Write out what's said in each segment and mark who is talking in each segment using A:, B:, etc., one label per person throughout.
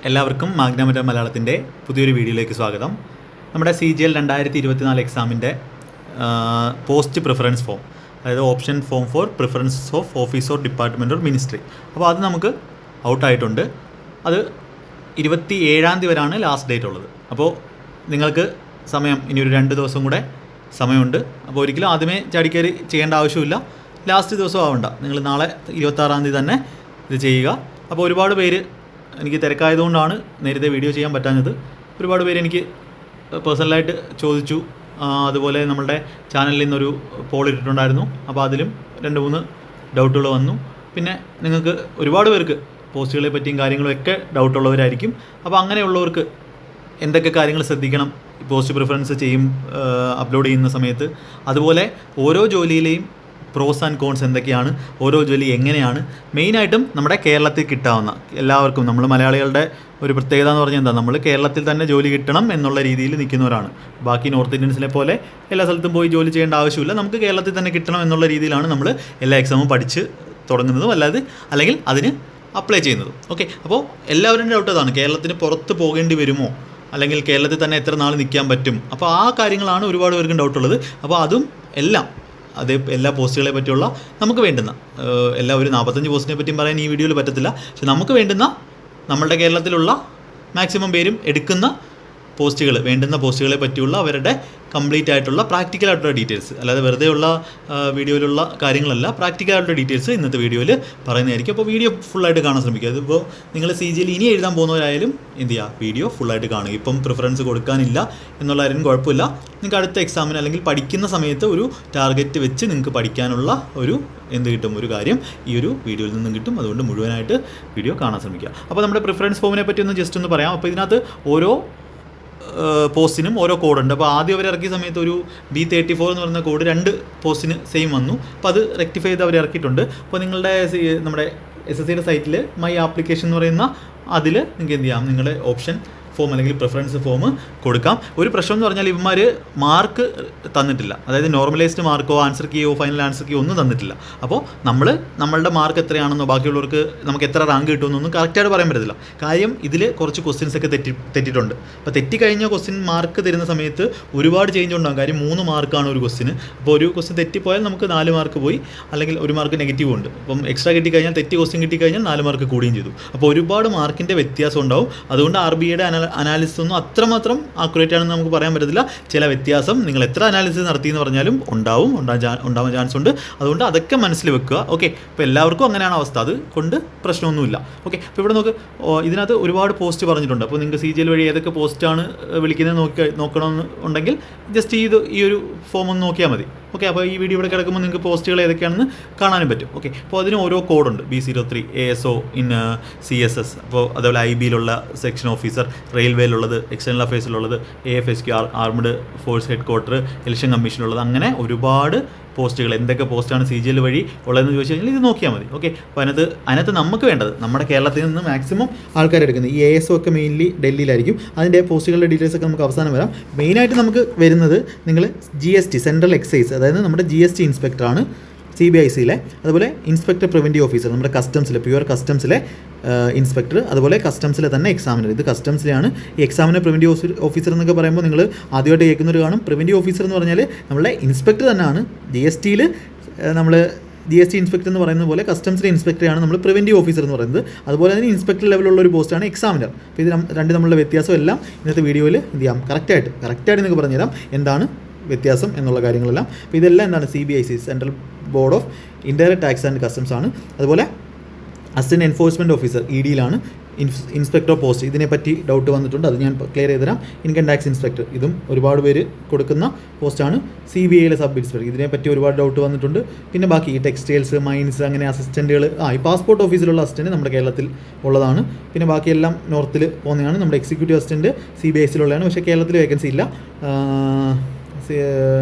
A: എല്ലാവർക്കും മാഗ്നമറ്റ മലയാളത്തിൻ്റെ പുതിയൊരു വീഡിയോയിലേക്ക് സ്വാഗതം. നമ്മുടെ CGL 2024 എക്സാമിൻ്റെ പോസ്റ്റ് പ്രിഫറൻസ് ഫോം, അതായത് option form for preference of office or department or ministry, അപ്പോൾ അത് നമുക്ക് ഔട്ടായിട്ടുണ്ട്. അത് 27-ാം തീയതി വരെയാണ് ലാസ്റ്റ് ഡേറ്റ് ഉള്ളത്. അപ്പോൾ നിങ്ങൾക്ക് സമയം ഇനിയൊരു 2 ദിവസം കൂടെ സമയമുണ്ട്. അപ്പോൾ ഒരിക്കലും ആദ്യമേ ചാടിക്കയറി ചെയ്യേണ്ട ആവശ്യമില്ല. ലാസ്റ്റ് ദിവസം ആവണ്ട, നിങ്ങൾ നാളെ 26-ാം തീയതി തന്നെ ഇത് ചെയ്യുക. അപ്പോൾ ഒരുപാട് പേര്, എനിക്ക് തിരക്കായതുകൊണ്ടാണ് നേരത്തെ വീഡിയോ ചെയ്യാൻ പറ്റാഞ്ഞത്, ഒരുപാട് പേര് എനിക്ക് പേഴ്സണലായിട്ട് ചോദിച്ചു. അതുപോലെ നമ്മളുടെ ചാനലിൽ നിന്നൊരു പോൾ ഇട്ടിട്ടുണ്ടായിരുന്നു. അപ്പോൾ അതിലും 2-3 ഡൗട്ടുകൾ വന്നു. പിന്നെ നിങ്ങൾക്ക് ഒരുപാട് പേർക്ക് പോസ്റ്റുകളെ പറ്റിയും കാര്യങ്ങളും ഒക്കെ ഡൗട്ടുള്ളവരായിരിക്കും. അപ്പോൾ അങ്ങനെയുള്ളവർക്ക് എന്തൊക്കെ കാര്യങ്ങൾ ശ്രദ്ധിക്കണം പോസ്റ്റ് പ്രിഫറൻസ് അപ്ലോഡ് ചെയ്യുന്ന സമയത്ത്, അതുപോലെ ഓരോ ജോലിയിലെയും പ്രോസ് ആൻഡ് കോൺസ് എന്തൊക്കെയാണ്, ഓരോ ജോലി എങ്ങനെയാണ്, മെയിനായിട്ടും നമ്മുടെ കേരളത്തിൽ കിട്ടാവുന്ന എല്ലാവർക്കും, നമ്മൾ മലയാളികളുടെ ഒരു പ്രത്യേകത എന്ന് പറഞ്ഞാൽ എന്താ, നമ്മൾ കേരളത്തിൽ തന്നെ ജോലി കിട്ടണം എന്നുള്ള രീതിയിൽ നിൽക്കുന്നവരാണ്. ബാക്കി നോർത്ത് ഇന്ത്യൻസിനെ പോലെ എല്ലാ സ്ഥലത്തും പോയി ജോലി ചെയ്യേണ്ട ആവശ്യമില്ല. നമുക്ക് കേരളത്തിൽ തന്നെ കിട്ടണം എന്നുള്ള രീതിയിലാണ് നമ്മൾ എല്ലാ എക്സാമും പഠിച്ച് തുടങ്ങുന്നതും അല്ലെങ്കിൽ അതിന് അപ്ലൈ ചെയ്യുന്നതും. ഓക്കെ, അപ്പോൾ എല്ലാവരുടെയും ഡൗട്ട് അതാണ്, കേരളത്തിന് പുറത്ത് പോകേണ്ടി വരുമോ, അല്ലെങ്കിൽ കേരളത്തിൽ തന്നെ എത്ര നാൾ നിൽക്കാൻ പറ്റും. അപ്പോൾ ആ കാര്യങ്ങളാണ് ഒരുപാട് പേർക്കും ഡൗട്ടുള്ളത്. അപ്പോൾ അതും എല്ലാം എല്ലാ പോസ്റ്റുകളെ പറ്റിയുള്ള നമുക്ക് വേണ്ടുന്ന ഒരു 45 പോസ്റ്റിനെ പറ്റിയും പറയാൻ ഈ വീഡിയോയിൽ പറ്റത്തില്ല. പക്ഷെ നമുക്ക് വേണ്ടുന്ന, നമ്മളുടെ കേരളത്തിലുള്ള മാക്സിമം പേരും എടുക്കുന്ന വേണ്ടുന്ന പോസ്റ്റുകളെ പറ്റിയുള്ള അവരുടെ കംപ്ലീറ്റ് ആയിട്ടുള്ള പ്രാക്ടിക്കലായിട്ടുള്ള ഡീറ്റെയിൽസ്, അല്ലാതെ വെറുതെ ഉള്ള വീഡിയോയിലുള്ള കാര്യങ്ങളല്ല, പ്രാക്ടിക്കലായിട്ടുള്ള ഡീറ്റെയിൽസ് ഇന്നത്തെ വീഡിയോയിൽ പറയുന്നതായിരിക്കും. അപ്പോൾ വീഡിയോ ഫുള്ളായിട്ട് കാണാൻ ശ്രമിക്കുക. അതിപ്പോൾ നിങ്ങൾ CGL ഇനി എഴുതാൻ പോകുന്നവരായാലും എന്ത് ചെയ്യുക, വീഡിയോ ഫുള്ളായിട്ട് കാണുക. ഇപ്പം പ്രിഫറൻസ് കൊടുക്കാനില്ല എന്നുള്ള കാര്യം കുഴപ്പമില്ല. നിങ്ങൾക്ക് അടുത്ത എക്സാമിന് അല്ലെങ്കിൽ പഠിക്കുന്ന സമയത്ത് ഒരു ടാർഗറ്റ് വെച്ച് നിങ്ങൾക്ക് പഠിക്കാനുള്ള ഒരു ഒരു കാര്യം ഈ ഒരു വീഡിയോയിൽ നിന്നും കിട്ടും. അതുകൊണ്ട് മുഴുവനായിട്ട് വീഡിയോ കാണാൻ ശ്രമിക്കുക. അപ്പോൾ നമ്മുടെ പ്രിഫറൻസ് ഫോമിനെ പറ്റി ജസ്റ്റ് ഒന്ന് പറയാം. അപ്പോൾ ഇതിനകത്ത് ഓരോ പോസ്റ്റിനും ഓരോ കോഡുണ്ട്. അപ്പോൾ ആദ്യം അവർ ഇറക്കിയ സമയത്ത് ഒരു B34 എന്ന് പറയുന്ന കോഡ് 2 പോസ്റ്റിന് സെയിം വന്നു. അപ്പോൾ അത് റെക്ടിഫൈ ചെയ്ത് അവർ ഇറക്കിയിട്ടുണ്ട്. അപ്പോൾ നിങ്ങളുടെ നമ്മുടെ SSCയുടെ സൈറ്റിൽ മൈ ആപ്ലിക്കേഷൻ എന്ന് പറയുന്ന അതിൽ നിങ്ങൾക്ക് എന്ത് ചെയ്യാം, നിങ്ങളുടെ ഓപ്ഷൻ ഫോം അല്ലെങ്കിൽ പ്രിഫറൻസ് ഫോം കൊടുക്കാം. ഒരു പ്രശ്നം എന്ന് പറഞ്ഞാൽ ഇവന്മാർ മാർക്ക് തന്നിട്ടില്ല, അതായത് നോർമലൈസ്ഡ് മാർക്കോ ആൻസർ കീയോ ഫൈനൽ ആൻസർ കീയോ ഒന്നും തന്നിട്ടില്ല. അപ്പോൾ നമ്മളുടെ മാർക്ക് എത്രയാണെന്നോ ബാക്കിയുള്ളവർക്ക് നമുക്ക് എത്ര റാങ്ക് കിട്ടുമെന്നൊന്നും കറക്റ്റായിട്ട് പറയാൻ പറ്റത്തില്ല. കാര്യം ഇതിൽ കുറച്ച് ക്വസ്റ്റ്യൻസ് ഒക്കെ തെറ്റിയിട്ടുണ്ട്. അപ്പോൾ തെറ്റിക്കഴിഞ്ഞ ക്വസ്റ്റ്യൻ മാർക്ക് തരുന്ന സമയത്ത് ഒരുപാട് ചേഞ്ച് ഉണ്ടാകും. കാര്യം 3 മാർക്കാണ് ഒരു ക്വസ്റ്റിന്. അപ്പോൾ ഒരു ക്വസ്റ്റ്യൻ തെറ്റിപ്പോയാൽ നമുക്ക് 4 മാർക്ക് പോയി, അല്ലെങ്കിൽ 1 മാർക്ക് നെഗറ്റീവ് ഉണ്ട്. അപ്പം എക്സ്ട്രാ കിട്ടിക്കഴിഞ്ഞാൽ, തെറ്റി ക്വസ്റ്റ്യൻ കിട്ടിക്കഴിഞ്ഞാൽ 4 മാർക്ക് കൂടുകയും ചെയ്തു. അപ്പോൾ ഒരുപാട് മാർക്കിൻ്റെ വ്യത്യാസം ഉണ്ടാവും. അതുകൊണ്ട് RBIയുടെ അനാലിസിസ് ഒന്നും അത്രമാത്രം ആക്യുറേറ്റ് ആണെന്ന് നമുക്ക് പറയാൻ പറ്റത്തില്ല. ചില വ്യത്യാസം നിങ്ങൾ എത്ര അനാലിസിസ് നടത്തിയെന്ന് പറഞ്ഞാലും ഉണ്ടാവാൻ ചാൻസ് ഉണ്ട്. അതുകൊണ്ട് അതൊക്കെ മനസ്സിൽ വെക്കുക. ഓക്കെ, ഇപ്പോൾ എല്ലാവർക്കും അങ്ങനെയാണ് അവസ്ഥ, അത് കൊണ്ട് പ്രശ്നമൊന്നുമില്ല. ഓക്കെ, അപ്പോൾ ഇവിടെ ഇതിനകത്ത് ഒരുപാട് പോസ്റ്റ് പറഞ്ഞിട്ടുണ്ട്. അപ്പോൾ നിങ്ങൾക്ക് CGL വഴി ഏതൊക്കെ പോസ്റ്റാണ് വിളിക്കുന്നത് നോക്കണമെന്നുണ്ടെങ്കിൽ ജസ്റ്റ് ഈ ഒരു ഫോം ഒന്ന് നോക്കിയാൽ മതി. ഓക്കെ, അപ്പോൾ ഈ വീഡിയോ ഇവിടെ കിടക്കുമ്പോൾ നിങ്ങൾക്ക് പോസ്റ്റുകൾ ഏതൊക്കെയാണെന്ന് കാണാനും പറ്റും. ഓക്കെ, അപ്പോൾ അതിന് ഓരോ കോഡുണ്ട്. B03 ASO ഇൻ CSS, അപ്പോൾ അതുപോലെ IBയിലുള്ള സെക്ഷൻ ഓഫീസർ, റെയിൽവേയിലുള്ളത്, എക്സ്റ്റേണൽ അഫയേഴ്സിലുള്ളത്, AFSQ armed force headquarter, election കമ്മീഷനുള്ളത്, അങ്ങനെ ഒരുപാട് പോസ്റ്റുകൾ. എന്തൊക്കെ പോസ്റ്റാണ് CGL വഴി ഉള്ളതെന്ന് ചോദിച്ചു കഴിഞ്ഞാൽ ഇത് നോക്കിയാൽ മതി. ഓക്കെ, അപ്പോൾ അതിനകത്ത് നമുക്ക് വേണ്ടത്, നമ്മുടെ കേരളത്തിൽ നിന്ന് മാക്സിമം ആൾക്കാരെടുക്കുന്നത് ഈ ASO ഒക്കെ മെയിൻലി ഡൽഹിയിലായിരിക്കും. അതിൻ്റെ പോസ്റ്റുകളുടെ ഡീറ്റെയിൽസ് ഒക്കെ നമുക്ക് അവസാനം വരാം. മെയിനായിട്ട് നമുക്ക് വരുന്നത് നിങ്ങൾ GST സെൻട്രൽ എക്സൈസ്, അതായത് നമ്മുടെ GST ഇൻസ്പെക്ടറാണ് CBICയിലെ. അതുപോലെ ഇൻസ്പെക്ടർ പ്രിവൻറ്റീവ് ഓഫീസർ, നമ്മുടെ കസ്റ്റംസിലെ പ്യുവർ കസ്റ്റംസിലെ ഇൻസ്പെക്ടർ, അതുപോലെ കസ്റ്റംസിലെ തന്നെ എക്സാമിനർ. ഇത് കസ്റ്റംസിലെയാണ്. ഈ എക്സാമിനർ പ്രിവൻറ്റീവ് ഓഫീസർ എന്നൊക്കെ പറയുമ്പോൾ നിങ്ങൾ ആദ്യമായിട്ട് കേൾക്കുന്നൊരു കാണും. പ്രിവൻറ്റീവ് ഓഫീസർ എന്ന് പറഞ്ഞാൽ നമ്മുടെ ഇൻസ്പെക്ടർ തന്നെയാണ്. GSTയിൽ നമ്മൾ GST ഇൻസ്പെക്ടർ എന്ന് പറയുന്ന പോലെ കസ്റ്റംസിലെ ഇൻസ്പെക്ടറാണ് നമ്മൾ പ്രിവൻറ്റീവ് ഓഫീസർ എന്ന് പറയുന്നത്. അതുപോലെ തന്നെ ഇൻസ്പെക്ടർ ലെവലുള്ള ഒരു പോസ്റ്റാണ് എക്സാമിനർ. അപ്പോൾ ഇത് രണ്ട് തമ്മിലുള്ള വ്യത്യാസം എല്ലാം ഇന്നത്തെ വീഡിയോയിൽ എന്ത് ചെയ്യാം, കറക്റ്റായിട്ട് നിങ്ങൾക്ക് പറഞ്ഞുതരാം എന്താണ് വ്യത്യാസം എന്നുള്ള കാര്യങ്ങളെല്ലാം. അപ്പോൾ ഇതെല്ലാം എന്താണ്, CBIC central board of indirect tax and customs ആണ്. അതുപോലെ അസിസ്റ്റന്റ് എൻഫോഴ്സ്മെൻറ്റ് ഓഫീസർ EDയിലാണ്. ഇൻസ്പെക്ടർ പോസ്റ്റ്, ഇതിനെപ്പറ്റി ഡൗട്ട് വന്നിട്ടുണ്ട്, അത് ഞാൻ ക്ലിയർ ചെയ്ത് തരാം. ഇൻകം ടാക്സ് ഇൻസ്പെക്ടർ, ഇതും ഒരുപാട് പേര് കൊടുക്കുന്ന പോസ്റ്റാണ്. CBIയിലെ സബ് ഇൻസ്പെക്ടർ, ഇതിനെപ്പറ്റി ഒരുപാട് ഡൗട്ട് വന്നിട്ടുണ്ട്. പിന്നെ ബാക്കി ഈ ടെക്സ്റ്റൈൽസ്, മൈൻസ്, അങ്ങനെ അസിസ്റ്റൻറ്റുകൾ, ഈ പാസ്പോർട്ട് ഓഫീസിലുള്ള അസിസ്റ്റൻറ്റ് നമ്മുടെ കേരളത്തിൽ ഉള്ളതാണ്. പിന്നെ ബാക്കിയെല്ലാം നോർത്തിൽ പോകുന്നതാണ്. നമ്മുടെ എക്സിക്യൂട്ടീവ് അസിസ്റ്റൻറ്റ് CBICയിലുള്ളതാണ്, പക്ഷേ കേരളത്തിൽ വേക്കൻസി ഇല്ല.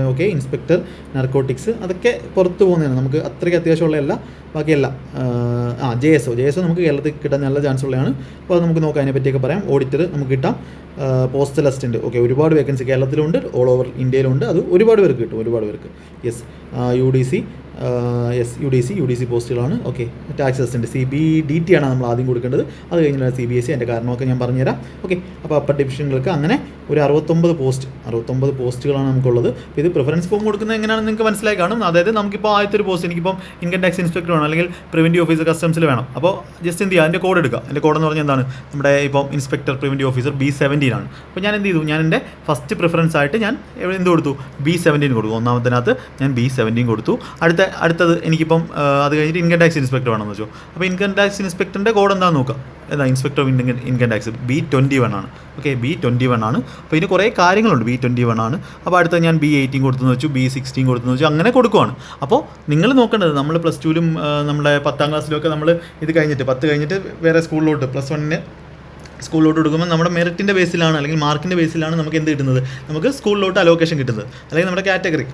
A: ഓക്കെ, ഇൻസ്പെക്ടർ നാർക്കോട്ടിക്സ് അതൊക്കെ പുറത്ത് പോകുന്നതാണ്, നമുക്ക് അത്രയ്ക്ക് അത്യാവശ്യമുള്ളതല്ല. ബാക്കിയല്ല JSO നമുക്ക് കേരളത്തിൽ കിട്ടാൻ നല്ല ചാൻസ് ഉള്ളതാണ്. അപ്പോൾ അത് നമുക്ക് നോക്കാം, അതിനെപ്പറ്റിയൊക്കെ പറയാം. ഓഡിറ്റർ നമുക്ക് കിട്ടാം. പോസ്റ്റൽ അസിസ്റ്റൻറ്റ്, ഓക്കെ, ഒരുപാട് വേക്കൻസി കേരളത്തിലുണ്ട്, ഓൾ ഓവർ ഇന്ത്യയിലുണ്ട്. അത് ഒരുപാട് പേർക്ക് കിട്ടും, ഒരുപാട് പേർക്ക്. യെസ്, UDC UDC പോസ്റ്റുകളാണ്. ഓക്കെ, ടാക്സ് അസിസ്റ്റൻറ്റ് CBDT ആണ് നമ്മൾ ആദ്യം കൊടുക്കേണ്ടത്. അത് കഴിഞ്ഞാൽ CBSE. അതിൻ്റെ കാരണമൊക്കെ ഞാൻ പറഞ്ഞുതരാം. ഓക്കെ, അപ്പോൾ അപ്പർ ഡിവിഷനുകൾക്ക് അങ്ങനെ ഒരു 69 പോസ്റ്റുകളാണ് നമുക്കുള്ളത്. അപ്പോൾ ഇത് പ്രിഫറൻസ് ഫോം കൊടുക്കുന്നത് എങ്ങനെയാണെന്ന് നിങ്ങൾക്ക് മനസ്സിലായി കാണും. അതായത് നമുക്കിപ്പോൾ ആദ്യത്തെ ഒരു പോസ്റ്റ് എനിക്കിപ്പം ഇൻകം ടാക്സ് ഇൻസ്പെക്ടർ വേണം, അല്ലെങ്കിൽ പ്രിവൻറ്റീവ് ഓഫീസർ കസ്റ്റംസിൽ വേണം. അപ്പോൾ ജസ്റ്റ് എന്ത് ചെയ്യുക, അതിൻ്റെ കോഡ് എടുക്കുക. അതിൻ്റെ കോഡ് എന്ന് പറഞ്ഞാൽ എന്താണ്, നമ്മുടെ ഇപ്പം ഇൻസ്പെക്ടർ പ്രിവൻറ്റീവ് ഓഫീസർ B17 ആണ്. അപ്പോൾ ഞാൻ എന്ത് ചെയ്തു, ഞാൻ എൻ്റെ ഫസ്റ്റ് പ്രിഫറൻസ് ആയിട്ട് ഞാൻ എന്ത് കൊടുത്തു, B17 കൊടുത്തു. ഒന്നാമത്തിനകത്ത് ഞാൻ B17 കൊടുത്തു. അടുത്തത് എനിക്കിപ്പം അത് കഴിഞ്ഞിട്ട് ഇൻകം ടാക്സ് ഇൻസ്പെക്ടർ വേണമെന്ന് വെച്ചു. അപ്പോൾ ഇൻകം ടാക്സ് ഇൻസ്പെക്ടറിൻ്റെ കോഡ് എന്താണെന്ന് നോക്കാം. Inspector of income tax B21 ആണ്. ഓക്കെ, B21 ആണ്. അപ്പോൾ ഇതിന് കുറേ കാര്യങ്ങളുണ്ട്. B21 ആണ്. അപ്പോൾ അടുത്ത ഞാൻ B18 കൊടുത്തെന്ന് വെച്ചു, B16 കൊടുത്തെന്ന് വെച്ചു, അങ്ങനെ കൊടുക്കുവാണ്. അപ്പോൾ നിങ്ങൾ നോക്കേണ്ടത്, നമ്മൾ +2ലും നമ്മുടെ 10ാം ക്ലാസ്സിലൊക്കെ നമ്മൾ ഇത് കഴിഞ്ഞിട്ട് 10 കഴിഞ്ഞിട്ട് വേറെ സ്കൂളിലോട്ട് +1 സ്കൂളിലോട്ട് കൊടുക്കുമ്പോൾ നമ്മുടെ മെറിറ്റിൻ്റെ ബേസിലാണ്, അല്ലെങ്കിൽ മാർക്കിൻ്റെ ബേസിലാണ് നമുക്ക് എന്ത് കിട്ടുന്നത്, നമുക്ക് സ്കൂളിലോട്ട് അലോക്കേഷൻ കിട്ടുന്നത്, അല്ലെങ്കിൽ നമ്മുടെ കാറ്റഗറി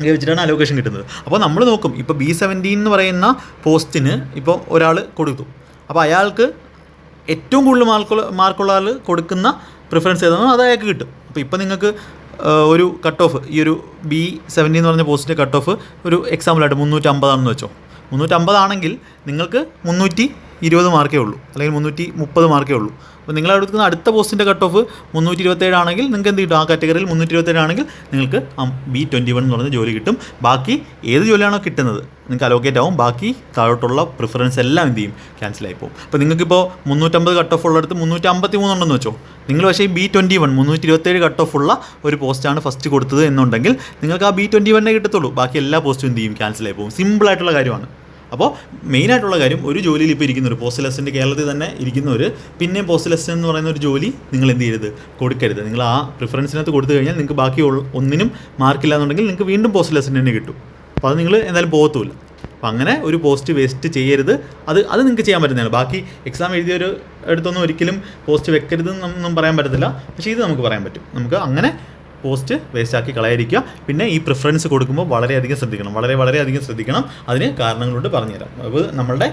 A: വെച്ചിട്ടാണ് അലോക്കേഷൻ കിട്ടുന്നത്. അപ്പോൾ നമ്മൾ നോക്കും, ഇപ്പോൾ B17 എന്ന് പറയുന്ന പോസ്റ്റിന് ഇപ്പോൾ ഒരാൾ കൊടുത്തു. അപ്പോൾ അയാൾക്ക് ഏറ്റവും കൂടുതൽ മാർക്കുള്ള ആൾ കൊടുക്കുന്ന പ്രിഫറൻസ് ഏതാണോ അത് അയാൾക്ക് കിട്ടും. അപ്പോൾ ഇപ്പോൾ നിങ്ങൾക്ക് ഒരു കട്ട് ഓഫ്, ഈ ഒരു B17 എന്ന് പറഞ്ഞ പോസ്റ്റിൻ്റെ കട്ട് ഓഫ് ഒരു എക്സാമ്പിളായിട്ട് 350 ആണെന്ന് വെച്ചോ. 350 ആണെങ്കിൽ നിങ്ങൾക്ക് 320 മാർക്കേ ഉള്ളൂ, അല്ലെങ്കിൽ 330 മാർക്കേ ഉള്ളൂ. അപ്പോൾ നിങ്ങൾ എടുക്കുന്ന അടുത്ത പോസ്റ്റിൻ്റെ കട്ട് ഓഫ് 327 ആണെങ്കിൽ നിങ്ങൾക്ക് എന്ത് കിട്ടും, ആ കാറ്റഗറിയിൽ 327 ആണെങ്കിൽ നിങ്ങൾക്ക് B21 എന്ന് പറഞ്ഞ ജോലി കിട്ടും. ബാക്കി ഏത് ജോലിയാണോ കിട്ടുന്നത് നിങ്ങൾക്ക് അലോക്കേറ്റ് ആവും. ബാക്കി താഴോട്ടുള്ള പ്രിഫറൻസ് എല്ലാം എന്ത് ചെയ്യും, ക്യാൻസലായി പോകും. അപ്പോൾ നിങ്ങൾക്കിപ്പോൾ 350 കട്ട് ഓഫ് ഉള്ളിടത്ത് 353 ഉണ്ടെന്ന് വെച്ചോ. നിങ്ങൾ പക്ഷേ B21 327 കട്ട് ഓഫ് ഉള്ള ഒരു പോസ്റ്റാണ് ഫസ്റ്റ് കൊടുത്തത് എന്നുണ്ടെങ്കിൽ നിങ്ങൾക്ക് ആ B21 കിട്ടത്തുള്ളൂ. ബാക്കി എല്ലാ പോസ്റ്റും എന്ത് ചെയ്യും, ക്യാൻസലായി പോകും. സിമ്പിളായിട്ടുള്ള കാര്യമാണ്. അപ്പോൾ മെയിനായിട്ടുള്ള കാര്യം, ഒരു ജോലിയിൽ ഇപ്പോൾ ഇരിക്കുന്നവർ, പോസ്റ്റൽ അസിസ്റ്റൻ്റ് കേരളത്തിൽ തന്നെ ഇരിക്കുന്നവർ, പിന്നെ പോസ്റ്റൽ അസിസ്റ്റൻ്റ് എന്ന് പറയുന്ന ഒരു ജോലി നിങ്ങൾ എന്ത് ചെയ്യരുത്, കൊടുക്കരുത്. നിങ്ങൾ ആ പ്രിഫറൻസിനകത്ത് കൊടുത്തു കഴിഞ്ഞാൽ നിങ്ങൾക്ക് ബാക്കി ഒന്നിനും മാർക്കില്ല എന്നുണ്ടെങ്കിൽ നിങ്ങൾക്ക് വീണ്ടും പോസ്റ്റൽ അസിസ്റ്റൻ്റ് കിട്ടും. അപ്പോൾ അത് നിങ്ങൾ എന്തായാലും പോകത്തുമില്ല. അപ്പോൾ അങ്ങനെ ഒരു പോസ്റ്റ് വേസ്റ്റ് ചെയ്യരുത്. അത് നിങ്ങൾക്ക് ചെയ്യാൻ പറ്റുന്നതാണ്. ബാക്കി എക്സാം എഴുതിയൊരു അടുത്തൊന്നും ഒരിക്കലും പോസ്റ്റ് വെക്കരുതെന്നൊന്നും പറയാൻ പറ്റത്തില്ല. പക്ഷേ ഇത് നമുക്ക് പറയാൻ പറ്റും. നമുക്ക് അങ്ങനെ പോസ്റ്റ് വേസ്റ്റാക്കി കളയാതിരിക്കുക. പിന്നെ ഈ പ്രിഫറൻസ് കൊടുക്കുമ്പോൾ വളരെയധികം ശ്രദ്ധിക്കണം, വളരെയധികം ശ്രദ്ധിക്കണം. അതിന് കാരണങ്ങളുണ്ട്, പറഞ്ഞുതരാം. അപ്പോൾ നമ്മളുടെ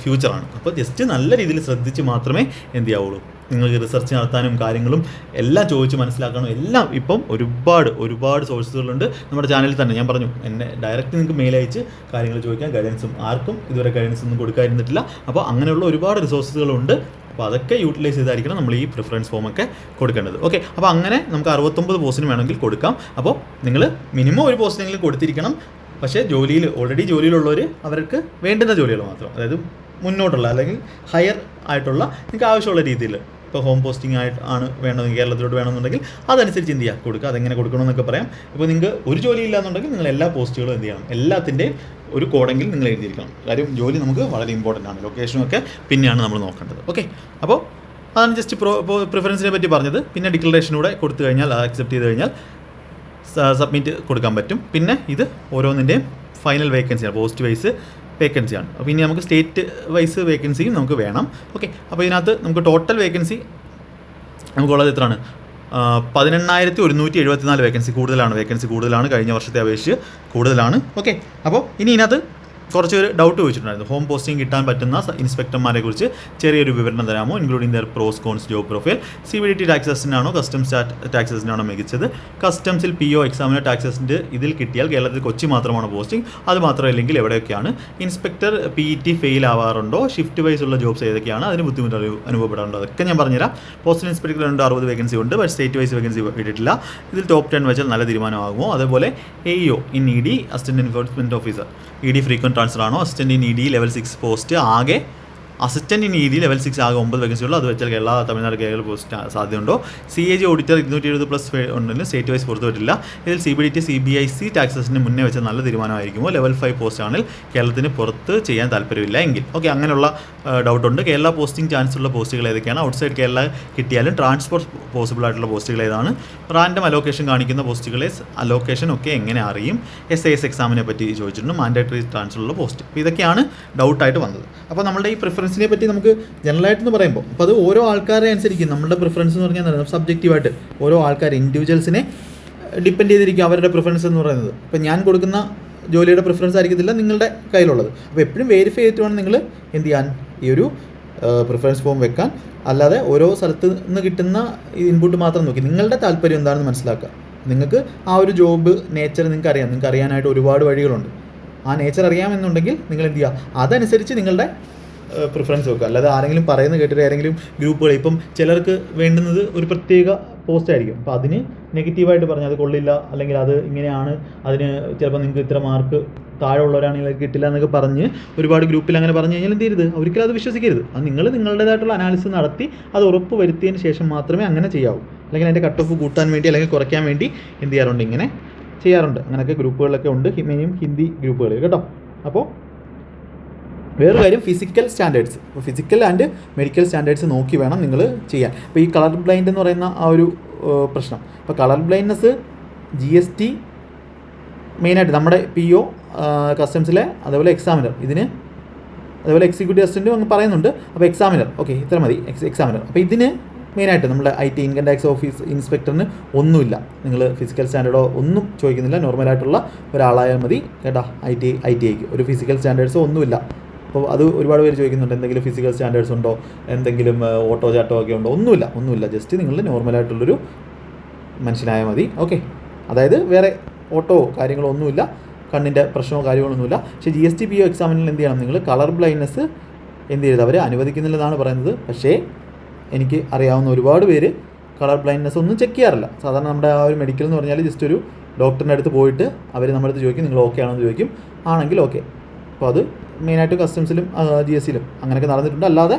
A: ഫ്യൂച്ചറാണ്. അപ്പോൾ ജസ്റ്റ് നല്ല രീതിയിൽ ശ്രദ്ധിച്ച് മാത്രമേ എന്ത് ചെയ്യാവുള്ളൂ, നിങ്ങൾക്ക് റിസർച്ച് നടത്താനും കാര്യങ്ങളും എല്ലാം ചോദിച്ച് മനസ്സിലാക്കണം. എല്ലാം ഇപ്പം ഒരുപാട് സോഴ്സുകളുണ്ട് നമ്മുടെ ചാനലിൽ തന്നെ. ഞാൻ പറഞ്ഞു, എന്നെ ഡയറക്റ്റ് നിങ്ങൾക്ക് മെയിൽ അയച്ച് കാര്യങ്ങൾ ചോദിക്കാൻ, ഗൈഡൻസും ആർക്കും ഇതുവരെ ഗൈഡൻസ് ഒന്നും കൊടുക്കാതിരുന്നിട്ടില്ല. അപ്പോൾ അങ്ങനെയുള്ള ഒരുപാട് റിസോഴ്സുകളുണ്ട്. അപ്പോൾ അതൊക്കെ യൂട്ടിലൈസ് ചെയ്തായിരിക്കണം നമ്മൾ ഈ പ്രിഫറൻസ് ഫോമൊക്കെ കൊടുക്കേണ്ടത്. ഓക്കെ, അപ്പോൾ അങ്ങനെ നമുക്ക് 69 പോസ്റ്റിന് വേണമെങ്കിൽ കൊടുക്കാം. അപ്പോൾ നിങ്ങൾ മിനിമം ഒരു പോസ്റ്റിനെങ്കിലും കൊടുത്തിരിക്കണം. പക്ഷേ ഓൾറെഡി ജോലിയിലുള്ളവർ അവർക്ക് വേണ്ടുന്ന ജോലികൾ മാത്രം, അതായത് മുന്നോട്ടുള്ള അല്ലെങ്കിൽ ഹയർ ആയിട്ടുള്ള നിങ്ങൾക്ക് ആവശ്യമുള്ള രീതിയിൽ, ഇപ്പോൾ ഹോം പോസ്റ്റിംഗ് ആണ് വേണമെങ്കിൽ, കേരളത്തിലോട്ട് വേണമെന്നുണ്ടെങ്കിൽ അതനുസരിച്ച് എന്ത് ചെയ്യുക, കൊടുക്കുക. അതെങ്ങനെ കൊടുക്കണമെന്നൊക്കെ പറയാം. ഇപ്പോൾ നിങ്ങൾക്ക് ഒരു ജോലി ഇല്ലാന്നുണ്ടെങ്കിൽ നിങ്ങൾ എല്ലാ പോസ്റ്റുകളും എന്ത് ചെയ്യണം, എല്ലാത്തിൻ്റെയും ഒരു കോഡെങ്കിലും നിങ്ങൾ എഴുതിയിരിക്കണം. കാര്യം ജോലി നമുക്ക് വളരെ ഇമ്പോർട്ടൻ്റ് ആണ്. ലൊക്കേഷനൊക്കെ പിന്നെയാണ് നമ്മൾ നോക്കേണ്ടത്. ഓക്കെ, അപ്പോൾ അതാണ് ജസ്റ്റ് പ്രിഫറൻസിനെ പറ്റി പറഞ്ഞത്. പിന്നെ ഡിക്ലറേഷനൂടെ കൊടുത്തു കഴിഞ്ഞാൽ, അക്സെപ്റ്റ് ചെയ്ത് കഴിഞ്ഞാൽ സബ്മിറ്റ് കൊടുക്കാൻ പറ്റും. പിന്നെ ഇത് ഓരോന്നിൻ്റെയും ഫൈനൽ വേക്കൻസിയാണ്, പോസ്റ്റ് വൈസ് വേക്കൻസിയാണ്. അപ്പോൾ ഇനി നമുക്ക് സ്റ്റേറ്റ് വൈസ് വേക്കൻസിയും നമുക്ക് വേണം. ഓക്കെ, അപ്പോൾ ഇതിനകത്ത് നമുക്ക് ടോട്ടൽ വേക്കൻസി നമുക്കുള്ളത് എത്രയാണ്, 18,174 വേക്കൻസി കൂടുതലാണ്. കഴിഞ്ഞ വർഷത്തെ അപേക്ഷിച്ച് കൂടുതലാണ്. ഓക്കെ, അപ്പോൾ ഇനി ഇതിനകത്ത് കുറച്ച് ഡൗട്ട് ചോദിച്ചിട്ടുണ്ടായിരുന്നു. ഹോം പോസ്റ്റിംഗ് കിട്ടാൻ പറ്റുന്ന ഇൻസ്പെക്ടർമാരെ കുറിച്ച് ചെറിയൊരു വിവരണം തരാമോ, including their pros cons, job profile, CBDT tax അസിസ്റ്റൻ്റാണോ കസ്റ്റംസ് ടാക്സ് അസിസ്റ്റൻ്റാണോ മികച്ചത്, കസ്റ്റംസിൽ PO എക്സാമിനർ ടാക്സ് അസിസ്റ്റൻ്റ് ഇതിൽ കിട്ടിയാൽ കേരളത്തിൽ കൊച്ചി മാത്രമാണോ പോസ്റ്റിംഗ്, അത് മാത്രമല്ലെങ്കിൽ എവിടെയൊക്കെയാണ്, ഇൻസ്പെക്ടർ PET ഫെയിൽ ആവാറുണ്ടോ, ഷിഫ്റ്റ് വൈസ് ഉള്ള ജോബ്സ് ഏതൊക്കെയാണ്, അതിന് ബുദ്ധിമുട്ട് അനുഭവപ്പെടാറുണ്ടോ, അതൊക്കെ ഞാൻ പറഞ്ഞുതരാം. പോസ്റ്റൽ ഇൻസ്പെക്ടർ 60 വേക്കൻസി ഉണ്ട്, പക്ഷേ സ്റ്റേറ്റ് വൈസ് വേക്കൻസി ഇട്ടിട്ടില്ല. ഇതിൽ ടോപ്പ് 10 വെച്ചാൽ നല്ല തീരുമാനമാകുമോ. അതേപോലെ AEO in ED assistant enforcement officer, ED frequent transfer ആണോ, assistant in ED level 6 post ആകെ, അസിസ്റ്റൻ്റ് ഇൻ ED ലെവൽ 6 ആകെ 9 വേക്കൻസി ഉള്ളൂ. അത് വെച്ചാൽ കേരള, തമിഴ്നാട്, കേരള പോസ്റ്റ് സാധ്യതയുണ്ടോ. CAG ഓഡിറ്റർ 270+ ഉണ്ടെങ്കിലും സ്റ്റേറ്റ് വൈസ് പുറത്തു വിട്ടില്ല. ഇതിൽ CBDT CBIC ടാക്സ് അസിസ്റ്റൻ്റ് മുന്നേ വെച്ച നല്ല തീരുമാനമായിരിക്കുമോ. ലെവൽ 5 പോസ്റ്റ് ആണെങ്കിൽ കേരളത്തിന് പുറത്ത് ചെയ്യാൻ താല്പര്യമില്ല എങ്കിൽ. ഓക്കെ, അങ്ങനെയുള്ള ഡൗട്ടുണ്ട്. കേരള പോസ്റ്റിംഗ് ചാൻസ് ഉള്ള പോസ്റ്റുകൾ ഏതൊക്കെയാണ്, ഔട്ട്സൈഡ് കേരള കിട്ടിയാലും ട്രാൻസ്പോർട്ട് പോസിബിൾ ആയിട്ടുള്ള പോസ്റ്റുകൾ ഏതാണ്, റാൻഡം അലോക്കേഷൻ കാണിക്കുന്ന പോസ്റ്റുകളെ അലോക്കേഷൻ ഒക്കെ എങ്ങനെ അറിയും, SAS എക്സാമിനെ പറ്റി ചോദിച്ചിട്ടുണ്ട്, മാൻഡേറ്ററി ട്രാൻസ്ഫർ ഉള്ള പോസ്റ്റ്. അപ്പോൾ ഇതൊക്കെയാണ് ഡൗട്ടായിട്ട് വന്നത്. അപ്പോൾ നമ്മുടെ ഈ പ്രിഫറൻസിനെ പറ്റി നമുക്ക് ജനറലായിട്ടെന്ന് പറയുമ്പോൾ, അപ്പോൾ അത് ഓരോ ആൾക്കാരെ അനുസരിക്കും. നമ്മുടെ പ്രിഫറൻസ് എന്ന് പറഞ്ഞാൽ സബ്ജക്റ്റീവായിട്ട് ഓരോ ആൾക്കാർ ഇൻഡിവിജ്വൽസിനെ ഡിപ്പെൻഡ് ചെയ്തിരിക്കും അവരുടെ പ്രിഫറൻസ് എന്ന് പറയുന്നത്. ഇപ്പോൾ ഞാൻ കൊടുക്കുന്ന ജോലിയുടെ പ്രിഫറൻസ് ആയിരിക്കത്തില്ല നിങ്ങളുടെ കയ്യിലുള്ളത്. അപ്പോൾ എപ്പോഴും വെരിഫൈ ചെയ്തിട്ട് വേണം നിങ്ങൾ എന്ത് ചെയ്യാൻ, ഈ ഒരു പ്രിഫറൻസ് ഫോം വെക്കാൻ. അല്ലാതെ ഓരോ സ്ഥലത്ത് നിന്ന് കിട്ടുന്ന ഇൻപുട്ട് മാത്രം നോക്കി നിങ്ങളുടെ താല്പര്യം എന്താണെന്ന് മനസ്സിലാക്കുക. നിങ്ങൾക്ക് ആ ഒരു ജോബ് നേച്ചർ നിങ്ങൾക്ക് അറിയാനായിട്ട് ഒരുപാട് വഴികളുണ്ട്. ആ നേച്ചർ അറിയാമെന്നുണ്ടെങ്കിൽ നിങ്ങൾ എന്ത് ചെയ്യുക, അതനുസരിച്ച് നിങ്ങളുടെ പ്രിഫറൻസ് വെക്കുക. അല്ലാതെ ആരെങ്കിലും പറയുന്നത് കേട്ടിട്ട് ഏതെങ്കിലും ഗ്രൂപ്പുകൾ, ഇപ്പം ചിലർക്ക് വേണ്ടുന്നത് ഒരു പ്രത്യേക പോസ്റ്റ് ആയിരിക്കും, അപ്പോൾ അതിന് നെഗറ്റീവായിട്ട് പറഞ്ഞാൽ അത് കൊള്ളില്ല, അല്ലെങ്കിൽ അത് ഇങ്ങനെയാണ്, അതിന് ചിലപ്പോൾ നിങ്ങൾക്ക് ഇത്ര മാർക്ക് താഴെ ഉള്ളവരാണെങ്കിൽ അത് കിട്ടില്ല എന്നൊക്കെ പറഞ്ഞ് ഒരുപാട് ഗ്രൂപ്പിൽ അങ്ങനെ പറഞ്ഞു കഴിഞ്ഞാൽ എന്ത് ചെയ്യരുത്, ഒരിക്കലും അത് വിശ്വസിക്കരുത്. അത് നിങ്ങളുടേതായിട്ടുള്ള അനാലിസിസ് നടത്തി അത് ഉറപ്പ് വരുത്തിയതിന് ശേഷം മാത്രമേ അങ്ങനെ ചെയ്യാവൂ. അല്ലെങ്കിൽ അതിൻ്റെ കട്ട് ഓഫ് കൂട്ടാൻ വേണ്ടി അല്ലെങ്കിൽ കുറയ്ക്കാൻ വേണ്ടി എന്ത് ചെയ്യാറുണ്ട്, ഇങ്ങനെ ചെയ്യാറുണ്ട്. അങ്ങനെയൊക്കെ ഗ്രൂപ്പുകളിലൊക്കെ ഉണ്ട്, മെയിനും ഹിന്ദി ഗ്രൂപ്പുകളിൽ കേട്ടോ. അപ്പോൾ വേറൊരു കാര്യം, ഫിസിക്കൽ സ്റ്റാൻഡേർഡ്സ്. അപ്പോൾ ഫിസിക്കൽ ആൻഡ് മെഡിക്കൽ സ്റ്റാൻഡേർഡ്സ് നോക്കി വേണം നിങ്ങൾ ചെയ്യാൻ. അപ്പോൾ ഈ കളർ ബ്ലൈൻഡ് എന്ന് പറയുന്ന ആ ഒരു പ്രശ്നം, ഇപ്പോൾ കളർ ബ്ലൈൻഡ്നെസ് GST മെയിനായിട്ട് നമ്മുടെ PO കസ്റ്റംസിലെ, അതേപോലെ എക്സാമിനർ, ഇതിന് അതേപോലെ എക്സിക്യൂട്ടീവ് അസിസ്റ്റൻറ്റും അങ്ങ് പറയുന്നുണ്ട്. അപ്പോൾ എക്സാമിനർ ഓക്കെ ഇത്ര മതി, എക്സാമിനർ. അപ്പോൾ ഇതിന് മെയിനായിട്ട് നമ്മുടെ IT ഇൻകം ടാക്സ് ഓഫീസ് ഇൻസ്പെക്ടറിന് ഒന്നുമില്ല, നിങ്ങൾ ഫിസിക്കൽ സ്റ്റാൻഡേർഡോ ഒന്നും ചോദിക്കുന്നില്ല, നോർമലായിട്ടുള്ള ഒരാളായാൽ മതി കേട്ടോ. ITIക്ക് ഒരു ഫിസിക്കൽ സ്റ്റാൻഡേർഡ്സോ ഒന്നുമില്ല. അപ്പോൾ അത് ഒരുപാട് പേര് ചോദിക്കുന്നുണ്ട്, എന്തെങ്കിലും ഫിസിക്കൽ സ്റ്റാൻഡേർഡ്സ് ഉണ്ടോ, എന്തെങ്കിലും ഓട്ടോ ചാട്ടോ ഒക്കെ ഉണ്ടോ? ഒന്നുമില്ല. ജസ്റ്റ് നിങ്ങൾ നോർമലായിട്ടുള്ളൊരു മനുഷ്യനായാൽ മതി. ഓക്കെ, അതായത് വേറെ ഓട്ടോ കാര്യങ്ങളോ ഒന്നുമില്ല, കണ്ണിൻ്റെ പ്രശ്നമോ കാര്യങ്ങളൊന്നുമില്ല. പക്ഷേ GST PO എക്സാമിനിൽ എന്ത് ചെയ്യണം, നിങ്ങൾ കളർ ബ്ലൈൻഡ്നെസ് എന്ത് ചെയ്തത് അവർ അനുവദിക്കുന്നില്ലെന്നാണ് പറയുന്നത്. പക്ഷേ എനിക്ക് അറിയാവുന്ന ഒരുപാട് പേര് കളർ ബ്ലൈൻഡ്നെസ് ഒന്നും ചെക്ക് ചെയ്യാറില്ല. സാധാരണ നമ്മുടെ ആ ഒരു മെഡിക്കൽ എന്ന് പറഞ്ഞാൽ ജസ്റ്റ് ഒരു ഡോക്ടറിൻ്റെ അടുത്ത് പോയിട്ട് അവർ നമ്മുടെ അടുത്ത് ചോദിക്കും, നിങ്ങൾ ഓക്കെ ആണോ എന്ന് ചോദിക്കും, ആണെങ്കിൽ ഓക്കെ. അപ്പോൾ അത് മെയിനായിട്ട് കസ്റ്റംസിലും GSTയിലും അങ്ങനെയൊക്കെ നടന്നിട്ടുണ്ട്. അല്ലാതെ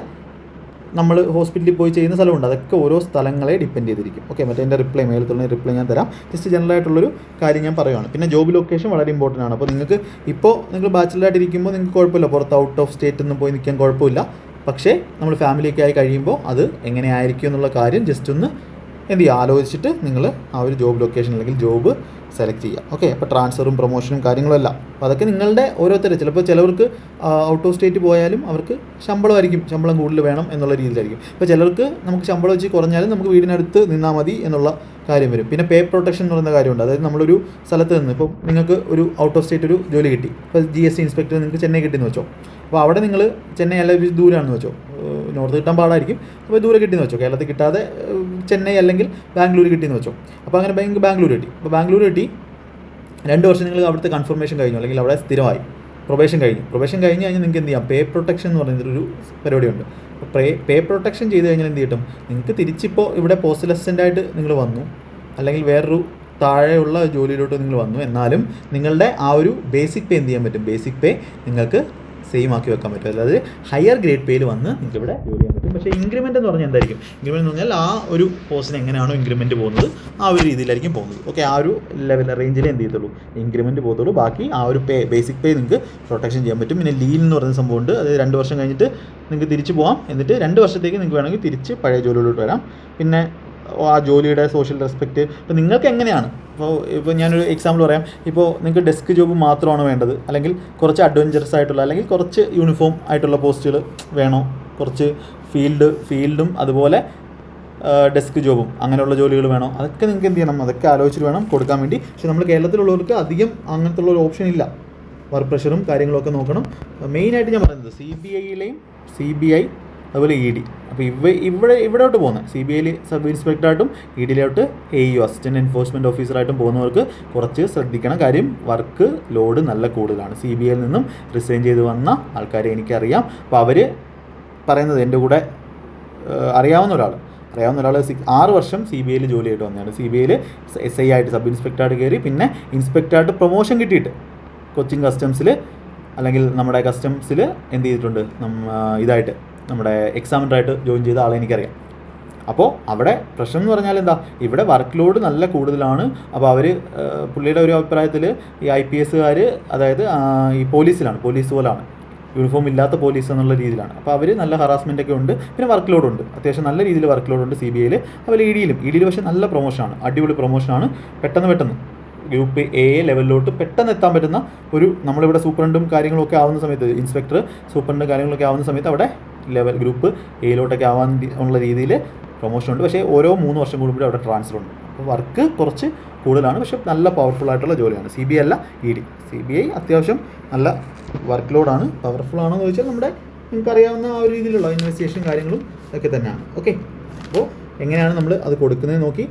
A: നമ്മൾ ഹോസ്പിറ്റലിൽ പോയി ചെയ്യുന്ന സ്ഥലമുണ്ട്, അതൊക്കെ ഓരോ സ്ഥലങ്ങളെ ഡിപ്പെൻഡ് ചെയ്തിരിക്കും. ഓക്കെ, മറ്റേ എൻ്റെ മേലത്തുള്ള റിപ്ലൈ ഞാൻ തരാം. ജസ്റ്റ് ജനറലായിട്ടുള്ളൊരു കാര്യം ഞാൻ പറയുകയാണ്. പിന്നെ ജോബ് ലൊക്കേഷൻ വളരെ ഇമ്പോർട്ടൻ്റ് ആണ്. അപ്പോൾ നിങ്ങൾ ബാച്ചിലറായിട്ട് ഇരിക്കുമ്പോൾ നിങ്ങൾക്ക് കുഴപ്പമില്ല, പുറത്ത് ഔട്ട് ഓഫ് സ്റ്റേറ്റ് ഒന്നും പോയി നിൽക്കാൻ കുഴപ്പമില്ല. പക്ഷേ നമ്മൾ ഫാമിലിയൊക്കെ ആയി കഴിയുമ്പോൾ അത് എങ്ങനെയായിരിക്കും എന്നുള്ള കാര്യം ജസ്റ്റ് ഒന്ന് എന്ത് ചെയ്യുക, ആലോചിച്ചിട്ട് നിങ്ങൾ ആ ഒരു ജോബ് ലൊക്കേഷൻ അല്ലെങ്കിൽ ജോബ് സെലക്ട് ചെയ്യുക. ഓക്കെ, അപ്പോൾ ട്രാൻസ്ഫറും പ്രൊമോഷനും കാര്യങ്ങളും എല്ലാം അപ്പോൾ അതൊക്കെ നിങ്ങളുടെ ഓരോരുത്തർ, ചിലപ്പോൾ ചിലവർക്ക് ഔട്ട് ഓഫ് സ്റ്റേറ്റ് പോയാലും അവർക്ക് ശമ്പളം കൂടുതൽ വേണം എന്നുള്ള രീതിയിലായിരിക്കും. അപ്പോൾ ചിലർക്ക് നമുക്ക് ശമ്പളം വെച്ച് കുറഞ്ഞാലും നമുക്ക് വീടിനടുത്ത് നിന്നാൽ മതി എന്നുള്ള കാര്യം വരും. പിന്നെ പേ പ്രൊട്ടക്ഷൻ എന്ന് പറയുന്ന കാര്യമുണ്ട്. അതായത് നമ്മളൊരു സ്ഥലത്ത് നിന്ന് ഇപ്പോൾ നിങ്ങൾക്ക് ഒരു ഔട്ട് ഓഫ് സ്റ്റേറ്റ് ഒരു ജോലി കിട്ടി, ഇപ്പോൾ GST ഇൻസ്പെക്ടർ നിങ്ങൾക്ക് ചെന്നൈ കിട്ടിയെന്ന് വെച്ചോ. അപ്പോൾ അവിടെ നിങ്ങൾ ചെന്നൈ അല്ലെങ്കിൽ ദൂരമാണെന്ന് വെച്ചോ, നോർത്ത് കിട്ടാൻ പാടായിരിക്കും, അപ്പോൾ ദൂരെ കിട്ടിയെന്ന് വെച്ചോ, കേരളത്തിൽ കിട്ടാതെ ചെന്നൈ അല്ലെങ്കിൽ ബാംഗ്ലൂർ കിട്ടിയെന്ന് വെച്ചോ. അപ്പോൾ അങ്ങനെ ബാംഗ്ലൂർ കിട്ടി. അപ്പോൾ ബാംഗ്ലൂർ കിട്ടി 2 വർഷം നിങ്ങൾ അവിടുത്തെ കൺഫർമേഷൻ കഴിഞ്ഞു, അല്ലെങ്കിൽ അവിടെ സ്ഥിരമായി, പ്രൊബേഷൻ കഴിഞ്ഞ് കഴിഞ്ഞാൽ നിങ്ങൾക്ക് എന്ത് ചെയ്യാം, പേ പ്രൊട്ടക്ഷൻ എന്ന് പറയുന്നൊരു പരിപാടിയുണ്ട്. അപ്പോൾ പേ പ്രൊട്ടക്ഷൻ ചെയ്ത് കഴിഞ്ഞാൽ എന്ത് കിട്ടും, നിങ്ങൾക്ക് തിരിച്ചിപ്പോൾ ഇവിടെ പോസ്റ്റൽ അസിസ്റ്റൻ്റായിട്ട് നിങ്ങൾ വന്നു, അല്ലെങ്കിൽ വേറൊരു താഴെയുള്ള ജോലിയിലോട്ട് നിങ്ങൾ വന്നു, എന്നാലും നിങ്ങളുടെ ആ ഒരു ബേസിക് പേ എന്ത് ചെയ്യാൻ പറ്റും, ബേസിക് പേ നിങ്ങൾക്ക് സെയിം ആക്കി വെക്കാൻ പറ്റും. അതായത് ഹയർ ഗ്രേഡ് പേയിൽ വന്ന് നിങ്ങൾക്ക് ഇവിടെ ജോലി ചെയ്യാൻ പറ്റും. പക്ഷേ ഇൻക്രിമെൻ്റ് എന്ന് പറഞ്ഞാൽ എന്തായിരിക്കും, ഇൻക്രിമെൻ്റ് എന്ന് പറഞ്ഞാൽ ആ ഒരു പോസ്റ്റിന് എങ്ങനെയാണോ ഇൻക്രിമെൻറ്റ് പോകുന്നത് ആ ഒരു രീതിയിലായിരിക്കും പോകുന്നത്. ഓക്കെ, ആ ഒരു ലെവൽ റേഞ്ചിലേ എന്ത് ചെയ്യത്തുള്ളൂ, ഇൻക്രിമെൻറ്റ് പോകത്തുള്ളൂ. ബാക്കി ആ ഒരു ബേസിക് പേ നിങ്ങൾക്ക് പ്രൊട്ടക്ഷൻ ചെയ്യാൻ പറ്റും. പിന്നെ ലീൻ എന്ന് പറയുന്ന സംഭവമുണ്ട്, അതായത് 2 വർഷം കഴിഞ്ഞിട്ട് നിങ്ങൾക്ക് തിരിച്ച് പോകാം, എന്നിട്ട് 2 വർഷത്തേക്ക് നിങ്ങൾക്ക് വേണമെങ്കിൽ തിരിച്ച് പഴയ ജോലിയിലോട്ട് വരാം. പിന്നെ ആ ജോലിയുടെ സോഷ്യൽ റെസ്പെക്റ്റ് ഇപ്പോൾ നിങ്ങൾക്ക് എങ്ങനെയാണ്. ഇപ്പോൾ ഞാനൊരു എക്സാമ്പിൾ പറയാം, ഇപ്പോൾ നിങ്ങൾക്ക് ഡെസ്ക് ജോബ് മാത്രമാണ് വേണ്ടത്, അല്ലെങ്കിൽ കുറച്ച് അഡ്വഞ്ചറസ് ആയിട്ടുള്ള, അല്ലെങ്കിൽ കുറച്ച് യൂണിഫോം ആയിട്ടുള്ള പോസ്റ്റുകൾ വേണോ, കുറച്ച് ഫീൽഡും അതുപോലെ ഡെസ്ക് ജോബും അങ്ങനെയുള്ള ജോലികൾ വേണോ, അതൊക്കെ നിങ്ങൾക്ക് എന്ത് ചെയ്യണം, അതൊക്കെ ആലോചിച്ചിട്ട് വേണം കൊടുക്കാൻ വേണ്ടി. പക്ഷേ നമ്മൾ കേരളത്തിലുള്ളവർക്ക് അധികം അങ്ങനത്തെ ഉള്ള ഒരു ഓപ്ഷൻ ഇല്ല. വർക്ക് പ്രഷറും കാര്യങ്ങളൊക്കെ നോക്കണം. മെയിനായിട്ട് ഞാൻ പറയുന്നത് CBIയിലെയും CBI അതുപോലെ ED. അപ്പോൾ ഇവിടോട്ട് പോകുന്നത് CBIയിൽ സബ് ഇൻസ്പെക്ടറായിട്ടും EDയിലോട്ട് AEO അസിസ്റ്റൻറ്റ് എൻഫോഴ്സ്മെൻറ്റ് ഓഫീസറായിട്ടും പോകുന്നവർക്ക് കുറച്ച് ശ്രദ്ധിക്കണം. കാര്യം വർക്ക് ലോഡ് നല്ല കൂടുതലാണ്. CBIയിൽ നിന്നും റിസൈൻ ചെയ്ത് വന്ന ആൾക്കാരെ എനിക്കറിയാം. അപ്പോൾ അവർ പറയുന്നത്, എൻ്റെ കൂടെ അറിയാവുന്ന ഒരാൾ 6 വർഷം CBIയിൽ ജോലിയായിട്ട് വന്നതാണ്. CBIയിൽ SI ആയിട്ട് സബ് ഇൻസ്പെക്ടറായിട്ട് കയറി, പിന്നെ ഇൻസ്പെക്ടറായിട്ട് പ്രൊമോഷൻ കിട്ടിയിട്ട് കൊച്ചിൻ കസ്റ്റംസിൽ അല്ലെങ്കിൽ നമ്മുടെ കസ്റ്റംസിൽ എന്ത് ചെയ്തിട്ടുണ്ട്, ഇതായിട്ട് നമ്മുടെ എക്സാമിനറായിട്ട് ജോയിൻ ചെയ്ത ആളെ എനിക്കറിയാം. അപ്പോൾ അവിടെ പ്രശ്നം എന്ന് പറഞ്ഞാൽ എന്താ, ഇവിടെ വർക്ക് ലോഡ് നല്ല കൂടുതലാണ്. അപ്പോൾ പുള്ളിയുടെ ഒരു അഭിപ്രായത്തിൽ ഈ IPSകാർ, അതായത് ഈ പോലീസ് പോലാണ്, യൂണിഫോം ഇല്ലാത്ത പോലീസ് എന്നുള്ള രീതിയിലാണ്. അപ്പോൾ അവർ നല്ല ഹറാസ്മെൻ്റ് ഒക്കെ ഉണ്ട്. പിന്നെ വർക്ക് ലോഡുണ്ട്, അത്യാവശ്യം നല്ല രീതിയിൽ വർക്ക് ലോഡുണ്ട് CBIയിൽ. അതുപോലെ EDയിൽ പക്ഷേ നല്ല പ്രൊമോഷനാണ്, അടിപൊളി പ്രൊമോഷനാണ്. പെട്ടെന്ന് ഗ്രൂപ്പ് A ലെവലിലോട്ട് പെട്ടെന്ന് എത്താൻ പറ്റുന്ന ഒരു, നമ്മളിവിടെ സൂപ്രണ്ടും കാര്യങ്ങളൊക്കെ ആവുന്ന സമയത്ത്, ഇൻസ്പെക്ടർ സൂപ്രണ്ടും കാര്യങ്ങളൊക്കെ ആവുന്ന സമയത്ത് അവിടെ ഗ്രൂപ്പ് Aയിലോട്ടൊക്കെ ആവാൻ ഉള്ള രീതിയിൽ പ്രൊമോഷനുണ്ട്. പക്ഷേ ഓരോ 3 വർഷം കൂടുമ്പോഴും അവിടെ ട്രാൻസ്ഫർ ഉണ്ട്. അപ്പോൾ വർക്ക് കുറച്ച് കൂടുതലാണ്, പക്ഷേ നല്ല പവർഫുൾ ആയിട്ടുള്ള ജോലിയാണ്. CBI അല്ല ED. CBI അത്യാവശ്യം നല്ല വർക്ക് ലോഡാണ്. പവർഫുൾ ആണോ എന്ന് ചോദിച്ചാൽ നമ്മുടെ നിങ്ങൾക്കറിയാവുന്ന ആ ഒരു രീതിയിലുള്ള ഇൻവെസ്റ്റിഗേഷൻ കാര്യങ്ങളും ഒക്കെ തന്നെയാണ്. ഓക്കെ, അപ്പോൾ എങ്ങനെയാണ് നമ്മൾ അത് കൊടുക്കുന്നത് നോക്കി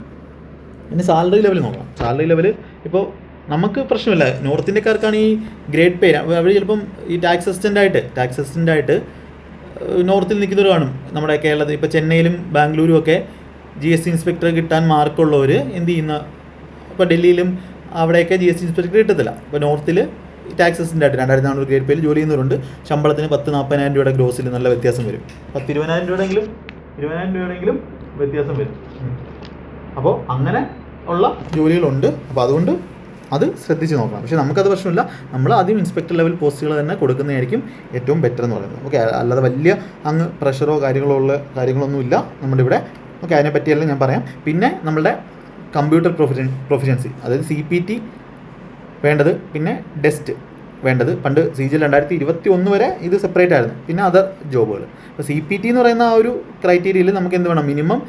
A: പിന്നെ സാലറി ലെവൽ നോക്കണം. സാലറി ലെവൽ ഇപ്പോൾ നമുക്ക് പ്രശ്നമില്ല. നോർത്ത് ഇന്ത്യക്കാർക്കാണ് ഈ ഗ്രേഡ് പേ. അവർ ചിലപ്പം ഈ ടാക്സ് അസിസ്റ്റൻ്റായിട്ട് നോർത്തിൽ നിൽക്കുന്നവർ കാണും. നമ്മുടെ കേരളത്തിൽ ഇപ്പോൾ ചെന്നൈയിലും ബാംഗ്ലൂരും ഒക്കെ GST ഇൻസ്പെക്ടർ കിട്ടാൻ മാർക്കുള്ളവർ എന്ത് ചെയ്യുന്ന, ഇപ്പോൾ ഡൽഹിയിലും അവിടെയൊക്കെ GST ഇൻസ്പെക്ടർ കിട്ടത്തില്ല. ഇപ്പോൾ നോർത്തിൽ ടാക്സ് അസിസ്റ്റൻ്റായിട്ട് 2400 ഗ്രേഡ് പേയിൽ ജോലി ചെയ്യുന്നവരുണ്ട്. ശമ്പളത്തിന് 10-40,000 രൂപയുടെ ഗ്രോസിൽ നല്ല വ്യത്യാസം വരും. 10-20,000 രൂപയുടെയെങ്കിലും വ്യത്യാസം വരും. അപ്പോൾ അങ്ങനെ ഉള്ള ജോലികളുണ്ട്. അപ്പോൾ അതുകൊണ്ട് അത് ശ്രദ്ധിച്ച് നോക്കണം. പക്ഷേ നമുക്കത് പ്രശ്നമില്ല. നമ്മൾ ആദ്യം ഇൻസ്പെക്ടർ ലെവൽ പോസ്റ്റുകൾ തന്നെ കൊടുക്കുന്നതായിരിക്കും ഏറ്റവും ബെറ്റർ എന്ന് പറയുന്നത്. ഓക്കെ, അല്ലാതെ വലിയ അങ്ങ് പ്രഷറോ കാര്യങ്ങളൊന്നുമില്ല നമ്മുടെ ഇവിടെ. ഓക്കെ, അതിനെപ്പറ്റിയെല്ലാം ഞാൻ പറയാം. പിന്നെ നമ്മളുടെ കമ്പ്യൂട്ടർ പ്രൊഫിഷ്യൻസി, അതായത് CPT വേണ്ടത്, പിന്നെ ടെസ്റ്റ് വേണ്ടത്. പണ്ട് CGL 2021 വരെ ഇത് സെപ്പറേറ്റ് ആയിരുന്നു. പിന്നെ അതർ ജോബുകൾ. അപ്പോൾ CPT എന്ന് പറയുന്ന ആ ഒരു ക്രൈറ്റീരിയയിൽ നമുക്ക് എന്ത് വേണം, മിനിമം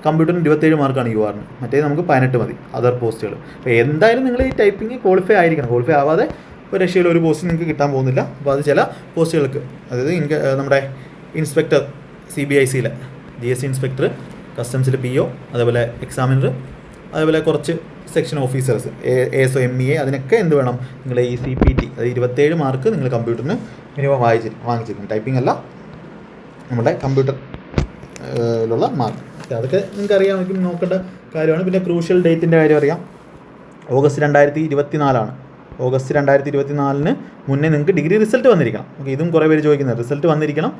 A: കമ്പ്യൂട്ടറിന് 27 മാർക്കാണ് URന്, മറ്റേ നമുക്ക് 18 മതി അതർ പോസ്റ്റുകൾ. അപ്പോൾ എന്തായാലും നിങ്ങൾ ഈ ടൈപ്പിംഗ് ക്വാളിഫൈ ആയിരിക്കണം. ക്വാളിഫൈ ആവാതെ ഒരു രക്ഷയിൽ ഒരു പോസ്റ്റ് നിങ്ങൾക്ക് കിട്ടാൻ പോകുന്നില്ല. അപ്പോൾ അത് ചില പോസ്റ്റുകൾക്ക്, അതായത് നമ്മുടെ ഇൻസ്പെക്ടർ CBICയിലെ GST ഇൻസ്പെക്ടർ, കസ്റ്റംസിൽ PO, അതേപോലെ എക്സാമിനർ, അതേപോലെ കുറച്ച് സെക്ഷൻ ഓഫീസേഴ്സ്, ASO MEA, അതിനൊക്കെ എന്ത് വേണം, നിങ്ങളുടെ ഈ CPT, അതായത് 27 മാർക്ക് നിങ്ങൾ കമ്പ്യൂട്ടറിന് മിനിമം വാങ്ങിച്ചിരിക്കണം. ടൈപ്പിംഗ് അല്ല, നമ്മുടെ കമ്പ്യൂട്ടറിലുള്ള മാർക്ക്. അതൊക്കെ നിങ്ങൾക്ക് അറിയാമെങ്കിൽ നോക്കേണ്ട കാര്യമാണ്. പിന്നെ ക്രൂഷ്യൽ ഡേറ്റിൻ്റെ കാര്യം അറിയാം. ഓഗസ്റ്റ് 2024 ഓഗസ്റ്റ് 2024 മുന്നേ നിങ്ങൾക്ക് ഡിഗ്രി റിസൾട്ട് വന്നിരിക്കണം. ഓക്കെ, ഇതും കുറേ പേര് ചോദിക്കുന്നത്, റിസൾട്ട് വന്നിരിക്കണം.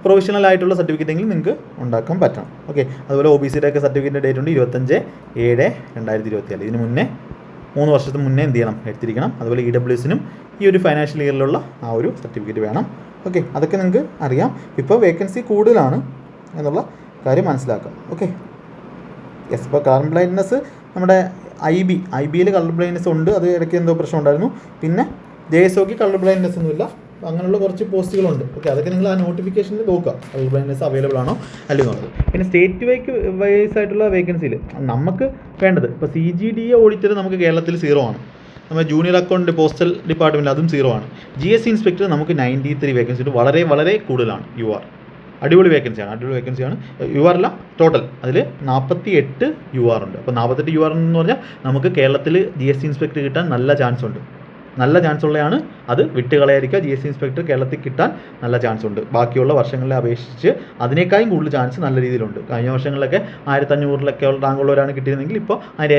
A: പ്രൊഫഷണൽ ആയിട്ടുള്ള സർട്ടിഫിക്കറ്റ് എങ്കിലും നിങ്ങൾക്ക് ഉണ്ടാക്കാൻ പറ്റണം. ഓക്കെ, അതുപോലെ OBCയുടെ ഒക്കെ സർട്ടിഫിക്കറ്റിൻ്റെ ഡേറ്റ് ഉണ്ട് 25/7/2024. ഇതിന് മുന്നേ 3 വർഷത്തിന് മുന്നേ എന്ത് ചെയ്യണം, എടുത്തിരിക്കണം. അതുപോലെ EWSനും ഈ ഒരു ഫൈനാൻഷ്യൽ ഇയറിലുള്ള ആ ഒരു സർട്ടിഫിക്കറ്റ് വേണം. ഓക്കെ, അതൊക്കെ നിങ്ങൾക്ക് അറിയാം. ഇപ്പോൾ വേക്കൻസി കൂടുതലാണ് എന്നുള്ള കാര്യം മനസ്സിലാക്കാം. Okay, yes. ഇപ്പോൾ കളർ ബ്ലൈൻഡ്നെസ് നമ്മുടെ IBയിൽ കളർ ബ്ലൈൻഡ്നെസ് ഉണ്ട്. അത് ഇടയ്ക്ക് എന്തോ പ്രശ്നം ഉണ്ടായിരുന്നു. പിന്നെ JSOക്ക് കളർ ബ്ലൈൻഡ്നെസ് ഒന്നുമില്ല. അങ്ങനെയുള്ള കുറച്ച് പോസ്റ്റുകളുണ്ട്. ഓക്കെ, അതൊക്കെ നിങ്ങൾ ആ നോട്ടിഫിക്കേഷനിൽ നോക്കുക, കളർ ബ്ലൈൻഡ്നെസ് അവൈലബിൾ ആണോ അല്ലെന്ന് ഉള്ളത്. പിന്നെ സ്റ്റേറ്റ് വൈസ് ആയിട്ടുള്ള വേക്കൻസിയിൽ നമുക്ക് വേണ്ടത് ഇപ്പോൾ CGDA ഓഡിറ്റർ നമുക്ക് കേരളത്തിൽ 0 ആണ്. നമ്മുടെ ജൂനിയർ അക്കൗണ്ട് പോസ്റ്റൽ ഡിപ്പാർട്ട്മെൻറ്റ് അതും 0 ആണ്. GST ഇൻസ്പെക്ടർ നമുക്ക് 93 വേക്കൻസി ഉണ്ട്. വളരെ വളരെ കൂടുതലാണ്. അടിപൊളി വേക്കൻസിയാണ്. URല്ല ടോട്ടൽ, അതിൽ 48 UR ഉണ്ട്. അപ്പോൾ 48 UR എന്ന് പറഞ്ഞാൽ നമുക്ക് കേരളത്തിൽ GST ഇൻസ്പെക്ടർ കിട്ടാൻ നല്ല ചാൻസ് ഉണ്ട്. നല്ല ചാൻസ് ഉള്ളതാണ്. അത് വിട്ടുകളയായിരിക്കുക. GST ഇൻസ്പെക്ടർ കേരളത്തിൽ കിട്ടാൻ നല്ല ചാൻസ് ഉണ്ട്. ബാക്കിയുള്ള വർഷങ്ങളെ അപേക്ഷിച്ച് അതിനേക്കാളും കൂടുതൽ ചാൻസ് നല്ല രീതിയിലുണ്ട്. കഴിഞ്ഞ വർഷങ്ങളിലൊക്കെ 1500 റാങ്കുള്ളവരാണ് കിട്ടിയിരുന്നെങ്കിൽ ഇപ്പോൾ അതിൻ്റെ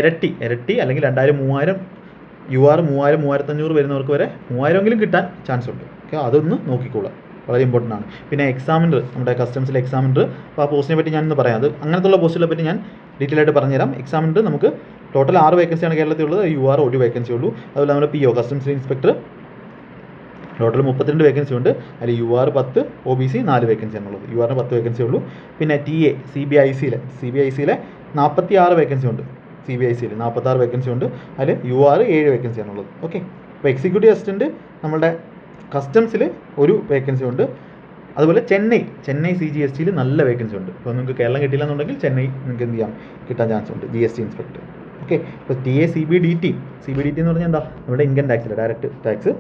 A: ഇരട്ടി അല്ലെങ്കിൽ 2000, 3000 UR 3000, 3500 വരുന്നവർക്ക് വരെ 3000എങ്കിലും കിട്ടാൻ ചാൻസ് ഉണ്ട്. ഓക്കെ, അതൊന്ന് നോക്കിക്കോളാം, വളരെ ഇമ്പോർട്ടൻ്റ് ആണ്. പിന്നെ എക്സാമിനർ, നമ്മുടെ കസ്റ്റംസിലെ എക്സാമിനർ, അപ്പോൾ ആ പോസ്റ്റിനെ പറ്റി ഞാനൊന്ന് പറയാം. അത് അങ്ങനത്തുള്ള പോസ്റ്റുകളെ പറ്റി ഞാൻ ഡീറ്റെയിൽ ആയിട്ട് പറഞ്ഞുതരാം. എക്സാമിനർ നമുക്ക് ടോട്ടൽ 6 വേക്കൻസിയാണ് കേരളത്തിൽ ഉള്ളത്. UR 1 വേക്കൻസി ഉള്ളൂ. അതുപോലെ നമ്മുടെ PO customs inspector total 32 vacancy ഉണ്ട്. അതിൽ UR 10, OBC 4 വേക്കൻസിയാണുള്ളത്. URന് 10 വേക്കൻസി ഉള്ളൂ. പിന്നെ TA CBICയിലെ 46 വേക്കൻസി ഉണ്ട്. CBICയിൽ 46 വേക്കൻസി ഉണ്ട്. അതിൽ UR 7 വേക്കൻസിയാണുള്ളത്. ഓക്കെ, അപ്പോൾ എക്സിക്യൂട്ടീവ് അസിസ്റ്റൻറ്റ് നമ്മുടെ കസ്റ്റംസിൽ 1 വേക്കൻസി ഉണ്ട്. അതുപോലെ ചെന്നൈ CGSTയിൽ നല്ല വേക്കൻസി ഉണ്ട്. ഇപ്പോൾ നിങ്ങൾക്ക് കേരളം കിട്ടില്ല എന്നുണ്ടെങ്കിൽ ചെന്നൈ നിങ്ങൾക്ക് എന്ത് ചെയ്യാം, കിട്ടാൻ ചാൻസ് ഉണ്ട് GST ഇൻസ്പെക്ടർ. ഓക്കെ, ഇപ്പോൾ TA CBDT എന്ന് പറഞ്ഞാൽ എന്താ, നമ്മുടെ ഇൻകം ടാക്സിലെ ഡയറക്റ്റ് ടാക്സ്.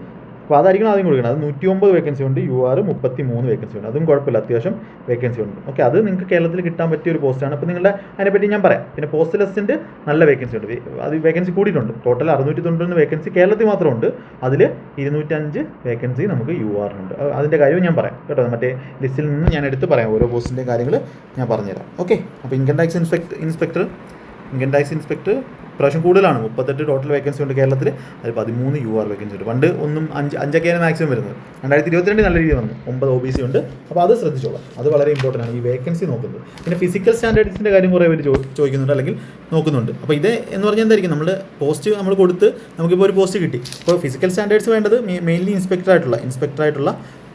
A: അപ്പോൾ അതായിരിക്കണം ആദ്യം കൊടുക്കണം. അത് 109 വേക്കൻസി ഉണ്ട്. UR 33 വേക്കൻസി ഉണ്ട്. അതും കുഴപ്പമില്ല, അത്യാവശ്യം വേക്കൻസി ഉണ്ട്. ഓക്കെ, അത് നിങ്ങൾക്ക് കേരളത്തിൽ കിട്ടാൻ പറ്റിയ ഒരു പോസ്റ്റാണ്. അപ്പോൾ നിങ്ങളുടെ അതിനെപ്പറ്റി ഞാൻ പറയാം. പിന്നെ പോസ്റ്റൽ അസിസ്റ്റൻറ്റ് നല്ല വേക്കൻസി ഉണ്ട്. അത് വേക്കൻസി കൂടിയിട്ടുണ്ട്. ടോട്ടൽ 691 വേക്കൻസി കേരളത്തിൽ മാത്രമുണ്ട്. അതിൽ 205 വേക്കൻസി നമുക്ക് URനുണ്ട്. അതിൻ്റെ കാര്യവും ഞാൻ പറയാം കേട്ടോ. മറ്റേ ലിസ്റ്റിൽ നിന്ന് ഞാൻ എടുത്ത് പറയാം. ഓരോ പോസ്റ്റിൻ്റെ കാര്യങ്ങൾ ഞാൻ പറഞ്ഞുതരാം. ഓക്കെ, അപ്പോൾ ഇൻകം ടാക്സ് ഇൻസ്പെക്ടർ പ്രാവശ്യം കൂടുതലാണ്. 38 ടോട്ടൽ വേക്കൻസി ഉണ്ട് കേരളത്തിൽ. അതിൽ 13 UR വേക്കൻസി ഉണ്ട്. പണ്ട് 5 മാക്സിമം വരുന്നത്. 2022 നല്ല രീതിയിൽ വന്നു. 9 OBC ഉണ്ട്. അപ്പോൾ അത് ശ്രദ്ധിച്ചോളാം. അത് വളരെ ഇമ്പോർട്ടൻ്റ് ആണ്, ഈ വേക്കൻസി നോക്കുന്നത്. പിന്നെ ഫിസിക്കൽ സ്റ്റാൻഡേർഡ്സിൻ്റെ കാര്യം കുറേ പേര് ചോദിക്കുന്നുണ്ട് അല്ലെങ്കിൽ നോക്കുന്നുണ്ട്. അപ്പോൾ ഇത് എന്ന് പറഞ്ഞാൽ എന്തായിരിക്കും, നമ്മൾ പോസ്റ്റ് നമ്മൾ കൊടുത്ത് നമുക്കിപ്പോൾ ഒരു പോസ്റ്റ് കിട്ടി. അപ്പോൾ ഫിസിക്കൽ സ്റ്റാൻഡേർഡ്സ് വേണ്ടത് മെയിൻലി ഇൻസ്പെക്ടറായിട്ടുള്ള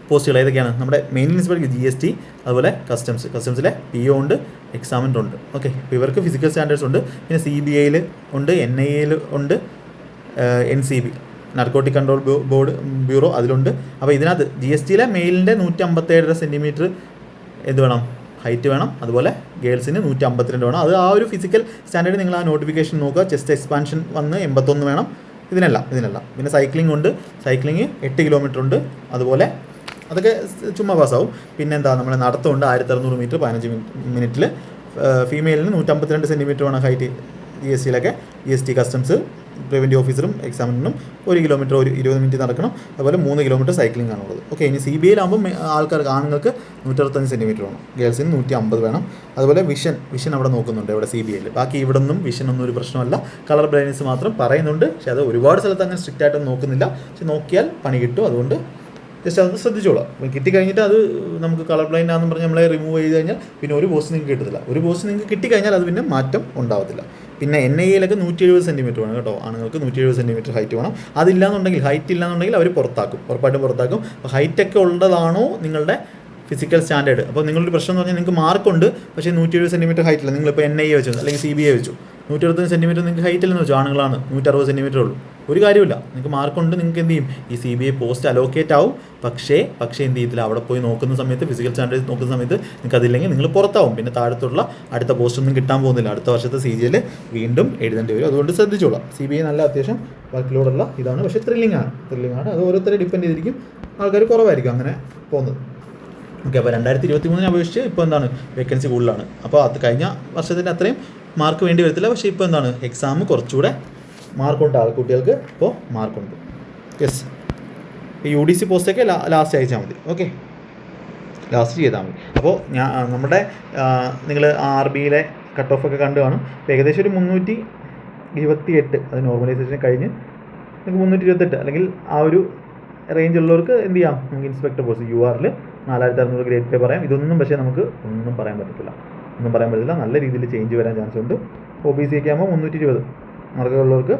A: പോസ്റ്റുകൾ ഏതൊക്കെയാണ്, നമ്മുടെ മെയിൻ ഇൻസ്പെക്ടർ GST, അതുപോലെ കസ്റ്റംസിലെ PO ഉണ്ട്, എക്സാമിനർ ഉണ്ട്. ഓക്കെ, അപ്പോൾ ഇവർക്ക് ഫിസിക്കൽ സ്റ്റാൻഡേർഡ്സ് ഉണ്ട്. പിന്നെ CBIയിൽ ഉണ്ട്, NIAയിൽ ഉണ്ട്, NCB നാർക്കോട്ടിക് കൺട്രോൾ ബ്യൂറോ അതിലുണ്ട്. അപ്പോൾ ഇതിനകത്ത് GSTയിലെ മെയിലിൻ്റെ 157 സെൻറ്റിമീറ്റർ എന്ത് വേണം, ഹൈറ്റ് വേണം. അതുപോലെ ഗേൾസിന് 152 വേണം. അത് ആ ഒരു ഫിസിക്കൽ സ്റ്റാൻഡേർഡ് നിങ്ങൾ ആ നോട്ടിഫിക്കേഷൻ നോക്കുക. ചെസ്റ്റ് എക്സ്പാൻഷൻ വന്ന് 81 വേണം. ഇതിനെല്ലാം. പിന്നെ സൈക്ലിംഗ് 8 കിലോമീറ്റർ ഉണ്ട്. അതുപോലെ അതൊക്കെ ചുമ്മാ പാസ്സാവും. പിന്നെ എന്താ, നമ്മുടെ നടത്തമുണ്ട് 1600 മീറ്റർ 15 മിനിറ്റിൽ. ഫീമെയിലിന് 152 സെൻറ്റിമീറ്റർ വേണം ഹൈറ്റ്. GST കസ്റ്റംസ് പ്രിവൻറ്റീവ് ഓഫീസറും എക്സാമിനും 1 കിലോമീറ്റർ 20 മിനിറ്റ് നടക്കണം. അതുപോലെ 3 കിലോമീറ്റർ സൈക്ലിംഗ് ആണുള്ളത്. ഓക്കെ, ഇനി CBA ആൾക്കാർക്ക് ആണുങ്ങൾക്ക് 165 സെൻറ്റിമീറ്റർ വേണം, ഗേൾസിന് 150 വേണം. അതുപോലെ വിഷൻ അവിടെ നോക്കുന്നുണ്ട് ഇവിടെ CBA. ബാക്കി ഇവിടെ ഒന്നും വിഷൻ ഒന്നും ഒരു പ്രശ്നമല്ല, കളർ ബ്ലൈൻഡ്നസ് മാത്രം പറയുന്നുണ്ട്. പക്ഷേ അത് ഒരുപാട് സ്ഥലത്ത് അങ്ങനെ സ്ട്രിക്റ്റ് ആയിട്ടൊന്നും നോക്കുന്നില്ല. പക്ഷെ നോക്കിയാൽ പണി കിട്ടും. അതുകൊണ്ട് ജസ്റ്റ് അത് ശ്രദ്ധിച്ചോളാം. കിട്ടിക്കഴിഞ്ഞിട്ട് അത് നമുക്ക് കളർ ബ്ലൈൻഡ് ആണെന്ന് പറഞ്ഞ് നമ്മളെ റിമൂവ് ചെയ്ത് കഴിഞ്ഞാൽ പിന്നെ ഒരു പോസ്റ്റ് നിങ്ങൾക്ക് കിട്ടത്തില്ല. ഒരു പോസ്റ്റ് നിങ്ങൾക്ക് കിട്ടിക്കഴിഞ്ഞാൽ അത് പിന്നെ മാറ്റം ഉണ്ടാവത്തില്ല. പിന്നെ NIA-യിലൊക്കെ 170 സെൻറ്റിമീറ്റർ വേണം കേട്ടോ, ആണുങ്ങൾക്ക് 170 സെൻറ്റിമീറ്റർ ഹൈറ്റ് വേണം. അതില്ലാന്നുണ്ടെങ്കിൽ ഹൈറ്റ് ഇല്ലാന്നുണ്ടെങ്കിൽ അവർ പുറത്താക്കും, ഉറപ്പായിട്ടും പുറത്താക്കും. അപ്പോൾ ഹൈറ്റൊക്കെ ഉള്ളതാണോ നിങ്ങളുടെ ഫിസിക്കൽ സ്റ്റാൻഡേർഡ്. അപ്പോൾ നിങ്ങളൊരു പ്രശ്നം എന്ന് പറഞ്ഞാൽ നിങ്ങൾക്ക് മാർക്കുണ്ട്, പക്ഷേ 170 സെൻറ്റിമീറ്റർ ഹൈറ്റില്ല. നിങ്ങളിപ്പോൾ NIA വെച്ചു അല്ലെങ്കിൽ CBA വെച്ചു, 125 സെൻറ്റിമീറ്റർ നിങ്ങൾക്ക് ഹൈറ്റില്ലെന്ന് വെച്ചു, ആണുങ്ങളാണ് 160 സെൻറ്റിമീറ്റർ ഉള്ളൂ. ഒരു കാര്യമില്ല, നിങ്ങൾക്ക് മാർക്കുണ്ട്, നിങ്ങൾക്ക് എന്ത് ചെയ്യും, ഈ CBA പോസ്റ്റ് അലോക്കേറ്റ് ആവും. പക്ഷേ എന്ത് ചെയ്യത്തില്ല, അവിടെ പോയി നോക്കുന്ന സമയത്ത് ഫിസിക്കൽ സ്റ്റാൻഡേർഡ് നോക്കുന്ന സമയത്ത് നിങ്ങൾക്ക് അതില്ലെങ്കിൽ നിങ്ങൾ പുറത്താവും. പിന്നെ താഴത്തുള്ള അടുത്ത പോസ്റ്റൊന്നും കിട്ടാൻ പോകുന്നില്ല. അടുത്ത വർഷത്തെ CGL വീണ്ടും എഴുതേണ്ടി വരും. അതുകൊണ്ട് ശ്രദ്ധിച്ചോളാം. CBA നല്ല അത്യാവശ്യം വർക്ക് ലോഡുള്ള ഇതാണ്, പക്ഷേ ത്രില്ലിംഗ് ആണ്. അത് ഓരോരുത്തരെ ഡിപ്പെൻഡ് ചെയ്തിരിക്കും, ആൾക്കാർ കുറവായിരിക്കും അങ്ങനെ പോകുന്നത്. ഓക്കെ, അപ്പോൾ 2023 അപേക്ഷിച്ച് ഇപ്പോൾ എന്താണ് വേക്കൻസി കൂടുതലാണ്. അപ്പോൾ അത് കഴിഞ്ഞ വർഷത്തിൻ്റെ അത്രയും മാർക്ക് വേണ്ടി വരത്തില്ല. പക്ഷേ ഇപ്പോൾ എന്താണ് എക്സാം കുറച്ചുകൂടെ മാർക്കുണ്ട്, ആൾക്കുട്ടികൾക്ക് ഇപ്പോൾ മാർക്കുണ്ട്. യെസ്, ഈ UDC പോസ്റ്റൊക്കെ ലാസ്റ്റ് അയച്ചാൽ മതി. ഓക്കെ, ലാസ്റ്റ് ചെയ്താൽ മതി. അപ്പോൾ നമ്മുടെ നിങ്ങൾ RBയിലെ കട്ട് ഓഫൊക്കെ കണ്ടു കാണും. ഏകദേശം ഒരു 328, അത് നോർമലൈസേഷൻ കഴിഞ്ഞ് നിങ്ങൾക്ക് 328 അല്ലെങ്കിൽ ആ ഒരു റേഞ്ച് ഉള്ളവർക്ക് എന്ത് ചെയ്യാം, നമുക്ക് ഇൻസ്പെക്ടർ പോസ്റ്റ് URൽ 4600 ഗ്രേഡ് പേ പറയാം. ഇതൊന്നും പക്ഷേ നമുക്ക് ഒന്നും പറയാൻ പറ്റത്തില്ല. നല്ല രീതിയിൽ ചേഞ്ച് വരാൻ ചാൻസ് ഉണ്ട്. OBC ഒക്കെ ആകുമ്പോൾ 320 മാർക്കുള്ളവർക്ക്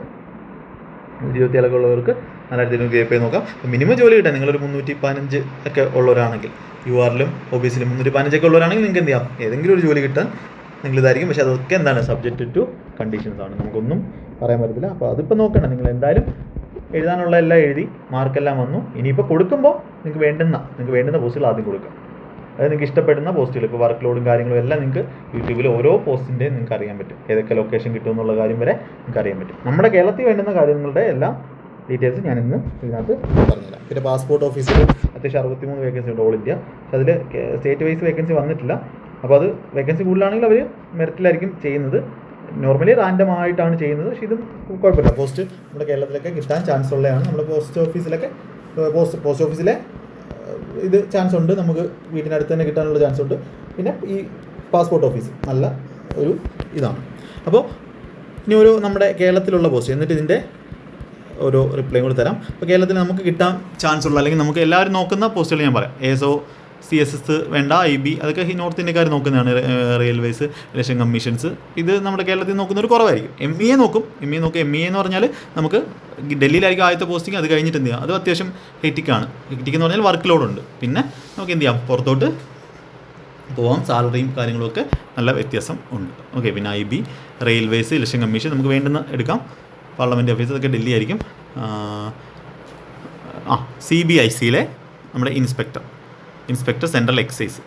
A: 127 ഉള്ളവർക്ക് 4200 ഗ്രേഡ് പേ നോക്കാം. മിനിമം ജോലി കിട്ടാൻ നിങ്ങളൊരു 315 ഒക്കെ ഉള്ളവരാണെങ്കിൽ, URലും OBCയിലും 315 ഒക്കെ ഉള്ളവരാണെങ്കിൽ നിങ്ങൾക്ക് എന്ത് ചെയ്യാം, ഏതെങ്കിലും ഒരു ജോലി കിട്ടാൻ നിങ്ങളിതായിരിക്കും. പക്ഷേ അതൊക്കെ എന്താണ് സബ്ജക്റ്റ് ടു കണ്ടീഷൻസ് ആണ്, നമുക്കൊന്നും പറയാൻ പറ്റത്തില്ല. അപ്പോൾ അതിപ്പോൾ നോക്കണം. നിങ്ങൾ എന്തായാലും എഴുതാനുള്ള എല്ലാം എഴുതി, മാർക്കെല്ലാം വന്നു. ഇനിയിപ്പോൾ കൊടുക്കുമ്പോൾ നിങ്ങൾക്ക് വേണ്ടുന്ന പോസ്റ്റുകൾ ആദ്യം കൊടുക്കാം. അതായത് നിങ്ങൾക്ക് ഇഷ്ടപ്പെടുന്ന പോസ്റ്റുകൾ, ഇപ്പോൾ വർക്ക് ലോഡും കാര്യങ്ങളും എല്ലാം നിങ്ങൾക്ക് യൂട്യൂബിൽ ഓരോ പോസ്റ്റിൻ്റെയും നിങ്ങൾക്ക് അറിയാൻ പറ്റും. ഏതൊക്കെ ലൊക്കേഷൻ കിട്ടുമെന്നുള്ള കാര്യം വരെ നിങ്ങൾക്ക് അറിയാൻ പറ്റും. നമ്മുടെ കേരളത്തിൽ വേണ്ടുന്ന കാര്യങ്ങളുടെ എല്ലാ ഡീറ്റെയിൽസ് ഞാൻ ഇന്ന് ഇതിനകത്ത് പറഞ്ഞുതരാം. പിന്നെ പാസ്പോർട്ട് ഓഫീസിൽ അത്യാവശ്യം 63 വേക്കൻസി ഉണ്ട് ഓൾ ഇന്ത്യ. പക്ഷേ അതിൽ സ്റ്റേറ്റ് വൈസ് വേക്കൻസി വന്നിട്ടില്ല. അപ്പോൾ അത് വേക്കൻസി കൂടുതലാണെങ്കിൽ അവർ മെറിറ്റിലായിരിക്കും ചെയ്യുന്നത്. നോർമലി റാൻഡം ആയിട്ടാണ് ചെയ്യുന്നത്. പക്ഷേ ഇതും കുഴപ്പമില്ല. പോസ്റ്റ് നമ്മുടെ കേരളത്തിലൊക്കെ കിട്ടാൻ ചാൻസ് ഉള്ളതാണ്. നമ്മുടെ പോസ്റ്റ് ഓഫീസിലെ ഇത് ചാൻസ് ഉണ്ട്, നമുക്ക് വീട്ടിനടുത്ത് തന്നെ കിട്ടാനുള്ള ചാൻസ് ഉണ്ട്. പിന്നെ ഈ പാസ്പോർട്ട് ഓഫീസ് നല്ല ഒരു ഇതാണ്. അപ്പോൾ ഇനി ഒരു നമ്മുടെ കേരളത്തിലുള്ള പോസ്റ്റ്, എന്നിട്ട് ഇതിൻ്റെ ഓരോ റിപ്ലൈയും കൂടി തരാം. അപ്പോൾ കേരളത്തിൽ നമുക്ക് കിട്ടാൻ ചാൻസ് ഉള്ള അല്ലെങ്കിൽ നമുക്ക് എല്ലാവരും നോക്കുന്ന പോസ്റ്റുകൾ ഞാൻ പറയാം. ASO CSS വേണ്ട, IB അതൊക്കെ നോർത്ത് ഇന്ത്യക്കാർ നോക്കുന്നതാണ്. റെയിൽവേസ്, ഇലക്ഷൻ കമ്മീഷൻസ്, ഇത് നമ്മുടെ കേരളത്തിൽ നോക്കുന്നവർ കുറവായിരിക്കും. ME നോക്കും. ME എന്ന് പറഞ്ഞാൽ നമുക്ക് ഡൽഹിയിലായിരിക്കും ആദ്യത്തെ പോസ്റ്റിംഗ്. അത് കഴിഞ്ഞിട്ട് എന്ത് ചെയ്യാം, അത് അത്യാവശ്യം ഹെറ്റിക്കാണ്. ഹെറ്റിക് എന്ന് പറഞ്ഞാൽ വർക്ക് ലോഡുണ്ട്. പിന്നെ നമുക്ക് എന്ത് ചെയ്യാം, പുറത്തോട്ട് പോകാം. സാലറിയും കാര്യങ്ങളൊക്കെ നല്ല വ്യത്യാസം ഉണ്ട്. ഓക്കെ, പിന്നെ IB, റെയിൽവേസ്, ഇലക്ഷൻ കമ്മീഷൻ നമുക്ക് വേണ്ടുന്ന എടുക്കാം. പാർലമെൻറ്റ് ഓഫീസ് അതൊക്കെ ഡൽഹി ആയിരിക്കും. CBICയിലെ നമ്മുടെ ഇൻസ്പെക്ടർ സെൻട്രൽ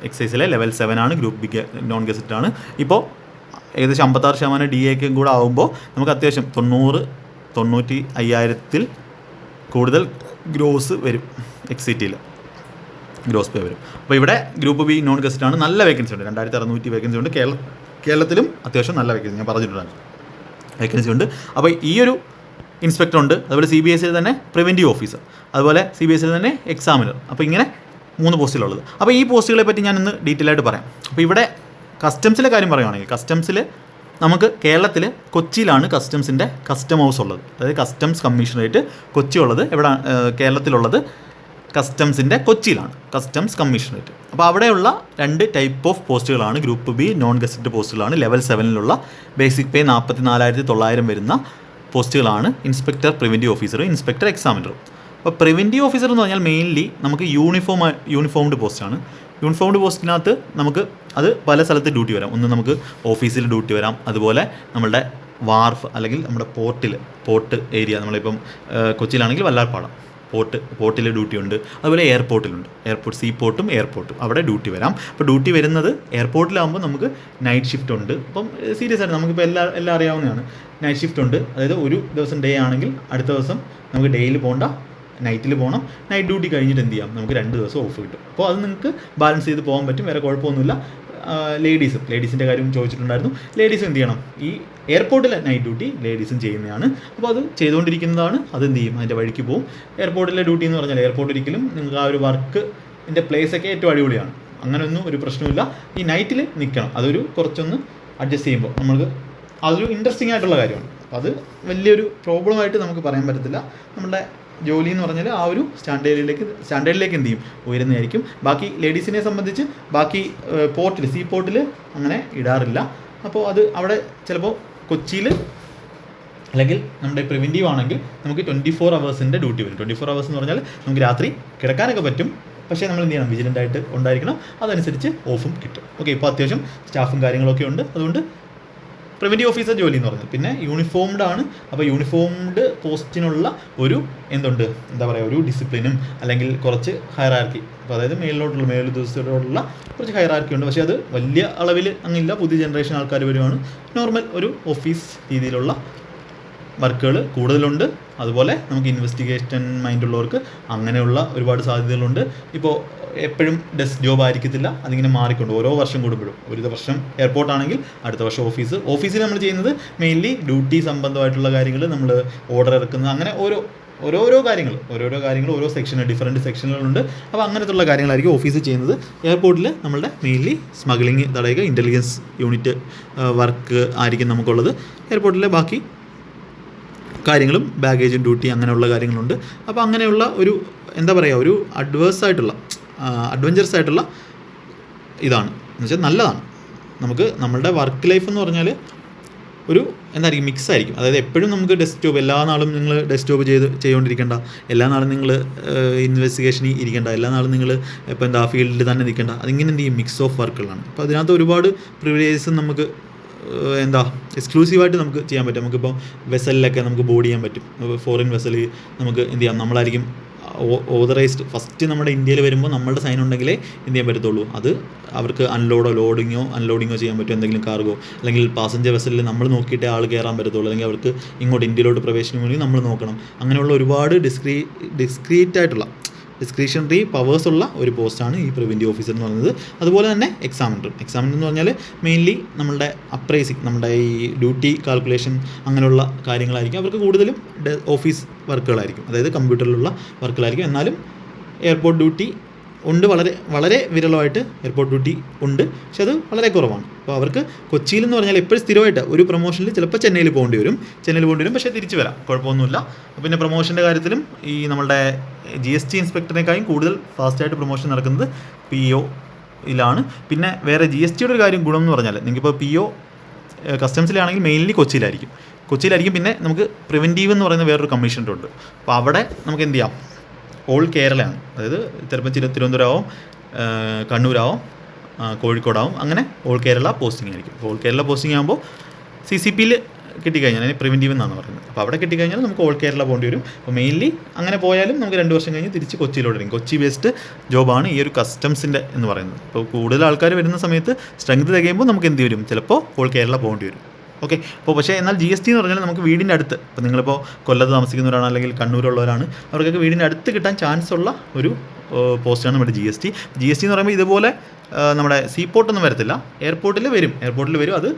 A: എക്സൈസിലെ ലെവൽ 7 ആണ്. ഗ്രൂപ്പ് ബി നോൺ ഗസറ്റ് ആണ്. ഇപ്പോൾ ഏകദേശം 56% DAക്കും കൂടെ ആകുമ്പോൾ നമുക്ക് അത്യാവശ്യം 90,95,000 കൂടുതൽ ഗ്രോസ് വരും. എക്സിറ്റിയിൽ ഗ്രോസ് പേ വരും. അപ്പോൾ ഇവിടെ ഗ്രൂപ്പ് ബി നോൺ ഗസറ്റ് ആണ്. നല്ല വേക്കൻസി ഉണ്ട്, 2600 വേക്കൻസി ഉണ്ട്. കേരളത്തിലും അത്യാവശ്യം നല്ല വേക്കൻസി ഞാൻ പറഞ്ഞിട്ടുണ്ടാണ്, വേക്കൻസി ഉണ്ട്. അപ്പോൾ ഈ ഒരു ഇൻസ്പെക്ടർ ഉണ്ട്. അതുപോലെ CBSയിൽ തന്നെ പ്രിവൻറ്റീവ് ഓഫീസർ, അതുപോലെ CBSയിൽ തന്നെ എക്സാമിനർ. അപ്പോൾ ഇങ്ങനെ 3 പോസ്റ്റുകളുള്ളത്. അപ്പോൾ ഈ പോസ്റ്റുകളെ പറ്റി ഞാൻ ഇന്ന് ഡീറ്റെയിൽ ആയിട്ട് പറയാം. അപ്പോൾ ഇവിടെ കസ്റ്റംസിലെ കാര്യം പറയുകയാണെങ്കിൽ, കസ്റ്റംസിൽ നമുക്ക് കേരളത്തിൽ കൊച്ചിയിലാണ് കസ്റ്റംസിൻ്റെ കസ്റ്റം ഹൗസ് ഉള്ളത്. അതായത് കസ്റ്റംസ് കമ്മീഷണറേറ്റ് കൊച്ചി ഉള്ളത്. എവിടെ കേരളത്തിലുള്ളത് കസ്റ്റംസിൻ്റെ കൊച്ചിയിലാണ് കസ്റ്റംസ് കമ്മീഷണറേറ്റ്. അപ്പോൾ അവിടെയുള്ള 2 ടൈപ്പ് ഓഫ് പോസ്റ്റുകളാണ്. ഗ്രൂപ്പ് ബി നോൺ ഗസറ്റ് പോസ്റ്റുകളാണ്. ലെവൽ 7 ബേസിക് പേ 44,900 വരുന്ന പോസ്റ്റുകളാണ് ഇൻസ്പെക്ടർ പ്രിവൻറ്റീവ് ഓഫീസർ, ഇൻസ്പെക്ടർ എക്സാമിനറും. അപ്പോൾ പ്രിവൻറ്റീവ് ഓഫീസർ എന്ന് പറഞ്ഞാൽ മെയിൻലി നമുക്ക് യൂണിഫോംഡ് പോസ്റ്റാണ്. യൂണിഫോംഡ് പോസ്റ്റിനകത്ത് നമുക്ക് അത് പല സ്ഥലത്ത് ഡ്യൂട്ടി വരാം. ഒന്ന് നമുക്ക് ഓഫീസിൽ ഡ്യൂട്ടി വരാം. അതുപോലെ നമ്മളുടെ വാർഫ് അല്ലെങ്കിൽ നമ്മുടെ പോർട്ട് ഏരിയ, നമ്മളിപ്പം കൊച്ചിയിലാണെങ്കിൽ വല്ലാർപാടം പോർട്ടിൽ ഡ്യൂട്ടി ഉണ്ട്. അതുപോലെ എയർപോർട്ട് സീ പോർട്ടും എയർപോർട്ടും അവിടെ ഡ്യൂട്ടി വരാം. അപ്പോൾ ഡ്യൂട്ടി വരുന്നത് എയർപോർട്ടിലാകുമ്പോൾ നമുക്ക് നൈറ്റ് ഷിഫ്റ്റ് ഉണ്ട്. അപ്പം സീരിയസ് ആയിട്ട് നമുക്കിപ്പോൾ എല്ലാം അറിയാവുന്നതാണ്. നൈറ്റ് ഷിഫ്റ്റ് ഉണ്ട്. അതായത് ഒരു ദിവസം ഡേ ആണെങ്കിൽ അടുത്ത ദിവസം നമുക്ക് ഡേയിൽ പോകേണ്ട നൈറ്റിൽ പോകണം, നൈറ്റ് ഡ്യൂട്ടി കഴിഞ്ഞിട്ട് എന്ത് ചെയ്യാം, നമുക്ക് 2 ദിവസം ഓഫ് കിട്ടും. അപ്പോൾ അത് നിങ്ങൾക്ക് ബാലൻസ് ചെയ്ത് പോകാൻ പറ്റും, വേറെ കുഴപ്പമൊന്നുമില്ല. ലേഡീസിൻ്റെ കാര്യം ചോദിച്ചിട്ടുണ്ടായിരുന്നു. ലേഡീസ് എന്ത് ചെയ്യണം, ഈ എയർപോർട്ടിലെ നൈറ്റ് ഡ്യൂട്ടി ലേഡീസും ചെയ്യുന്നതാണ്. അപ്പോൾ അത് ചെയ്തുകൊണ്ടിരിക്കുന്നതാണ്, അത് എന്ത് ചെയ്യും, അതിൻ്റെ വഴിക്ക് പോകും. എയർപോർട്ടിലെ ഡ്യൂട്ടി എന്ന് പറഞ്ഞാൽ എയർപോർട്ട് ഒരിക്കലും നിങ്ങൾക്ക് ആ ഒരു വർക്കിൻ്റെ പ്ലേസൊക്കെ ഏറ്റവും അടിപൊളിയാണ്, അങ്ങനെയൊന്നും ഒരു പ്രശ്നമില്ല. ഈ നൈറ്റിൽ നിൽക്കണം, അതൊരു കുറച്ചൊന്ന് അഡ്ജസ്റ്റ് ചെയ്യുമ്പോൾ നമുക്ക് അതൊരു ഇൻട്രസ്റ്റിംഗ് ആയിട്ടുള്ള കാര്യമാണ്. അപ്പോൾ അത് വലിയൊരു പ്രോബ്ലമായിട്ട് നമുക്ക് പറയാൻ പറ്റത്തില്ല. നമ്മുടെ ജോലി എന്ന് പറഞ്ഞാൽ ആ ഒരു സ്റ്റാൻഡേർഡിലേക്ക് എന്ത് ചെയ്യും, ഉയരുന്നതായിരിക്കും. ബാക്കി ലേഡീസിനെ സംബന്ധിച്ച് ബാക്കി സീ പോർട്ടിൽ അങ്ങനെ ഇടാറില്ല. അപ്പോൾ അത് അവിടെ ചിലപ്പോൾ കൊച്ചിയിൽ അല്ലെങ്കിൽ നമ്മുടെ പ്രിവെൻറ്റീവ് ആണെങ്കിൽ നമുക്ക് 24 hours ഡ്യൂട്ടി വരും. 24 hours എന്ന് പറഞ്ഞാൽ നമുക്ക് രാത്രി കിടക്കാനൊക്കെ പറ്റും, പക്ഷേ നമ്മൾ എന്ത് ചെയ്യണം, വിജിലൻ്റ് ആയിട്ട് ഉണ്ടായിരിക്കണം, അതനുസരിച്ച് ഓഫും കിട്ടും. ഓക്കെ, ഇപ്പോൾ അത്യാവശ്യം സ്റ്റാഫും കാര്യങ്ങളൊക്കെ ഉണ്ട്, അതുകൊണ്ട് പ്രിവെൻറ്റീവ് ഓഫീസർ ജോലി എന്ന് പറഞ്ഞത്. പിന്നെ യൂണിഫോംഡ് ആണ്. അപ്പോൾ യൂണിഫോംഡ് പോസ്റ്റിനുള്ള ഒരു ഒരു ഡിസിപ്ലിനും അല്ലെങ്കിൽ കുറച്ച് ഹൈറാർക്കി, അപ്പോൾ അതായത് മേലുദ്യോഗസ്ഥരോടുള്ള കുറച്ച് ഹൈറാർക്കി ഉണ്ട്. പക്ഷേ അത് വലിയ അളവിൽ അങ്ങില്ല. പുതിയ ജനറേഷൻ ആൾക്കാർ വരുവാണ്, നോർമൽ ഒരു ഓഫീസ് രീതിയിലുള്ള വർക്കുകൾ കൂടുതലുണ്ട്. അതുപോലെ നമുക്ക് ഇൻവെസ്റ്റിഗേഷൻ മൈൻഡുള്ളവർക്ക് അങ്ങനെയുള്ള ഒരുപാട് സാധ്യതകളുണ്ട്. ഇപ്പോൾ എപ്പോഴും ഡെസ്ക് ജോബ് ആയിരിക്കത്തില്ല, അതിങ്ങനെ മാറിക്കൊണ്ട് ഓരോ വർഷം കൂടുമ്പോഴും. ഒരു വർഷം എയർപോർട്ടാണെങ്കിൽ അടുത്ത വർഷം ഓഫീസിൽ നമ്മൾ ചെയ്യുന്നത് മെയിൻലി ഡ്യൂട്ടി സംബന്ധമായിട്ടുള്ള കാര്യങ്ങൾ, നമ്മൾ ഓർഡർ ഇറക്കുന്നത്, അങ്ങനെ ഓരോരോ കാര്യങ്ങൾ ഓരോ ഡിഫറെൻറ്റ് സെക്ഷനുകളുണ്ട്. അപ്പോൾ അങ്ങനത്തുള്ള കാര്യങ്ങളായിരിക്കും ഓഫീസിൽ ചെയ്യുന്നത്. എയർപോർട്ടിൽ നമ്മളുടെ മെയിൻലി സ്മഗ്ലിങ് തടയുക, ഇൻ്റലിജൻസ് യൂണിറ്റ് വർക്ക് ആയിരിക്കും നമുക്കുള്ളത്. എയർപോർട്ടിലെ ബാക്കി കാര്യങ്ങളും ബാഗേജും ഡ്യൂട്ടി അങ്ങനെയുള്ള കാര്യങ്ങളുണ്ട്. അപ്പോൾ അങ്ങനെയുള്ള ഒരു ഒരു അഡ്വഞ്ചറസ് ആയിട്ടുള്ള ഇതാണ് എന്ന് വെച്ചാൽ നല്ലതാണ്. നമുക്ക് നമ്മളുടെ വർക്ക് ലൈഫ് എന്ന് പറഞ്ഞാൽ ഒരു മിക്സ് ആയിരിക്കും. അതായത് എപ്പോഴും നമുക്ക് ഡെസ്ക്ടോപ്പ്, എല്ലാ നാളും നിങ്ങൾ ഡെസ്ക്ടോപ്പ് ചെയ്തുകൊണ്ടിരിക്കേണ്ട, എല്ലാ നാളും നിങ്ങൾ ഇൻവെസ്റ്റിഗേഷനിൽ ഇരിക്കേണ്ട, എല്ലാ നാളും നിങ്ങൾ ഫീൽഡിൽ തന്നെ നിൽക്കേണ്ട. അതിങ്ങനെ മിക്സ് ഓഫ് വർക്കുകളാണ്. അപ്പോൾ അതിനകത്ത് ഒരുപാട് പ്രിവിലേജസും നമുക്ക് എക്സ്ക്ലൂസീവായിട്ട് നമുക്ക് ചെയ്യാൻ പറ്റും. നമുക്കിപ്പോൾ വെസലിലൊക്കെ നമുക്ക് ബോർഡ് ചെയ്യാൻ പറ്റും. ഫോറിൻ വെസൽ നമുക്ക് നമ്മളായിരിക്കും ഓതറൈസ്ഡ്. ഫസ്റ്റ് നമ്മുടെ ഇന്ത്യയിൽ വരുമ്പോൾ നമ്മളുടെ സൈൻ ഉണ്ടെങ്കിലേ ചെയ്യാൻ പറ്റത്തുള്ളൂ. അത് അവർക്ക് അൺലോഡിങ്ങോ ചെയ്യാൻ പറ്റും, എന്തെങ്കിലും കാർഗോ അല്ലെങ്കിൽ പാസഞ്ചർ വെസലിൽ നമ്മൾ നോക്കിയിട്ടേ ആൾ കയറാൻ പറ്റത്തുള്ളൂ, അല്ലെങ്കിൽ അവർക്ക് ഇങ്ങോട്ട് ഇന്ത്യയിലോട്ട് പ്രവേശനം വേണമെങ്കിൽ നമ്മൾ നോക്കണം. അങ്ങനെയുള്ള ഒരുപാട് ഡിസ്ക്രിഷണറി പവേഴ്സ് ഉള്ള ഒരു പോസ്റ്റാണ് ഈ പ്രിവെൻറ്റീവ് ഓഫീസർ എന്ന് പറയുന്നത്. അതുപോലെ തന്നെ എക്സാമിനർ എന്ന് പറഞ്ഞാൽ മെയിൻലി നമ്മളുടെ അപ്രൈസിങ്, നമ്മുടെ ഈ ഡ്യൂട്ടി കാൽക്കുലേഷൻ അങ്ങനെയുള്ള കാര്യങ്ങളായിരിക്കും. അവർക്ക് കൂടുതലും ഓഫീസ് വർക്കുകളായിരിക്കും, അതായത് കമ്പ്യൂട്ടറിലുള്ള വർക്കുകളായിരിക്കും. എന്നാലും എയർപോർട്ട് ഡ്യൂട്ടി ഉണ്ട്, വളരെ വളരെ വിരളമായിട്ട് എയർപോർട്ട് ഡ്യൂട്ടി ഉണ്ട്, പക്ഷെ അത് വളരെ കുറവാണ്. അപ്പോൾ അവർക്ക് കൊച്ചിയിൽ എന്ന് പറഞ്ഞാൽ എപ്പോഴും സ്ഥിരമായിട്ട് ഒരു പ്രൊമോഷനിൽ ചിലപ്പോൾ ചെന്നൈയിൽ പോകേണ്ടി വരും, പക്ഷേ തിരിച്ചു വരാം, കുഴപ്പമൊന്നുമില്ല. പിന്നെ പ്രൊമോഷൻ്റെ കാര്യത്തിലും ഈ നമ്മളുടെ GST ഇൻസ്പെക്ടറിനേക്കാളും കൂടുതൽ ഫാസ്റ്റായിട്ട് പ്രൊമോഷൻ നടക്കുന്നത് PO പിന്നെ വേറെ GSTയുടെ ഒരു കാര്യം ഗുണം എന്ന് പറഞ്ഞാൽ, നിങ്ങൾക്കിപ്പോൾ PO കസ്റ്റംസിലാണെങ്കിൽ മെയിൻലി കൊച്ചിയിലായിരിക്കും. പിന്നെ നമുക്ക് പ്രിവെൻറ്റീവ് എന്ന് പറയുന്ന വേറൊരു കമ്മീഷനുണ്ട്. അപ്പോൾ അവിടെ നമുക്ക് എന്ത് ചെയ്യാം, ഓൾ കേരളയാണ്. അതായത് ചിലപ്പോൾ തിരുവനന്തപുരമാവും, കണ്ണൂരാവും, കോഴിക്കോടാവും, അങ്ങനെ ഓൾ കേരള പോസ്റ്റിംഗ് ആയിരിക്കും. അപ്പോൾ ഓൾ കേരള പോസ്റ്റിംഗ് ആകുമ്പോൾ CCPയിൽ കിട്ടിക്കഴിഞ്ഞാൽ, അതിന് പ്രിവെൻറ്റീവ് എന്നാണ് പറയുന്നത്. അപ്പോൾ അവിടെ കിട്ടിക്കഴിഞ്ഞാൽ നമുക്ക് ഓൾ കേരള പോകേണ്ടി വരും. അപ്പോൾ മെയിൻലി അങ്ങനെ പോയാലും നമുക്ക് 2 വർഷം കഴിഞ്ഞ് തിരിച്ച് കൊച്ചിയിലോട്ട് കൊച്ചി ബേസ്ഡ് ജോബാണ് ഈ ഒരു കസ്റ്റംസിൻ്റെ എന്ന് പറയുന്നത്. അപ്പോൾ കൂടുതൽ ആൾക്കാർ വരുന്ന സമയത്ത് സ്ട്രെങ്ത് തികയുമ്പോൾ നമുക്ക് എന്ത് വരും, ചിലപ്പോൾ ഓൾ കേരള പോകേണ്ടി വരും. ഓക്കെ, അപ്പോൾ പക്ഷേ എന്നാൽ GST എന്ന് പറഞ്ഞാൽ നമുക്ക് വീടിൻ്റെ അടുത്ത്, ഇപ്പോൾ നിങ്ങളിപ്പോൾ കൊല്ലത്ത് താമസിക്കുന്നവരാണ് അല്ലെങ്കിൽ കണ്ണൂരുള്ളവരാണ്, അവർക്കൊക്കെ വീടിൻ്റെ അടുത്ത് കിട്ടാൻ ചാൻസ് ഉള്ള ഒരു പോസ്റ്റാണ് നമ്മുടെ GST എന്ന് പറയുമ്പോൾ ഇതുപോലെ നമ്മുടെ സീപോർട്ടൊന്നും വരത്തില്ല, എയർപോർട്ടിൽ വരും. അത്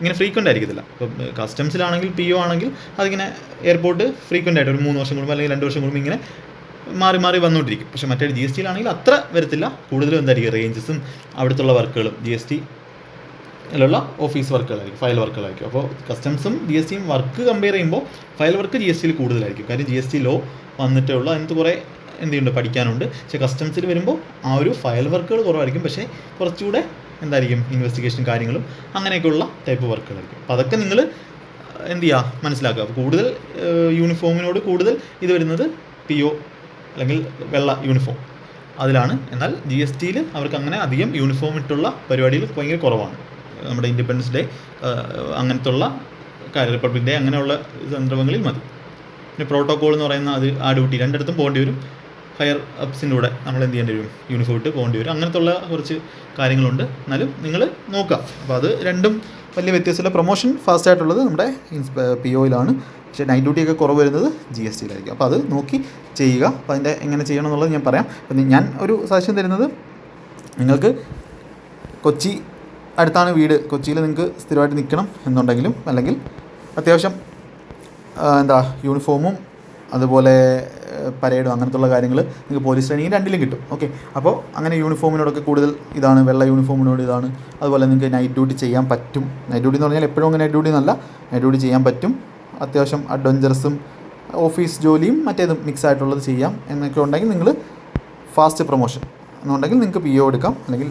A: ഇങ്ങനെ ഫ്രീക്വൻ്റ് ആയിരിക്കത്തില്ല. ഇപ്പോൾ കസ്റ്റംസിലാണെങ്കിൽ PO ആണെങ്കിൽ അതിങ്ങനെ എയർപോർട്ട് ഫ്രീക്വൻ്റ് ആയിട്ട് ഒരു 3 വർഷം കൂടുമ്പോൾ അല്ലെങ്കിൽ 2 വർഷം കൂടുമ്പോൾ ഇങ്ങനെ മാറി വന്നുകൊണ്ടിരിക്കും. പക്ഷേ മറ്റേ GSTയിലാണെങ്കിൽ അത്ര വരത്തില്ല, കൂടുതലും റേഞ്ചസും അവിടുത്തെ വർക്കുകളും ിലുള്ള ഓഫീസ് വർക്കുകളായിരിക്കും, ഫയൽ വർക്കുകളായിരിക്കും. അപ്പോൾ കസ്റ്റംസും GSTയും വർക്ക് കമ്പയർ ചെയ്യുമ്പോൾ ഫയൽ വർക്ക് GSTയിൽ കൂടുതലായിരിക്കും. കാര്യം GST ലോ വന്നിട്ടേ ഉള്ളൂ, അതിനകത്ത് കുറേ പഠിക്കാനുണ്ട്. പക്ഷേ കസ്റ്റംസിൽ വരുമ്പോൾ ആ ഒരു ഫയൽ വർക്കുകൾ കുറവായിരിക്കും, പക്ഷേ കുറച്ചുകൂടെ ഇൻവെസ്റ്റിഗേഷൻ കാര്യങ്ങളും അങ്ങനെയൊക്കെയുള്ള ടൈപ്പ് വർക്കുകളായിരിക്കും. അപ്പോൾ അതൊക്കെ നിങ്ങൾ മനസ്സിലാക്കുക. അപ്പോൾ കൂടുതൽ യൂണിഫോമിനോട് കൂടുതൽ ഇത് വരുന്നത് PO അല്ലെങ്കിൽ വെള്ള യൂണിഫോം അതിലാണ്. എന്നാൽ GSTയിൽ അവർക്ക് അങ്ങനെ അധികം യൂണിഫോം ഇട്ടുള്ള പരിപാടികൾ ഭയങ്കര കുറവാണ്. നമ്മുടെ ഇൻഡിപെൻഡൻസ് ഡേ അങ്ങനത്തുള്ള റിപ്പബ്ലിക് ഡേ അങ്ങനെയുള്ള സന്ദർഭങ്ങളിൽ മതി. പിന്നെ പ്രോട്ടോക്കോൾ എന്ന് പറയുന്ന ആ ഡ്യൂട്ടി രണ്ടിടത്തും പോകേണ്ടി വരും. ഹയർ അപ്സിൻ്റെ കൂടെ നമ്മൾ എന്ത് ചെയ്യേണ്ടി വരും, യൂണിഫോം ഇട്ട് പോകേണ്ടി വരും. അങ്ങനത്തുള്ള കുറച്ച് കാര്യങ്ങളുണ്ട്. എന്നാലും നിങ്ങൾ നോക്കുക. അപ്പോൾ അത് രണ്ടും വലിയ വ്യത്യാസമില്ല. പ്രൊമോഷൻ ഫാസ്റ്റായിട്ടുള്ളത് നമ്മുടെ POയിലാണ്.
B: പക്ഷേ നൈറ്റ് ഡ്യൂട്ടിയൊക്കെ കുറവ് വരുന്നത് GSTയിലായിരിക്കും. അപ്പോൾ അത് നോക്കി ചെയ്യുക. അപ്പോൾ അതിൻ്റെ എങ്ങനെ ചെയ്യണം എന്നുള്ളത് ഞാൻ പറയാം. അപ്പം ഞാൻ ഒരു സജഷൻ തരുന്നത്, നിങ്ങൾക്ക് കൊച്ചി അടുത്താണ് വീട്, കൊച്ചിയിൽ നിങ്ങൾക്ക് സ്ഥിരമായിട്ട് നിൽക്കണം എന്നുണ്ടെങ്കിലും, അല്ലെങ്കിൽ അത്യാവശ്യം യൂണിഫോമും അതുപോലെ പരേഡും അങ്ങനത്തുള്ള കാര്യങ്ങൾ നിങ്ങൾക്ക് പോലീസ് ട്രെയിനിങ് രണ്ടിലും കിട്ടും. ഓക്കെ, അപ്പോൾ അങ്ങനെ യൂണിഫോമിനോടൊക്കെ കൂടുതൽ ഇതാണ്, വെള്ള യൂണിഫോമിനോട് ഇതാണ്. അതുപോലെ നിങ്ങൾക്ക് നൈറ്റ് ഡ്യൂട്ടി ചെയ്യാൻ പറ്റും. നൈറ്റ് ഡ്യൂട്ടി എന്ന് പറഞ്ഞാൽ എപ്പോഴും അങ്ങനെ നൈറ്റ് ഡ്യൂട്ടി എന്നല്ല, നൈറ്റ് ഡ്യൂട്ടി ചെയ്യാൻ പറ്റും. അത്യാവശ്യം അഡ്വഞ്ചറസും ഓഫീസ് ജോലിയും മറ്റേതും മിക്സ് ആയിട്ടുള്ളത് ചെയ്യാം എന്നൊക്കെ ഉണ്ടെങ്കിൽ നിങ്ങൾ ഫാസ്റ്റ് പ്രൊമോഷൻ എന്നുണ്ടെങ്കിൽ നിങ്ങൾക്ക് PO എടുക്കാം, അല്ലെങ്കിൽ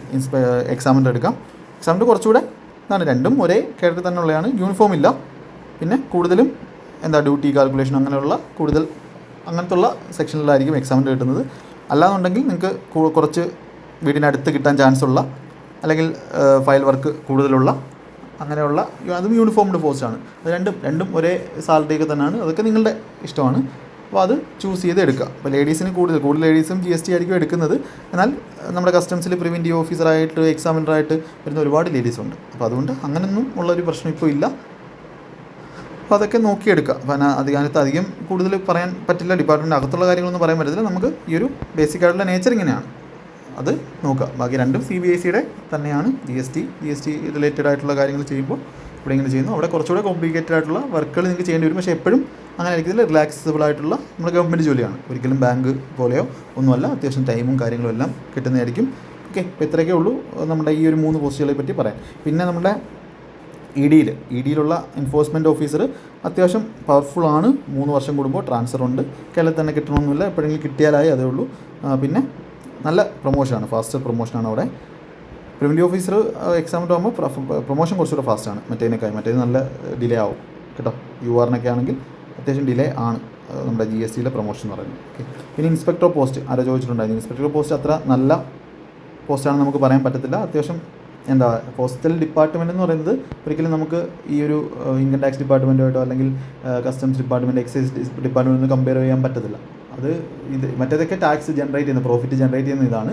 B: എക്സാമിനർ എടുക്കാം. എക്സാമിനർ കുറച്ചുകൂടെ രണ്ടും ഒരേ കേരളത്തിൽ തന്നെ ഉള്ളതാണ്. യൂണിഫോം ഇല്ല, പിന്നെ കൂടുതലും ഡ്യൂട്ടി കാൽക്കുലേഷൻ അങ്ങനെയുള്ള കൂടുതൽ അങ്ങനത്തുള്ള സെക്ഷനിലായിരിക്കും എക്സാമിന് കിട്ടുന്നത്. അല്ലാന്നുണ്ടെങ്കിൽ നിങ്ങൾക്ക് കുറച്ച് വീടിനടുത്ത് കിട്ടാൻ ചാൻസ് ഉള്ള, അല്ലെങ്കിൽ ഫയൽ വർക്ക് കൂടുതലുള്ള അങ്ങനെയുള്ള, അതും യൂണിഫോംഡ് പോസ്റ്റാണ്. അത് രണ്ടും ഒരേ സാലറിയൊക്കെ തന്നെയാണ്. അതൊക്കെ നിങ്ങളുടെ ഇഷ്ടമാണ്. അപ്പോൾ അത് ചൂസ് ചെയ്ത് എടുക്കുക. അപ്പോൾ ലേഡീസിന് കൂടുതൽ ലേഡീസും GST ആയിരിക്കും എടുക്കുന്നത്. എന്നാൽ നമ്മുടെ കസ്റ്റംസിൽ പ്രിവെൻറ്റീവ് ഓഫീസറായിട്ട് എക്സാമിനറായിട്ട് വരുന്ന ഒരുപാട് ലേഡീസുണ്ട്. അപ്പോൾ അതുകൊണ്ട് അങ്ങനെയൊന്നും ഉള്ളൊരു പ്രശ്നം ഇപ്പോൾ ഇല്ല. അപ്പോൾ അതൊക്കെ നോക്കിയെടുക്കുക. അപ്പോൾ അധികം കൂടുതൽ പറയാൻ പറ്റില്ല, ഡിപ്പാർട്ട്മെൻറ്റ് അകത്തുള്ള കാര്യങ്ങളൊന്നും പറയാൻ പറ്റത്തില്ല. നമുക്ക് ഈ ഒരു ബേസിക് ആയിട്ടുള്ള നേച്ചർ ഇങ്ങനെയാണ്, അത് നോക്കുക. ബാക്കി രണ്ടും CBSEയുടെ തന്നെയാണ്. GST റിലേറ്റഡ് ആയിട്ടുള്ള കാര്യങ്ങൾ ചെയ്യുമ്പോൾ ഇവിടെ ഇങ്ങനെ ചെയ്യുന്നു. അവിടെ കുറച്ചുകൂടെ കോംപ്ലിക്കേറ്റഡ് ആയിട്ടുള്ള വർക്കുകൾ നിങ്ങൾക്ക് ചെയ്യേണ്ടി വരും. പക്ഷേ എപ്പോഴും അങ്ങനെ ആയിരിക്കത്തില്ല, റിലാക്സബിൾ ആയിട്ടുള്ള നമ്മുടെ ഗവൺമെൻറ് ജോലിയാണ്. ഒരിക്കലും ബാങ്ക് പോലെയോ ഒന്നുമല്ല. അത്യാവശ്യം ടൈമും കാര്യങ്ങളും എല്ലാം കിട്ടുന്നതായിരിക്കും. ഓക്കെ, അപ്പോൾ ഇത്രയൊക്കെ ഉള്ളൂ നമ്മുടെ ഈ ഒരു 3 പോസ്റ്റുകളെ പറ്റി പറയാം. പിന്നെ നമ്മുടെ EDയിലുള്ള എൻഫോഴ്സ്മെൻറ്റ് ഓഫീസർ അത്യാവശ്യം പവർഫുള്ളാണ്. 3 വർഷം കൂടുമ്പോൾ ട്രാൻസ്ഫർ ഉണ്ട്. കേരളത്തിൽ തന്നെ കിട്ടണമെന്നില്ല, എപ്പോഴെങ്കിലും കിട്ടിയാലായി, അതേ ഉള്ളൂ. പിന്നെ നല്ല പ്രൊമോഷനാണ്, ഫാസ്റ്റർ പ്രൊമോഷനാണ് അവിടെ. പ്രിവെൻറ്റീവ് ഓഫീസർ എക്സാമിന് ആകുമ്പോൾ പ്രൊമോഷൻ കുറച്ചുകൂടെ ഫാസ്റ്റാണ് മറ്റേത് നല്ല ഡിലേ ആവും കേട്ടോ. URനൊക്കെ ആണെങ്കിൽ അത്യാവശ്യം ഡിലേ ആണ് നമ്മുടെ GSTയിലെ പ്രൊമോഷൻ എന്ന് പറയുന്നത്. ഓക്കെ, പിന്നെ ഇൻസ്പെക്ടർ പോസ്റ്റ് ആരോ ചോദിച്ചിട്ടുണ്ടായിരുന്നു. ഇൻസ്പെക്ടർ പോസ്റ്റ് അത്ര നല്ല പോസ്റ്റാണെന്ന് നമുക്ക് പറയാൻ പറ്റത്തില്ല. അത്യാവശ്യം പോസ്റ്റൽ ഡിപ്പാർട്ട്മെൻറ്റ് എന്ന് പറയുന്നത് ഒരിക്കലും നമുക്ക് ഈ ഒരു ഇൻകം ടാക്സ് ഡിപ്പാർട്ട്മെൻറ്റുമായിട്ടോ അല്ലെങ്കിൽ customs department, excise department compare ചെയ്യാൻ പറ്റത്തില്ല. അത് മറ്റേതൊക്കെ ടാക്സ് ജനറേറ്റ് ചെയ്യുന്ന, പ്രോഫിറ്റ് ജനറേറ്റ് ചെയ്യുന്ന ഇതാണ്.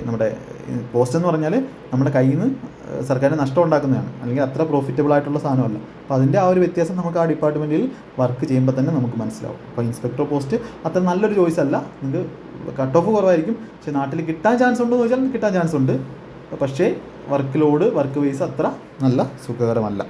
B: നമ്മുടെ പോസ്റ്റ് എന്ന് പറഞ്ഞാൽ നമ്മുടെ കയ്യിൽ നിന്ന് സർക്കാരിന് നഷ്ടം ഉണ്ടാക്കുന്നതാണ്, അല്ലെങ്കിൽ അത്ര പ്രോഫിറ്റബിൾ ആയിട്ടുള്ള സാധനമല്ല. അപ്പോൾ അതിൻ്റെ ആ ഒരു വ്യത്യാസം നമുക്ക് ആ ഡിപ്പാർട്ട്മെൻറ്റിൽ വർക്ക് ചെയ്യുമ്പോൾ തന്നെ നമുക്ക് മനസ്സിലാവും. അപ്പോൾ ഇൻസ്പെക്ടർ പോസ്റ്റ് അത്ര നല്ലൊരു ചോയ്സ് അല്ല. നിങ്ങൾക്ക് കട്ട് ഓഫ് കുറവായിരിക്കും, പക്ഷേ നാട്ടിൽ കിട്ടാൻ ചാൻസ് ഉണ്ടോ എന്ന് ചോദിച്ചാൽ കിട്ടാൻ ചാൻസ് ഉണ്ട്. പക്ഷേ വർക്ക് ബേസ് അത്ര നല്ല സുഖകരമല്ല.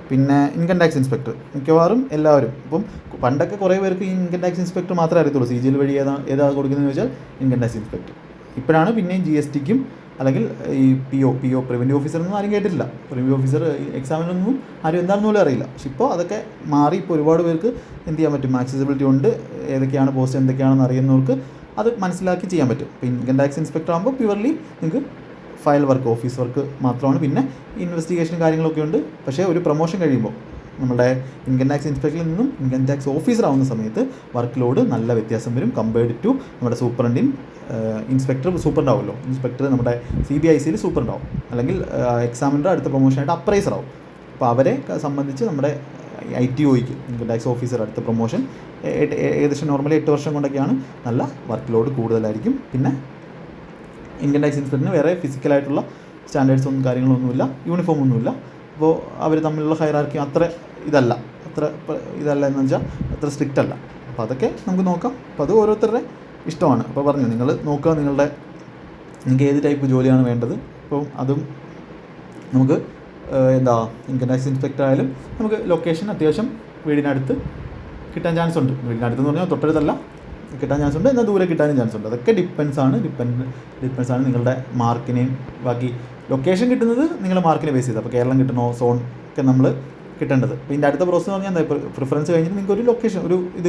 B: പിന്നെ ഇൻകം ടാക്സ് ഇൻസ്പെക്ടർ മിക്കവാറും എല്ലാവരും ഇപ്പം പണ്ടൊക്കെ കുറേ പേർക്ക് ഇൻകം ടാക്സ് ഇൻസ്പെക്ടർ മാത്രമേ അറിയത്തുള്ളൂ. CGL വഴി ഏതാ കൊടുക്കുന്നതെന്ന് ചോദിച്ചാൽ ഇൻകം ടാക്സ് ഇൻസ്പെക്ടർ. ഇപ്പോഴാണ് പിന്നെയും GSTക്കും അല്ലെങ്കിൽ ഈ PO പ്രിവെൻറ്റീവ് ഓഫീസറൊന്നും ആരും കേട്ടിട്ടില്ല. പ്രിവെൻറ്റീവ് ഓഫീസർ എക്സാമിനൊന്നും ആരും എന്താണെന്ന് പോലും അറിയില്ല. പക്ഷെ ഇപ്പോൾ അതൊക്കെ മാറി. ഇപ്പോൾ ഒരുപാട് പേർക്ക് എന്ത് ചെയ്യാൻ പറ്റും, ആക്സസിബിലിറ്റി ഉണ്ട്. ഏതൊക്കെയാണ് പോസ്റ്റ് എന്തൊക്കെയാണെന്ന് അറിയുന്നവർക്ക് അത് മനസ്സിലാക്കി ചെയ്യാൻ പറ്റും. ഇപ്പോൾ ഇൻകം ടാക്സ് ഇൻസ്പെക്ടർ ആകുമ്പോൾ പ്യുവർലി നിങ്ങൾക്ക് ഫയൽ വർക്ക്, ഓഫീസ് വർക്ക് മാത്രമാണ്. പിന്നെ ഇൻവെസ്റ്റിഗേഷൻ കാര്യങ്ങളൊക്കെ ഉണ്ട്. പക്ഷേ ഒരു പ്രൊമോഷൻ കഴിയുമ്പോൾ നമ്മുടെ ഇൻകം ടാക്സ് ഇൻസ്പെക്ടറിൽ നിന്നും ഇൻകം ടാക്സ് ഓഫീസർ ആവുന്ന സമയത്ത് വർക്ക് ലോഡ് നല്ല വ്യത്യാസം വരും കമ്പയർഡ് ടു നമ്മുടെ ഇൻസ്പെക്ടർ ഉണ്ടാവുമല്ലോ. ഇൻസ്പെക്ടർ നമ്മുടെ CBICയിൽ സൂപ്പർ ഉണ്ടാവും, അല്ലെങ്കിൽ അടുത്ത പ്രൊമോഷനായിട്ട് അപ്രൈസർ ആവും. അപ്പോൾ അവരെ സംബന്ധിച്ച് നമ്മുടെ ITOയ്ക്ക് ഇൻകം ടാക്സ് ഓഫീസർ അടുത്ത പ്രൊമോഷൻ ഏകദേശം നോർമലി 8 വർഷം കൊണ്ടൊക്കെയാണ്. നല്ല വർക്ക് ലോഡ് കൂടുതലായിരിക്കും. പിന്നെ ഇൻകം ടാക്സ് ഇൻസ്പെക്ടറിന് വേറെ ഫിസിക്കലായിട്ടുള്ള സ്റ്റാൻഡേർഡ്സ് ഒന്നും കാര്യങ്ങളൊന്നുമില്ല, യൂണിഫോം ഒന്നുമില്ല. അപ്പോൾ അവർ തമ്മിലുള്ള ഹൈറാർക്കി അത്ര ഇതല്ല എന്ന് വെച്ചാൽ അത്ര സ്ട്രിക്റ്റ് അല്ല. അപ്പോൾ അതൊക്കെ നമുക്ക് നോക്കാം. അപ്പോൾ അത് ഓരോരുത്തരുടെ ഇഷ്ടമാണ്. അപ്പോൾ പറഞ്ഞു, നിങ്ങൾ നോക്കുക നിങ്ങൾക്ക് ഏത് ടൈപ്പ് ജോലിയാണ് വേണ്ടത്. അപ്പോൾ അതും നമുക്ക് ഇൻകം ടാക്സ് ഇൻസ്പെക്ടർ ആയാലും നമുക്ക് ലൊക്കേഷൻ അത്യാവശ്യം വീടിനടുത്ത് കിട്ടാൻ ചാൻസ് ഉണ്ട്. വീടിനടുത്തെന്ന് പറഞ്ഞാൽ തൊട്ടടുത്തല്ല, കിട്ടാൻ ചാൻസ് ഉണ്ട്. എന്നാൽ ദൂരെ കിട്ടാനും ചാൻസ് ഉണ്ട്. അതൊക്കെ ഡിപ്പെൻസ് ആണ് നിങ്ങളുടെ മാർക്കിനെയും. ബാക്കി ലൊക്കേഷൻ കിട്ടുന്നത് നിങ്ങളുടെ മാർക്കിനെ ബേസ് ചെയ്ത്. അപ്പോൾ കേരളം കിട്ടണോ, സോൺ ഒക്കെ നമ്മൾ കിട്ടേണ്ടത്. അപ്പോൾ ഇതിൻ്റെ അടുത്ത പ്രോസസ്സ് എന്ന് പറഞ്ഞാൽ പ്രിഫറൻസ് കഴിഞ്ഞിട്ട് നിങ്ങൾക്ക് ഒരു ലൊക്കേഷൻ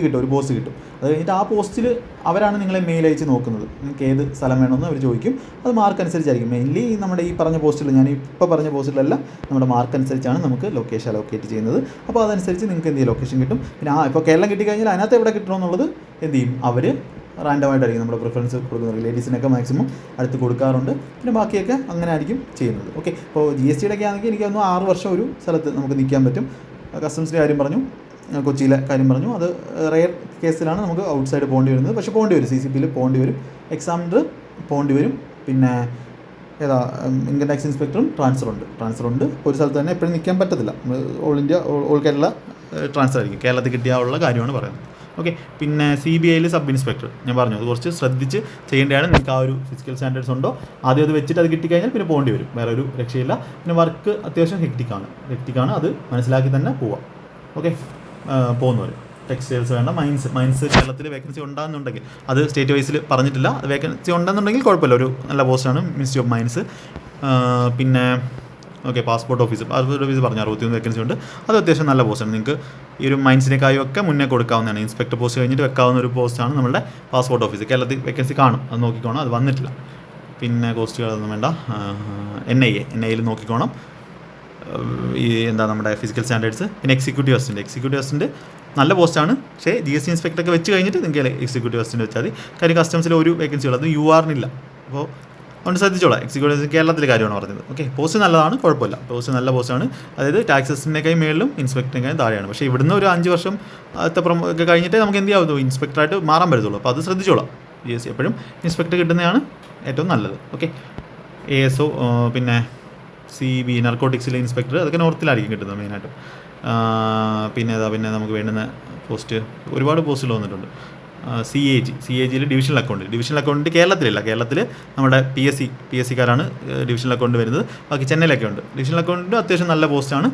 B: കിട്ടും, ഒരു പോസ്റ്റ് കിട്ടും. അത് കഴിഞ്ഞിട്ട് ആ പോസ്റ്റിൽ അവരാണ് നിങ്ങളെ മെയിൽ അയച്ച് നോക്കുന്നത്. നിങ്ങൾക്ക് ഏത് സ്ഥലം വേണമെന്ന് അവർ ചോദിക്കും. അത് മാർക്ക് അനുസരിച്ചായിരിക്കും. മെയിൻലി നമ്മുടെ ഈ പറഞ്ഞ പോസ്റ്റിൽ, ഞാൻ ഇപ്പോൾ പറഞ്ഞ പോസ്റ്റിലെല്ലാം നമ്മുടെ മാർക്ക് അനുസരിച്ചാണ് നമുക്ക് ലൊക്കേഷൻ അലോക്കേറ്റ് ചെയ്യുന്നത്. അപ്പോൾ അതനുസരിച്ച് നിങ്ങൾക്ക് എന്ത് ചെയ്യും, ലൊക്കേഷൻ കിട്ടും. പിന്നെ ഇപ്പോൾ കേരളം കിട്ടിക്കഴിഞ്ഞാൽ അതിനകത്ത് എവിടെ കിട്ടണമെന്നുള്ളത് എന്ത് ചെയ്യും, അവർ റാൻഡമായിട്ടായിരിക്കും നമ്മുടെ പ്രിഫറൻസ് കൊടുക്കുന്നത്. ലേഡീസിനൊക്കെ മാക്സിമം അടുത്ത് കൊടുക്കാറുണ്ട്. പിന്നെ ബാക്കിയൊക്കെ അങ്ങനെ ആയിരിക്കും ചെയ്യുന്നത്. ഓക്കെ, ഇപ്പോൾ GSTയുടെ ഒക്കെ ആണെങ്കിൽ എനിക്ക് 6 വർഷം ഒരു സ്ഥലത്ത് നമുക്ക് നിൽക്കാൻ പറ്റും. കസ്റ്റംസിൻ്റെ കാര്യം പറഞ്ഞു, കൊച്ചിയിലെ കാര്യം പറഞ്ഞു. അത് റെയർ കേസിലാണ് നമുക്ക് ഔട്ട്സൈഡ് പോകേണ്ടി വരുന്നത്. പക്ഷേ പോകേണ്ടി വരും, CCPയിൽ പോകേണ്ടി വരും, എക്സാമിനർ പോകേണ്ടി വരും. പിന്നെ ഇൻകം ടാക്സ് ഇൻസ്പെക്ടറും ട്രാൻസ്ഫർ ഉണ്ട്. ഒരു സ്ഥലത്ത് തന്നെ എപ്പോഴും നിൽക്കാൻ പറ്റത്തില്ല. ഓൾ കേരള
A: ട്രാൻസ്ഫർ ആയിരിക്കും. കേരളത്തിൽ കിട്ടിയാലുള്ള കാര്യമാണ് പറയുന്നത്. ഓക്കെ. പിന്നെ CBIയിൽ സബ് ഇൻസ്പെക്ടർ ഞാൻ പറഞ്ഞു, അത് കുറച്ച് ശ്രദ്ധിച്ച് ചെയ്യേണ്ടതാണ്. നിങ്ങൾക്ക് ആ ഒരു ഫിസിക്കൽ സ്റ്റാൻഡേർഡ്സ് ഉണ്ടോ ആദ്യം അത് വെച്ചിട്ട് അത് കിട്ടിക്കഴിഞ്ഞാൽ പിന്നെ പോകേണ്ടി വരും, വേറെ ഒരു രക്ഷയില്ല. പിന്നെ വർക്ക് അത്യാവശ്യം ഹെക്റ്റിക്കാണ്, അത് മനസ്സിലാക്കി തന്നെ പോവാം. ഓക്കെ. പോകുന്നവർ ടെക്സ്റ്റൈൽസ് വേണ്ട, മൈൻസ് കേരളത്തിൽ വേക്കൻസി ഉണ്ടാകുന്നുണ്ടെങ്കിൽ അത് സ്റ്റേറ്റ് വൈസിൽ പറഞ്ഞിട്ടില്ല, വേക്കൻസി ഉണ്ടെന്നുണ്ടെങ്കിൽ കുഴപ്പമില്ല, ഒരു നല്ല പോസ്റ്റാണ് മിനിസ്ട്രി ഓഫ് മൈൻസ്. പിന്നെ ഓക്കെ, പാസ്പോർട്ട് ഓഫീസ് പറഞ്ഞ 61 വേക്കൻസി ഉണ്ട്, അത് അത്യാവശ്യം നല്ല പോസ്റ്റാണ്. നിങ്ങൾക്ക് ഈ ഒരു മൈൻസിനേക്കായും ഒക്കെ മുന്നേ കൊടുക്കാവുന്നതാണ്. ഇൻസ്പെക്ടർ പോസ്റ്റ് കഴിഞ്ഞിട്ട് വെക്കാവുന്ന ഒരു പോസ്റ്റാണ് നമ്മുടെ പാസ്പോർട്ട് ഓഫീസ്. കേരളത്തിൽ വേക്കൻസി കാണും, അത് നോക്കിക്കോണം, അത് വന്നിട്ടില്ല. പിന്നെ കോസ്റ്റുകളൊന്നും വേണ്ട. NIA നോക്കിക്കോണം. ഈ നമ്മുടെ ഫിസിക്കൽ സ്റ്റാൻഡേർഡ്സ്. പിന്നെ എക്സിക്യൂട്ടീവ് അസിസ്റ്റൻറ്റ് നല്ല പോസ്റ്റാണ്, പക്ഷേ GST ഇൻസ്പെക്ടറൊക്കെ വെച്ച് കഴിഞ്ഞിട്ട് നിങ്ങൾക്ക് എക്സിക്യൂട്ടീവ് അസിസ്റ്റൻറ്റ് വെച്ചാൽ മതി. കാര്യം കസ്റ്റംസിൽ ഒരു വേക്കൻസി ഉള്ളത് URനില്ല, അപ്പോൾ അതുകൊണ്ട് ശ്രദ്ധിച്ചോളാം. എക്സിക്യൂട്ടീവ് കേരളത്തിലെ കാര്യമാണ് പറഞ്ഞത്. ഓക്കെ. പോസ്റ്റ് നല്ലതാണ്, കുഴപ്പമില്ല, പോസ്റ്റ് നല്ല പോസ്റ്റാണ്. അതായത് ടാക്സസിൻ്റെക്കായി മേളിലും ഇൻസ്പെക്ടറിനേക്കാളും താഴെയാണ്. പക്ഷേ ഇവിടുന്ന് ഒരു 5 വർഷം ഒക്കെ കഴിഞ്ഞിട്ടേ നമുക്ക് എന്ത് ചെയ്യാവുള്ളൂ, ഇൻസ്പെക്ടറായിട്ട് മാറാൻ പറ്റത്തുള്ളൂ. അപ്പോൾ അത് ശ്രദ്ധിച്ചോളാം. GST എപ്പോഴും ഇൻസ്പെക്ടർ കിട്ടുന്നതാണ് ഏറ്റവും നല്ലത്. ഓക്കെ. ASO, പിന്നെ CB നർക്കോട്ടിക്സിലെ ഇൻസ്പെക്ടർ, അതൊക്കെ നോർത്തിലായിരിക്കും കിട്ടുന്നത് മെയിനായിട്ടും. പിന്നെ നമുക്ക് വേണ്ടുന്ന പോസ്റ്റ് ഒരുപാട് പോസ്റ്റുകൾ വന്നിട്ടുണ്ട്. CAGയിൽ ഡിവിഷണൽ അക്കൗണ്ട് കേരളത്തിലില്ല. കേരളത്തിൽ നമ്മുടെ PSCക്കാരാണ് ഡിവിഷണൽ അക്കൗണ്ട് വരുന്നത്. ബാക്കി ചെന്നൈയിലൊക്കെ ഉണ്ട്. ഡിവിഷണൽ അക്കൗണ്ട് അത്യാവശ്യം നല്ല പോസ്റ്റാണ്,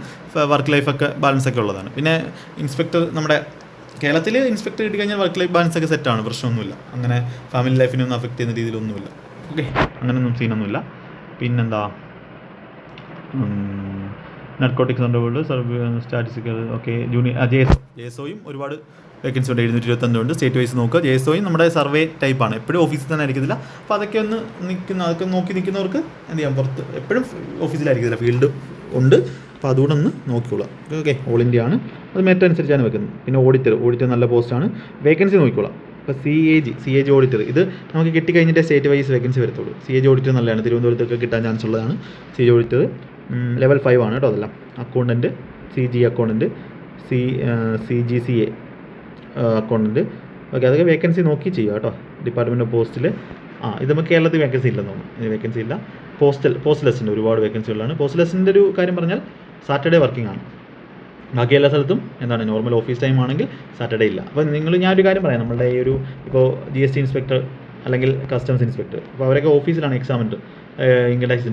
A: വർക്ക് ലൈഫൊക്കെ ബാലൻസൊക്കെ ഉള്ളതാണ്. പിന്നെ ഇൻസ്പെക്ടർ നമ്മുടെ കേരളത്തിൽ ഇൻസ്പെക്ടർ കിട്ടിക്കഴിഞ്ഞാൽ വർക്ക് ലൈഫ് ബാലൻസ് ഒക്കെ സെറ്റാണ്, പ്രശ്നമൊന്നുമില്ല. അങ്ങനെ ഫാമിലി ലൈഫിനൊന്നും അഫക്റ്റ് ചെയ്യുന്ന രീതിയിലൊന്നുമില്ല. ഓക്കെ. അങ്ങനെയൊന്നും സീനൊന്നുമില്ല. പിന്നെന്താ, നർക്കോട്ടിക്സ് ഉണ്ട്, സ്റ്റാറ്റിസ്റ്റിക്കൽ. ഓക്കെ. JSOയും ഒരുപാട് വേക്കൻസി ഉണ്ട്, 725 ഉണ്ട്. സ്റ്റേറ്റ് വൈസ് നോക്കുക. JSOയും നമ്മുടെ സർവേ ടൈപ്പാണ്, എപ്പോഴും ഓഫീസിൽ തന്നെ ആയിരിക്കത്തില്ല. അപ്പോൾ അതൊക്കെ നോക്കി നിൽക്കുന്നവർക്ക് എന്ത് ചെയ്യാം, പുറത്ത് എപ്പോഴും ഓഫീസിലായിരിക്കത്തില്ല, ഫീൽഡ് ഉണ്ട്. അപ്പോൾ അതുകൂടെ ഒന്ന് നോക്കിക്കോളാം. ഓക്കെ. ഓൾ ഇന്ത്യ ആണ്, അത് മെറിറ്റ് അനുസരിച്ചാണ് വെക്കുന്നത്. പിന്നെ ഓഡിറ്റർ നല്ല പോസ്റ്റാണ്, വേക്കൻസി നോക്കിക്കോളാം. ഇപ്പോൾ CAG ഓഡിറ്റർ, ഇത് നമുക്ക് കിട്ടിക്കഴിഞ്ഞിട്ട് സ്റ്റേറ്റ് വൈസ് വേക്കൻസി വരത്തുള്ളൂ. CAG ഓഡിറ്റർ നല്ലതാണ്, തിരുവനന്തപുരത്തൊക്കെ കിട്ടാൻ ചാൻസ് ഉള്ളതാണ്. CAG ഓഡിറ്റർ ലെവൽ 5 ആണ് കേട്ടോ. അതെല്ലാം accountant, CG accountant, CGCA accountant. Okay. അതൊക്കെ വേക്കൻസി നോക്കി ചെയ്യുക കേട്ടോ. ഡിപ്പാർട്ട്മെൻറ്റ് ഓഫ് പോസ്റ്റിൽ ഇത് നമുക്ക് കേരളത്തിൽ വേക്കൻസി ഇല്ലെന്ന് തോന്നുന്നു. വേക്കൻസി ഇല്ല. പോസ്റ്റൽ അസിസ്റ്റൻ്റ് ഒരുപാട് വേക്കൻസികളാണ്. പോസ്റ്റൽ അസിസ്റ്റൻ്റ് ഒരു കാര്യം പറഞ്ഞാൽ സാറ്റർഡേ വർക്കിംഗ് ആണ്. ബാക്കി എല്ലാ സ്ഥലത്തും എന്താണ് നോർമൽ ഓഫീസ് ടൈം ആണെങ്കിൽ സാറ്റർഡേ ഇല്ല. അപ്പോൾ ഞാനൊരു കാര്യം പറയാം, നമ്മളുടെ ഈ ഒരു ഇപ്പോൾ GST ഇൻസ്പെക്ടർ അല്ലെങ്കിൽ കസ്റ്റംസ് ഇൻസ്പെക്ടർ, അപ്പോൾ അവരൊക്കെ ഓഫീസിലാണ് എക്സാമിൻ്റെ. ഇൻകം ടാക്സ്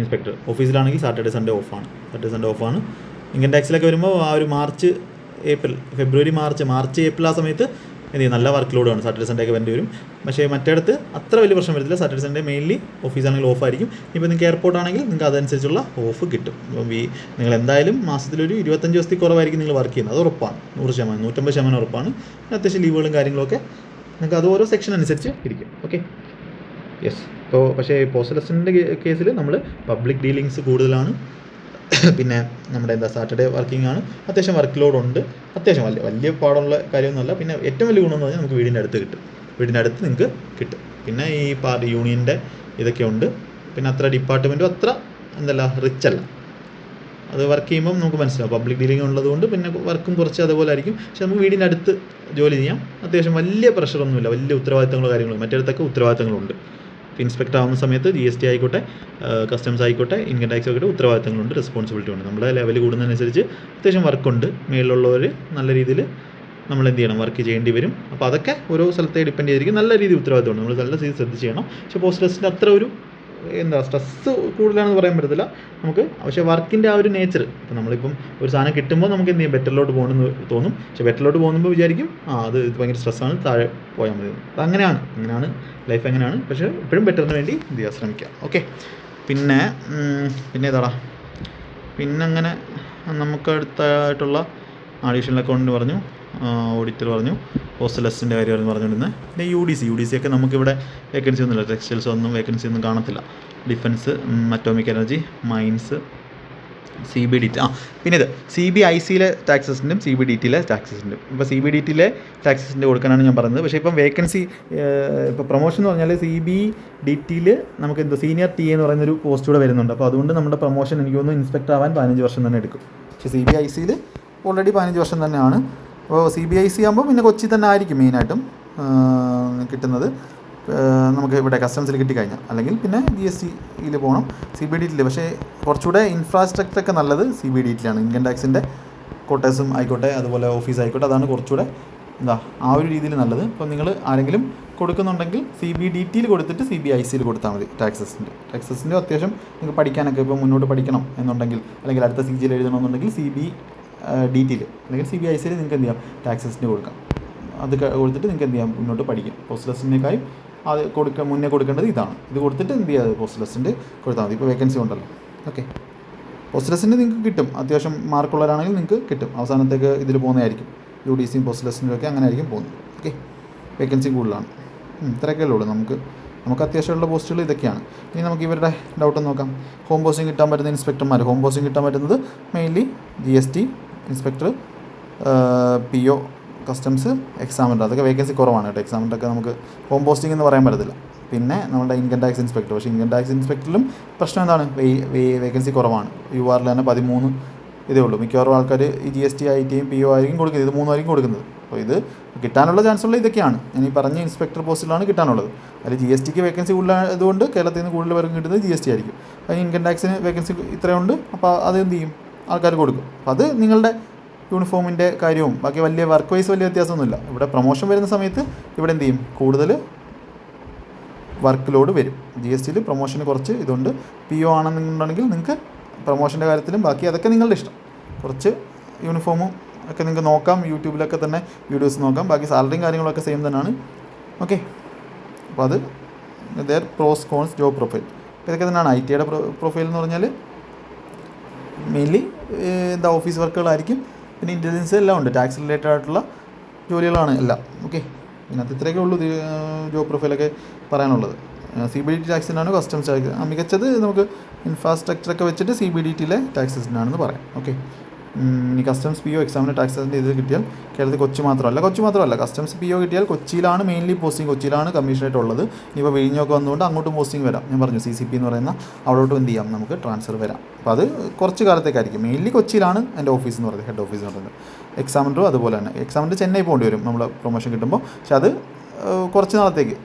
A: ഇൻസ്പെക്ടർ ഓഫീസിലാണെങ്കിൽ സാറ്റർഡേ സൺഡേ ഓഫാണ്. ഇൻകം ടാക്സിലൊക്കെ വരുമ്പോൾ ആ ഒരു മാർച്ച് ഫെബ്രുവരി മാർച്ച് ഏപ്രിൽ ആ സമയത്ത് എന്ത് ചെയ്യും, നല്ല വർക്ക് ലോഡാണ്. സാറ്റർഡേ സൺഡേ ഒക്കെ വരേണ്ടി വരും. പക്ഷേ മറ്റേടത്ത് അത്ര വലിയ പ്രശ്നം വരത്തില്ല. സാറ്റർഡേ സൺഡേ മെയിൻലി ഓഫീസാണെങ്കിൽ ഓഫായിരിക്കും. ഇപ്പോൾ നിങ്ങൾക്ക് എയർപോർട്ട് ആണെങ്കിൽ നിങ്ങൾക്ക് അതനുസരിച്ചുള്ള ഓഫ് കിട്ടും. നിങ്ങൾ എന്തായാലും മാസത്തിലൊരു 25 ദിവസത്തിൽ കുറവായിരിക്കും നിങ്ങൾ വർക്ക് ചെയ്യുന്നത്, അത് ഉറപ്പാണ്. 100%, 150% ഉറപ്പാണ്. അത്യാവശ്യം ലീവുകളും കാര്യങ്ങളൊക്കെ നിങ്ങൾക്ക് അത് ഓരോ സെക്ഷൻ അനുസരിച്ച് ഇരിക്കും. ഓക്കെ. യെസ്. ഇപ്പോൾ പക്ഷേ പോസ്റ്റൽ അസിസ്റ്റൻ്റിൻ്റെ കേസിൽ നമ്മൾ പബ്ലിക് ഡീലിങ്സ് കൂടുതലാണ്. പിന്നെ നമ്മുടെ സാറ്റർഡേ വർക്കിംഗ് ആണ്, അത്യാവശ്യം വർക്ക് ലോഡ് ഉണ്ട്. അത്യാവശ്യം വലിയ പാടുള്ള കാര്യമൊന്നുമല്ല. പിന്നെ ഏറ്റവും വലിയ ഗുണമെന്ന് പറഞ്ഞാൽ നമുക്ക് വീടിൻ്റെ അടുത്ത് നിങ്ങൾക്ക് കിട്ടും. പിന്നെ ഈ യൂണിയൻ്റെ ഇതൊക്കെ ഉണ്ട്. പിന്നെ അത്ര ഡിപ്പാർട്ട്മെൻറ്റും അത്ര റിച്ച് അല്ല. അത് വർക്ക് ചെയ്യുമ്പം നമുക്ക് മനസ്സിലാവും. പബ്ലിക് ഡീലിംഗ് ഉള്ളതുകൊണ്ട് പിന്നെ വർക്കും കുറച്ച് അതുപോലെ ആയിരിക്കും. പക്ഷെ നമുക്ക് വീടിൻ്റെ അടുത്ത് ജോലി ചെയ്യാം. അത്യാവശ്യം വലിയ പ്രഷറൊന്നുമില്ല, വലിയ ഉത്തരവാദിത്തങ്ങളോ കാര്യങ്ങളോ. മറ്റേടത്തൊക്കെ ഉത്തരവാദിത്തങ്ങളുണ്ട്. ഇൻസ്പെക്ടർ ആവുന്ന സമയത്ത് GST ആയിക്കോട്ടെ, കസ്റ്റംസ് ആയിക്കോട്ടെ, ഇൻകം ടാക്സ് ആയിക്കോട്ടെ, ഉത്തരവാദിത്തങ്ങളുണ്ട്, റെസ്പോൺസിബിലിറ്റി ഉണ്ട്. നമ്മുടെ ലെവൽ കൂടുന്നതിനനുസരിച്ച് അത്യാവശ്യം വർക്കുണ്ട്. മേളിലുള്ളവർ നല്ല രീതിയിൽ നമ്മൾ എന്ത് ചെയ്യണം, വർക്ക് ചെയ്യേണ്ടി വരും. അപ്പോൾ അതൊക്കെ ഓരോ സ്ഥലത്തെ ഡിപ്പെൻഡ് ചെയ്തിരിക്കും. നല്ല രീതിയിൽ ഉത്തരവാദിത്തമുണ്ട്, നമ്മൾ നല്ല രീതിയിൽ ശ്രദ്ധിച്ച് ചെയ്യണം. പക്ഷേ പോസ്റ്റ് ടെസ്റ്റിൻ്റെ അത്ര ഒരു സ്ട്രെസ്സ് കൂടുതലാണെന്ന് പറയാൻ പറ്റത്തില്ല നമുക്ക്. പക്ഷേ വർക്കിൻ്റെ ആ ഒരു നേച്ചർ, ഇപ്പോൾ നമ്മളിപ്പം ഒരു സാധനം കിട്ടുമ്പോൾ നമുക്ക് എന്ത് ചെയ്യും, ബെറ്ററിലോട്ട് പോകണമെന്ന് തോന്നും. പക്ഷേ ബെറ്ററിലോട്ട് പോകുമ്പോൾ വിചാരിക്കും അത് ഭയങ്കര സ്ട്രെസ്സാണ്, താഴെ പോയാൽ മതി. അത് അങ്ങനെയാണ് ലൈഫ്, അങ്ങനെയാണ്. പക്ഷേ എപ്പോഴും ബെറ്ററിന് വേണ്ടി എന്ത് ചെയ്യാൻ ശ്രമിക്കുക. ഓക്കെ. പിന്നെ അങ്ങനെ നമുക്ക് അടുത്തായിട്ടുള്ള അഡീഷണൽ അക്കൗണ്ടിന് പറഞ്ഞു, ഓഡിറ്റർ പറഞ്ഞു, പോസ്റ്റൽ അസിസ്റ്റൻ്റ് കാര്യം പറഞ്ഞുകൊണ്ടിരുന്നത്. പിന്നെ UDC ഒക്കെ നമുക്കിവിടെ വേക്കൻസി ഒന്നുമില്ല. ടെക്സ്റ്റൈൽസ് ഒന്നും വേക്കൻസി ഒന്നും കാണത്തില്ല. Defence, atomic energy, mines, CBDT. പിന്നെ ഇത് CBICയിലെ ടാക്സ് അസിസ്റ്റൻറ്റും CBDTയിലെ ടാക്സ് അസിസ്റ്റൻറ്റും. ഇപ്പോൾ CBDTയിലെ ടാക്സ് അസിസ്റ്റൻ്റ് കൊടുക്കാനാണ് ഞാൻ പറയുന്നത്. പക്ഷേ ഇപ്പം വേക്കൻസി ഇപ്പോൾ പ്രൊമോഷൻ എന്ന് പറഞ്ഞാൽ CBDTയിൽ നമുക്ക് സീനിയർ TA എന്ന് പറയുന്നൊരു പോസ്റ്റ് കൂടെ വരുന്നുണ്ട്. അപ്പോൾ അതുകൊണ്ട് നമ്മുടെ പ്രൊമോഷൻ എനിക്ക് തോന്നുന്നു ഇൻസ്പെക്ടർ ആവാൻ 15 വർഷം തന്നെ എടുക്കും. പക്ഷേ CBICയിൽ ഓൾറെഡി 15 വർഷം തന്നെയാണ്. അപ്പോൾ CBIC ആകുമ്പോൾ പിന്നെ കൊച്ചി തന്നെ ആയിരിക്കും മെയിനായിട്ടും കിട്ടുന്നത്. നമുക്ക് ഇവിടെ കസ്റ്റംസിൽ കിട്ടിക്കഴിഞ്ഞാൽ, അല്ലെങ്കിൽ പിന്നെ GSTയിൽ പോകണം. CBDTയിൽ പക്ഷേ കുറച്ചുകൂടെ ഇൻഫ്രാസ്ട്രക്ചറൊക്കെ നല്ലത് CBDTയിലാണ്. ഇൻകം ടാക്സിൻ്റെ
B: ക്വാർട്ടേഴ്സും ആയിക്കോട്ടെ, അതുപോലെ ഓഫീസ് ആയിക്കോട്ടെ, അതാണ് കുറച്ചുകൂടെ എന്താ ആ ഒരു രീതിയിൽ നല്ലത്. അപ്പോൾ നിങ്ങൾ ആരെങ്കിലും കൊടുക്കുന്നുണ്ടെങ്കിൽ CBDT കൊടുത്തിട്ട് CBIC കൊടുത്താൽ മതി. ടാക്സസിൻ്റെ അത്യാവശ്യം നിങ്ങൾക്ക് പഠിക്കാനൊക്കെ ഇപ്പോൾ മുന്നോട്ട് പഠിക്കണം എന്നുണ്ടെങ്കിൽ, അല്ലെങ്കിൽ അടുത്ത CG എഴുതണമെന്നുണ്ടെങ്കിൽ CBDT അല്ലെങ്കിൽ CBIC നിങ്ങൾക്ക് എന്ത് ചെയ്യാം, ടാക്സസിന് കൊടുക്കാം. അത് കൊടുത്തിട്ട് നിങ്ങൾക്ക് എന്ത് ചെയ്യാം, മുന്നോട്ട് പഠിക്കാം. പോസ്റ്റലസിനേക്കായി അത് മുന്നേ കൊടുക്കേണ്ടത് ഇതാണ്. ഇത് കൊടുത്തിട്ട് എന്ത് ചെയ്യുക, പോസ്റ്റലസിൻ്റെ കൊടുത്താൽ മതി. ഇപ്പോൾ വേക്കൻസി ഉണ്ടല്ലോ. ഓക്കെ, പോസ്റ്റലസിൻ്റെ നിങ്ങൾക്ക് കിട്ടും. അത്യാവശ്യം മാർക്കുള്ളവരാണെങ്കിൽ നിങ്ങൾക്ക് കിട്ടും. അവസാനത്തേക്ക് ഇതിൽ പോകുന്നതായിരിക്കും. UDCയും പോസ്റ്റലസിൻ്റെ ഒക്കെ അങ്ങനെ ആയിരിക്കും പോകുന്നത്. ഓക്കെ, വേക്കൻസി കൂടുതലാണ്. ഇത്രയൊക്കെയല്ലേ ഉള്ളൂ. നമുക്ക് അത്യാവശ്യമുള്ള പോസ്റ്റുകൾ ഇതൊക്കെയാണ്. ഇനി നമുക്ക് ഇവരുടെ ഡൗട്ട് നോക്കാം. ഹോം പോസ്റ്റിംഗ് കിട്ടാൻ പറ്റുന്ന ഇൻസ്പെക്ടർമാർ, ഹോം പോസ്റ്റിംഗ് കിട്ടാൻ പറ്റുന്നത് mainly GST inspector, PO, customs, examiner. അതൊക്കെ വേക്കൻസി കുറവാണ് കേട്ടോ. എക്സാമിനറൊക്കെ നമുക്ക് ഹോം പോസ്റ്റിംഗ് എന്ന് പറയാൻ പറ്റത്തില്ല. പിന്നെ നമ്മുടെ ഇൻകം ടാക്സ് ഇൻസ്പെക്ടർ, പക്ഷേ ഇൻകം ടാക്സ് ഇൻസ്പെക്ടറിലും പ്രശ്നം എന്താണ്, വേക്കൻസി കുറവാണ്. UR തന്നെ 13 ഇതേ ഉള്ളൂ. മിക്കവാറും ആൾക്കാർ ഈ GST ITയും PO ആയിരിക്കും കൊടുക്കുന്നത്. ഇത് 3 ആയിരിക്കും കൊടുക്കുന്നത്. അപ്പോൾ ഇത് കിട്ടാനുള്ള ചാൻസുള്ള ഇതൊക്കെയാണ്. ഞാൻ ഈ പറഞ്ഞ ഇൻസ്പെക്ടർ പോസ്റ്റിലാണ് കിട്ടാനുള്ളത്. അതിൽ GSTക്ക് വേക്കൻസി കൂടുതലായതുകൊണ്ട് കേരളത്തിൽ നിന്ന് കൂടുതൽ പേർക്ക് കിട്ടുന്നത് GST ആയിരിക്കും. അതിന് ഇൻകം ടാക്സിന് വേക്കൻസി ഇത്രയുണ്ട്. അപ്പോൾ അത് എന്ത് ചെയ്യും, ആൾക്കാർ കൊടുക്കും. അപ്പോൾ അത് നിങ്ങളുടെ യൂണിഫോമിൻ്റെ കാര്യവും ബാക്കി വലിയ വർക്ക് വൈസ് വലിയ വ്യത്യാസമൊന്നുമില്ല. ഇവിടെ പ്രൊമോഷൻ വരുന്ന സമയത്ത് ഇവിടെ എന്ത് ചെയ്യും, കൂടുതൽ വർക്ക് ലോഡ് വരും. GSTയിൽ പ്രൊമോഷന് കുറച്ച് ഇതുണ്ട്. PO ആണെന്നുണ്ടെങ്കിൽ നിങ്ങൾക്ക് പ്രൊമോഷൻ്റെ കാര്യത്തിലും ബാക്കി അതൊക്കെ നിങ്ങളുടെ ഇഷ്ടം. കുറച്ച് യൂണിഫോമും ഒക്കെ നിങ്ങൾക്ക് നോക്കാം, യൂട്യൂബിലൊക്കെ തന്നെ വീഡിയോസ് നോക്കാം. ബാക്കി സാലറിയും കാര്യങ്ങളൊക്കെ സെയിം തന്നെയാണ്. ഓക്കെ, അപ്പോൾ അത് their pros cons job profile ഇതൊക്കെ തന്നെയാണ്. ITയുടെ പ്രൊഫൈൽ എന്ന് പറഞ്ഞാൽ മെയിൻലി എന്താ ഓഫീസ് വർക്കുകളായിരിക്കും. പിന്നെ ഇൻ്റലിജൻസ് എല്ലാം ഉണ്ട്. ടാക്സ് റിലേറ്റഡ് ആയിട്ടുള്ള ജോലികളാണ് എല്ലാം. ഓക്കെ, ഇതിനകത്ത് ഇത്രയൊക്കെ ഉള്ളൂ ജോബ് പ്രൊഫൈലൊക്കെ പറയാനുള്ളത്. CBDT ടാക്സിനാണ് കസ്റ്റംസ് ടാക്സ് മികച്ചത്. നമുക്ക് ഇൻഫ്രാസ്ട്രക്ചറൊക്കെ വെച്ചിട്ട് CBDTയിലെ ടാക്സസിനാണെന്ന് പറയാം. ഓക്കെ, ഇനി കസ്റ്റംസ് PO എക്സാമിന് ടാക്സസിൻ്റെ ഇത് കിട്ടിയാൽ കേരളത്തിൽ കൊച്ചി മാത്രമല്ല കസ്റ്റംസ് PO കിട്ടിയാൽ കൊച്ചിയിലാണ് മെയിൻലി പോസ്റ്റിംഗ്. കൊച്ചിയിലാണ് കമ്മീഷനായിട്ട് ഉള്ളത്. ഇപ്പോൾ വിഴിഞ്ഞൊക്കെ വന്നുകൊണ്ട് അങ്ങോട്ടും പോസ്റ്റിംഗ് വരാം. ഞാൻ പറഞ്ഞു CCP എന്ന് പറയുന്ന അവിടോട്ട് എന്ത് ചെയ്യാം, നമുക്ക് ട്രാൻസ്ഫർ വരാം. അപ്പോൾ അത് കുറച്ച് കാലത്തേക്കായിരിക്കും. മെയിൻലി കൊച്ചിയിലാണ് എൻ്റെ ഓഫീസ് എന്ന് പറയുന്നത്, ഹെഡ് ഓഫീസ് എന്ന് പറയുന്നത്. എക്സാമിനറും അതുപോലെ തന്നെ. എക്സാമിൻ്റെ ചെന്നൈ പോകേണ്ടി വരും നമ്മൾ പ്രൊമോഷൻ കിട്ടുമ്പോൾ. പക്ഷെ അത് കുറച്ച് നാളത്തേക്ക്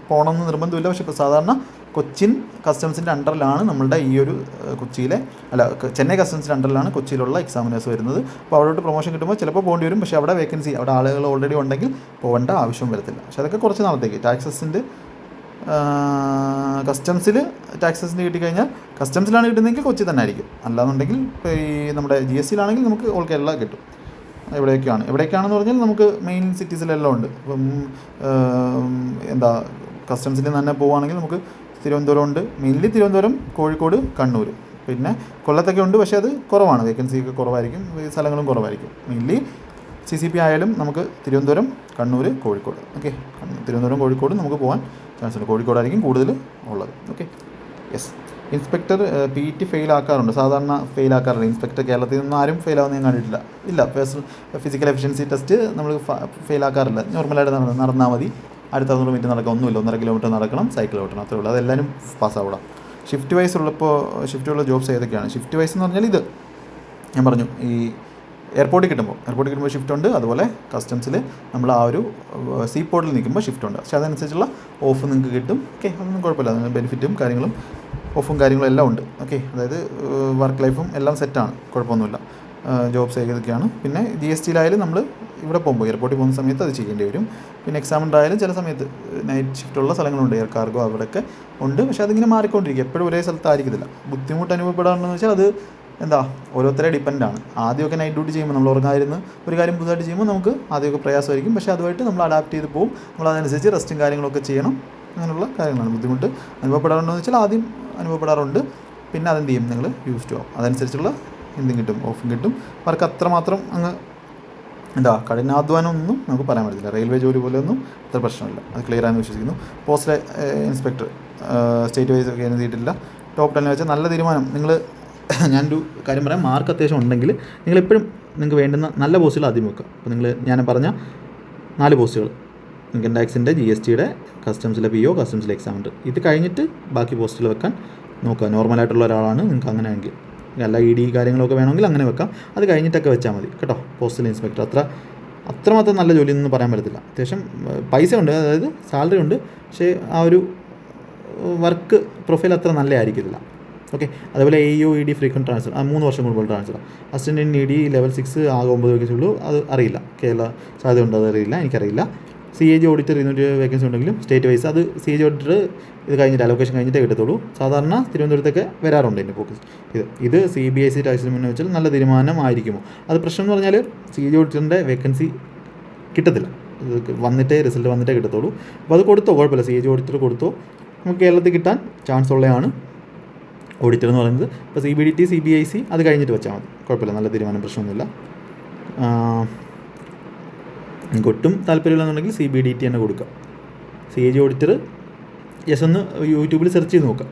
B: പോകണമെന്ന് നിർബന്ധമില്ല. പക്ഷേ ഇപ്പോൾ സാധാരണ കൊച്ചിൻ കസ്റ്റംസിൻ്റെ അണ്ടറിലാണ് നമ്മളുടെ ഈ ഒരു ചെന്നൈ കസ്റ്റംസിൻ്റെ അണ്ടറിലാണ് കൊച്ചിയിലുള്ള എക്സാമിനേഴ്സ് വരുന്നത്. അപ്പോൾ അവിടോട്ട് പ്രൊമോഷൻ കിട്ടുമ്പോൾ ചിലപ്പോൾ പോകേണ്ടി വരും. പക്ഷേ അവിടെ വേക്കൻസി, അവിടെ ആളുകൾ ഓൾറെഡി ഉണ്ടെങ്കിൽ പോകേണ്ട ആവശ്യം വരത്തില്ല. പക്ഷേ അതൊക്കെ കുറച്ച് നാളത്തേക്ക്. കസ്റ്റംസിൽ ടാക്സസിന് കിട്ടിക്കഴിഞ്ഞാൽ കസ്റ്റംസിലാണ് കിട്ടുന്നതെങ്കിൽ കൊച്ചി തന്നെ ആയിരിക്കും. അല്ലാന്നുണ്ടെങ്കിൽ ഇപ്പോൾ ഈ നമ്മുടെ GSTയിലാണെങ്കിൽ നമുക്ക് ഓൾ കേരള കിട്ടും. എവിടേക്കാണെന്ന് പറഞ്ഞാൽ നമുക്ക് മെയിൻ സിറ്റീസിലെല്ലാം ഉണ്ട്. ഇപ്പം എന്താ കസ്റ്റംസിൽ തന്നെ പോവുകയാണെങ്കിൽ നമുക്ക് തിരുവനന്തപുരം ഉണ്ട്. മെയിൻലി തിരുവനന്തപുരം, കോഴിക്കോട്, കണ്ണൂർ, പിന്നെ കൊല്ലത്തൊക്കെ ഉണ്ട്. പക്ഷേ അത് കുറവാണ്, വേക്കൻസി ഒക്കെ കുറവായിരിക്കും, സ്ഥലങ്ങളും കുറവായിരിക്കും. മെയിൻലി CCP ആയാലും നമുക്ക് തിരുവനന്തപുരം, കണ്ണൂർ, കോഴിക്കോട്. ഓക്കെ, തിരുവനന്തപുരം, കോഴിക്കോട് നമുക്ക് പോകാൻ ചാൻസ് ഉണ്ട്. കോഴിക്കോടായിരിക്കും കൂടുതൽ ഉള്ളത്. Okay, yes. Inspector PET fail ആക്കാറുണ്ട്. സാധാരണ ഫെയിൽ ആക്കാറില്ല. ഇൻസ്പെക്ടർ കേരളത്തിൽ നിന്നും ആരും ഫെയിൽ ആവുന്ന ഞാൻ കണ്ടിട്ടില്ല. ഫിസിക്കൽ എഫിഷ്യൻസി ടെസ്റ്റ് നമ്മൾ ഫെയിൽ ആക്കാറില്ല. നോർമലായിട്ട് നടന്നാൽ മതി. 1600 മീറ്റർ നടക്കുക, ഒന്നുമില്ല. 1.5 കിലോമീറ്റർ നടക്കണം, സൈക്കിൾ ഓട്ടണം, അത്രേ ഉള്ളൂ. അതെല്ലാവരും പാസ്സാവിടാം. ഷിഫ്റ്റ് വൈസ് ഷിഫ്റ്റുള്ള ജോബ്സ് ഏതൊക്കെയാണ്? ഷിഫ്റ്റ് വൈസ് എന്ന് പറഞ്ഞാൽ ഇത് ഞാൻ പറഞ്ഞു, ഈ എയർപോർട്ടിൽ കിട്ടുമ്പോൾ ഷിഫ്റ്റ് ഉണ്ട്. അതുപോലെ കസ്റ്റംസിൽ നമ്മൾ ആ ഒരു സീപോർട്ടിൽ നിൽക്കുമ്പോൾ ഷിഫ്റ്റ് ഉണ്ട്. പക്ഷേ അതനുസരിച്ചുള്ള ഓഫ് നിങ്ങൾക്ക് കിട്ടും. ഓക്കെ, അതൊന്നും കുഴപ്പമില്ല. അതിന് ബെനിഫിറ്റും കാര്യങ്ങളും ഓഫും കാര്യങ്ങളും എല്ലാം ഉണ്ട്. ഓക്കെ, അതായത് വർക്ക് ലൈഫും എല്ലാം സെറ്റാണ്, കുഴപ്പമൊന്നുമില്ല. ജോബ്സ് ഏതൊക്കെയാണ്. പിന്നെ GSTയിലായാലും നമ്മൾ ഇവിടെ പോകുമ്പോൾ എയർപോർട്ടിൽ പോകുന്ന സമയത്ത് അത് ചെയ്യേണ്ടി വരും. പിന്നെ എക്സാമിനർ ആയാലും ചില സമയത്ത് നൈറ്റ് ഷിഫ്റ്റുള്ള സ്ഥലങ്ങളുണ്ട്, എയർ കാർഗോ അവിടെയൊക്കെ ഉണ്ട്. പക്ഷേ അതിങ്ങനെ മാറിക്കൊണ്ടിരിക്കും, എപ്പോഴും ഒരേ സ്ഥലത്തായിരിക്കത്തില്ല. ബുദ്ധിമുട്ട് അനുഭവപ്പെടാമെന്ന് വെച്ചാൽ അത് എന്താ ഓരോരുത്തരെ ഡിപ്പെൻഡാണ്. ആദ്യമൊക്കെ നൈറ്റ് ഡ്യൂട്ടി ചെയ്യുമ്പോൾ നമ്മൾ ഉറങ്ങാതിരുന്ന് ഒരു കാര്യം പുതുതായിട്ട് ചെയ്യുമ്പോൾ നമുക്ക് ആദ്യമൊക്കെ പ്രയാസമായിരിക്കും. പക്ഷേ അതുമായിട്ട് നമ്മൾ അഡാപ്റ്റ് ചെയ്ത് പോകും. നമ്മൾ അതനുസരിച്ച് റെസ്റ്റും കാര്യങ്ങളൊക്കെ ചെയ്യണം. അങ്ങനെയുള്ള കാര്യങ്ങളാണ്. ബുദ്ധിമുട്ട് അനുഭവപ്പെടാറുണ്ടോ എന്ന് വെച്ചാൽ ആദ്യം അനുഭവപ്പെടാറുണ്ട്. പിന്നെ അതെന്ത് ചെയ്യും, നിങ്ങൾ യൂസ് ടു ആവും. അതനുസരിച്ചുള്ള എന്തും കിട്ടും, ഓഫും കിട്ടും. അവർക്ക് അത്രമാത്രം അങ്ങ് കഠിനാധ്വാനമൊന്നും നമുക്ക് പറയാൻ പറ്റില്ല. റെയിൽവേ ജോലി പോലെയൊന്നും അത്ര പ്രശ്നമില്ല. അത് ക്ലിയർ ആണെന്ന് വിശ്വസിക്കുന്നു. പോസ്റ്റ് ഇൻസ്പെക്ടർ സ്റ്റേറ്റ് വൈസ് ഒക്കെ എഴുതിയിട്ടില്ല. ടോപ്പ് 10 വെച്ചാൽ നല്ല തീരുമാനം. ഞാനൊരു കാര്യം പറയാം, മാർക്ക് അത്യാവശ്യം ഉണ്ടെങ്കിൽ നിങ്ങളെപ്പോഴും നിങ്ങൾക്ക് വേണ്ടുന്ന നല്ല പോസ്റ്റുകൾ ആദ്യം വെക്കുക. അപ്പോൾ ഞാൻ പറഞ്ഞ 4 പോസ്റ്റുകൾ, ഇൻകം ടാക്സിൻ്റെ, GSTയുടെ, കസ്റ്റംസിലെ PO, കസ്റ്റംസിലെ എക്സാമിനർ, ഇത് കഴിഞ്ഞിട്ട് ബാക്കി പോസ്റ്റുകൾ വെക്കാൻ നോക്കുക. നോർമലായിട്ടുള്ള ഒരാളാണ് നിങ്ങൾക്ക് അങ്ങനെയാണെങ്കിൽ. അല്ല ED കാര്യങ്ങളൊക്കെ വേണമെങ്കിൽ അങ്ങനെ വെക്കാം. അത് കഴിഞ്ഞിട്ടൊക്കെ വെച്ചാൽ മതി കേട്ടോ. പോസ്റ്റൽ ഇൻസ്പെക്ടർ അത്രമാത്രം നല്ല ജോലിയൊന്നും പറയാൻ പറ്റത്തില്ല. അത്യാവശ്യം പൈസ ഉണ്ട്, അതായത് സാലറി ഉണ്ട്. പക്ഷേ ആ ഒരു വർക്ക് പ്രൊഫൈൽ അത്ര നല്ല ആയിരിക്കില്ല. ഓക്കെ. അതേപോലെ AEO ED ഫ്രീക്വൻറ്റ് ട്രാൻസ്ഫർ 3 വർഷം കൂടുമ്പോൾ transfer. Assistant in ED level 6 ആകെ 9 വേക്കൻസി ഉള്ളൂ. അത് അറിയില്ല, കേരള സാധ്യത ഉണ്ടോ അതറിയില്ല, എനിക്കറിയില്ല. CAG ഓഡിറ്റർ 200 വേക്കൻസി ഉണ്ടെങ്കിലും സ്റ്റേറ്റ് വൈസ് അത് CAG ഓഡിറ്റർ ഇത് കഴിഞ്ഞിട്ട് അലോക്കേഷൻ കഴിഞ്ഞിട്ടേ കിട്ടത്തുള്ളൂ. സാധാരണ തിരുവനന്തപുരത്തൊക്കെ വരാറുണ്ട് ഇതിൻ്റെ ഫോക്കസ്. ഇത് CBSE ടാക്സിന് മുന്നേ വെച്ചാൽ നല്ല തീരുമാനം ആയിരിക്കുമോ? അത് പ്രശ്നം എന്ന് പറഞ്ഞാൽ CAG ഓഡിറ്ററിൻ്റെ വേക്കൻസി കിട്ടത്തില്ല, വന്നിട്ടേ റിസൾട്ട് വന്നിട്ടേ കിട്ടത്തുള്ളൂ. അപ്പോൾ അത് കൊടുത്തോ, കുഴപ്പമില്ല, CAG ഓഡിറ്റർ കൊടുത്തോ, നമുക്ക് കേരളത്തിൽ കിട്ടാൻ ചാൻസ് ഉള്ളതാണ് ഓഡിറ്റർ എന്ന് പറയുന്നത്. ഇപ്പോൾ CBDT CBIC അത് കഴിഞ്ഞിട്ട് വെച്ചാൽ മതി, കുഴപ്പമില്ല, നല്ല തീരുമാനം, പ്രശ്നമൊന്നുമില്ല. നിങ്ങൾക്ക് ഒട്ടും താല്പര്യമില്ലെന്നുണ്ടെങ്കിൽ CBDT തന്നെ കൊടുക്കുക. CAG ഓഡിറ്റർ ഒന്ന് യൂട്യൂബിൽ സെർച്ച് ചെയ്ത് നോക്കാം.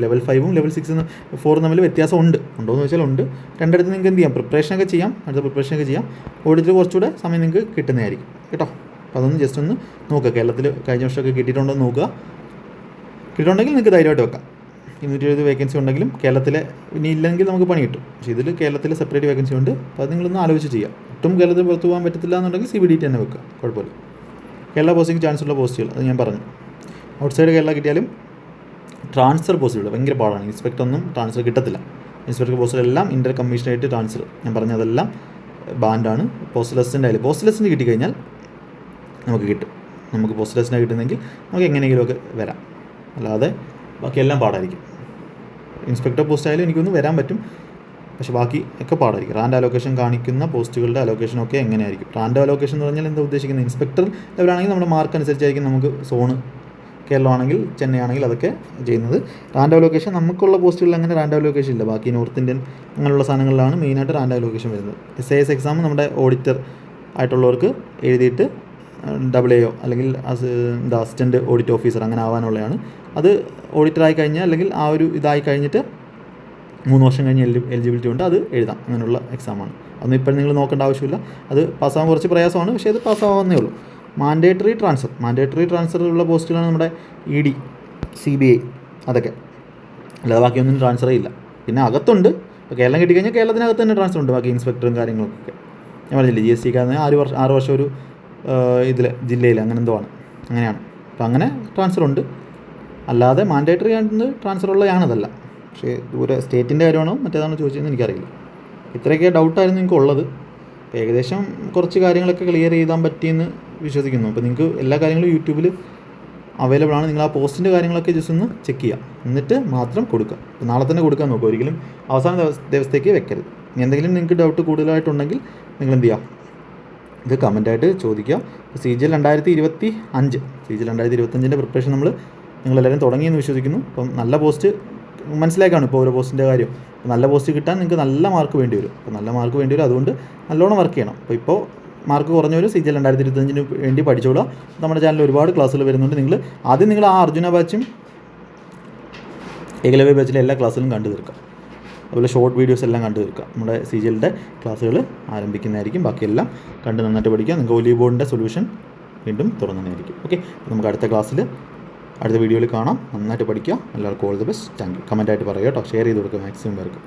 B: ലെവൽ 5ഉം ലെവൽ 6 4 തമ്മിൽ വ്യത്യാസം ഉണ്ടോയെന്ന് ചോദിച്ചാൽ ഉണ്ട്. രണ്ടിടത്ത് നിങ്ങൾക്ക് എന്ത് ചെയ്യാം, പ്രിപ്പറേഷനൊക്കെ ചെയ്യാം, അടുത്ത പ്രിപ്പറേഷനൊക്കെ ചെയ്യാം. ഓഡിറ്റർ കുറച്ചുകൂടെ സമയം നിങ്ങൾക്ക് കിട്ടുന്നതായിരിക്കും കേട്ടോ. അപ്പോൾ അതൊന്ന് ജസ്റ്റ് ഒന്ന് നോക്കുക, കേരളത്തിൽ കഴിഞ്ഞ വർഷമൊക്കെ കിട്ടിയിട്ടുണ്ടോ എന്ന് നോക്കുക. കിട്ടുന്നുണ്ടെങ്കിൽ നിങ്ങൾക്ക് ധൈര്യമായിട്ട് വെക്കാം. 270 വേക്കൻസി ഉണ്ടെങ്കിലും കേരളത്തിലെ ഇനി ഇല്ലെങ്കിൽ നമുക്ക് പണി കിട്ടും. പക്ഷേ ഇതിൽ കേരളത്തിൽ സെപ്പറേറ്റ് വേക്കൻസി ഉണ്ട്. അപ്പോൾ അത് നിങ്ങളൊന്ന് ആലോചിച്ച് ചെയ്യാം. ഒട്ടും കേരളത്തിൽ പുറത്ത് പോകാൻ പറ്റത്തില്ല എന്നുണ്ടെങ്കിൽ CBDT തന്നെ വെക്കുക, കുഴപ്പമില്ല. കേരള പോസ്റ്റിംഗ് ചാൻസ് ഉള്ള പോസ്റ്റുകൾ അത് ഞാൻ പറഞ്ഞു. ഔട്ട്സൈഡ് കേരള കിട്ടിയാലും ട്രാൻസ്ഫർ പോസ്റ്റുകൾ ഭയങ്കര പാടാണ്. ഇൻസ്പെക്ടറൊന്നും ട്രാൻസ്ഫർ കിട്ടത്തില്ല. ഇൻസ്പെക്ടർ പോസ്റ്റുകളെല്ലാം ഇൻ്റർ കമ്മീഷനായിട്ട് ട്രാൻസ്ഫർ, ഞാൻ പറഞ്ഞതെല്ലാം ബാൻഡാണ്. പോസ്റ്റൽ അസിസ്റ്റൻ്റ് ആയാലും പോസ്റ്റൽ അസിസ്റ്റൻ്റ് കിട്ടിക്കഴിഞ്ഞാൽ നമുക്ക് കിട്ടും. നമുക്ക് പോസ്റ്റൽ അസിസ്റ്റൻ്റ് കിട്ടുന്നെങ്കിൽ നമുക്ക് എങ്ങനെയെങ്കിലുമൊക്കെ വരാം, അല്ലാതെ ബാക്കിയെല്ലാം പാടായിരിക്കും. ഇൻസ്പെക്ടർ പോസ്റ്റ് ആയാലും എനിക്കൊന്ന് വരാൻ പറ്റും, പക്ഷേ ബാക്കി ഒക്കെ പാടായിരിക്കും. റാൻഡ് അലോക്കേഷൻ കാണിക്കുന്ന പോസ്റ്റുകളുടെ അലോക്കേഷനൊക്കെ എങ്ങനെയായിരിക്കും? റാൻഡ് അലോക്കേഷൻ എന്ന് പറഞ്ഞാൽ എന്താ ഉദ്ദേശിക്കുന്നത്? ഇൻസ്പെക്ടർ ലെവലാണെങ്കിൽ നമ്മുടെ മാർക്ക് അനുസരിച്ചായിരിക്കും നമുക്ക് സോണ്, കേരളമാണെങ്കിൽ ചെന്നൈ ആണെങ്കിൽ അതൊക്കെ ചെയ്യുന്നത്. റാൻഡ് അലോക്കേഷൻ നമുക്കുള്ള പോസ്റ്റുകളിൽ അങ്ങനെ റാൻഡ് അലോക്കേഷൻ ഇല്ല. ബാക്കി നോർത്ത് ഇന്ത്യൻ അങ്ങനെയുള്ള സാധനങ്ങളിലാണ് മെയിനായിട്ട് റാൻഡ് അലോക്കേഷൻ വരുന്നത്. SAS എക്സാം നമ്മുടെ ഓഡിറ്റർ ആയിട്ടുള്ളവർക്ക് എഴുതിയിട്ട് AO അല്ലെങ്കിൽ അസിസ്റ്റൻറ്റ് ഓഡിറ്റ് ഓഫീസർ അങ്ങനെ ആവാനുള്ളതാണ്. അത് ഓഡിറ്ററായി കഴിഞ്ഞാൽ അല്ലെങ്കിൽ ആ ഒരു ഇതായി കഴിഞ്ഞിട്ട് 3 വർഷം കഴിഞ്ഞ് എലിജിബിലിറ്റി ഉണ്ട്, അത് എഴുതാം. അങ്ങനെയുള്ള എക്സാമാണ്. അതൊന്നും ഇപ്പോഴും നിങ്ങൾ നോക്കേണ്ട ആവശ്യമില്ല. അത് പാസ്സാകാൻ കുറച്ച് പ്രയാസമാണ്, പക്ഷേ അത് പാസ്സാവാന്നേ ഉള്ളൂ. മാൻഡേറ്ററി ട്രാൻസ്ഫർ ഉള്ള പോസ്റ്റുകളാണ് നമ്മുടെ ED CBI അതൊക്കെ, അല്ലാതെ ബാക്കിയൊന്നും ട്രാൻസ്ഫറേ ഇല്ല. പിന്നെ അകത്തുണ്ട്, ഇപ്പോൾ കേരളം കിട്ടിക്കഴിഞ്ഞാൽ കേരളത്തിനകത്ത് തന്നെ ട്രാൻസ്ഫർ ഉണ്ട്, ബാക്കി ഇൻസ്പെക്ടറും കാര്യങ്ങളൊക്കെ. ഞാൻ പറഞ്ഞില്ലേ GSTക്കാരന് 6 വർഷം ഒരു ഇതിൽ ജില്ലയിൽ അങ്ങനെ എന്തോ ആണ്, അങ്ങനെയാണ്. അപ്പോൾ അങ്ങനെ ട്രാൻസ്ഫർ ഉണ്ട്. അല്ലാതെ മാൻഡേറ്ററി ആയിട്ട് ട്രാൻസ്ഫർ ഉള്ളതാണതല്ല. പക്ഷേ ദൂരെ സ്റ്റേറ്റിൻ്റെ കാര്യമാണോ മറ്റേതാണോ ചോദിച്ചതെന്ന് എനിക്കറിയില്ല. ഇത്രയൊക്കെ ഡൗട്ടായിരുന്നു നിങ്ങൾക്ക് ഉള്ളത്. ഏകദേശം കുറച്ച് കാര്യങ്ങളൊക്കെ ക്ലിയർ ചെയ്താൻ പറ്റിയെന്ന് വിശ്വസിക്കുന്നു. അപ്പോൾ നിങ്ങൾക്ക് എല്ലാ കാര്യങ്ങളും യൂട്യൂബിൽ അവൈലബിൾ ആണ്. നിങ്ങൾ ആ പോസ്റ്റിൻ്റെ കാര്യങ്ങളൊക്കെ ജസ്റ്റ് ഒന്ന് ചെക്ക് ചെയ്യുക, എന്നിട്ട് മാത്രം കൊടുക്കുക. അപ്പോൾ നാളെ തന്നെ കൊടുക്കാൻ നോക്കുക, ഒരിക്കലും അവസാന ദിവസത്തേക്ക് വെക്കരുത്. ഇനി എന്തെങ്കിലും നിങ്ങൾക്ക് ഡൗട്ട് കൂടുതലായിട്ടുണ്ടെങ്കിൽ നിങ്ങൾ എന്ത് ചെയ്യുക, ഇത് കമൻറ്റായിട്ട് ചോദിക്കുക. CGL 2025 പ്രിപ്പറേഷൻ നിങ്ങളെല്ലാവരും തുടങ്ങിയെന്ന് വിശ്വസിക്കുന്നു. അപ്പം നല്ല പോസ്റ്റ് മനസ്സിലാക്കാണ് ഇപ്പോൾ ഓരോ പോസ്റ്റിൻ്റെ കാര്യം. നല്ല പോസ്റ്റ് കിട്ടാൻ നിങ്ങൾക്ക് നല്ല മാർക്ക് വേണ്ടി വരും. അപ്പോൾ നല്ല മാർക്ക് വേണ്ടി വരും, അതുകൊണ്ട് നല്ലോണം വർക്ക് ചെയ്യണം. അപ്പോൾ ഇപ്പോൾ മാർക്ക് കുറഞ്ഞവരും CGL 2025 വേണ്ടി പഠിച്ചോളുക. നമ്മുടെ ചാനലിൽ ഒരുപാട് ക്ലാസ്സുകൾ വരുന്നുണ്ട്. നിങ്ങൾ ആ അർജുന ബാച്ചും ഏകലവ്യ ബാച്ചിലെ എല്ലാ ക്ലാസ്സിലും കണ്ടു തീർക്കുക. അതുപോലെ ഷോർട്ട് വീഡിയോസ് എല്ലാം കണ്ടു തീർക്കുക. നമ്മുടെ CGLൻ്റെ ക്ലാസ്സുകൾ ആരംഭിക്കുന്നതായിരിക്കും. ബാക്കിയെല്ലാം കണ്ട് നന്നായിട്ട് പഠിക്കുക. നിങ്ങൾക്ക് ഒലി ബോർഡിൻ്റെ സൊല്യൂഷൻ വീണ്ടും തുറന്നതായിരിക്കും. ഓക്കെ, നമുക്ക് അടുത്ത വീഡിയോയിൽ കാണാം. നന്നായിട്ട് പഠിക്കുക. എല്ലാവർക്കും all the best. Thank you. കമൻറ്റായിട്ട് പറയുക കേട്ടോ, ഷെയർ ചെയ്ത് കൊടുക്കുക മാക്സിമം പേർക്ക്.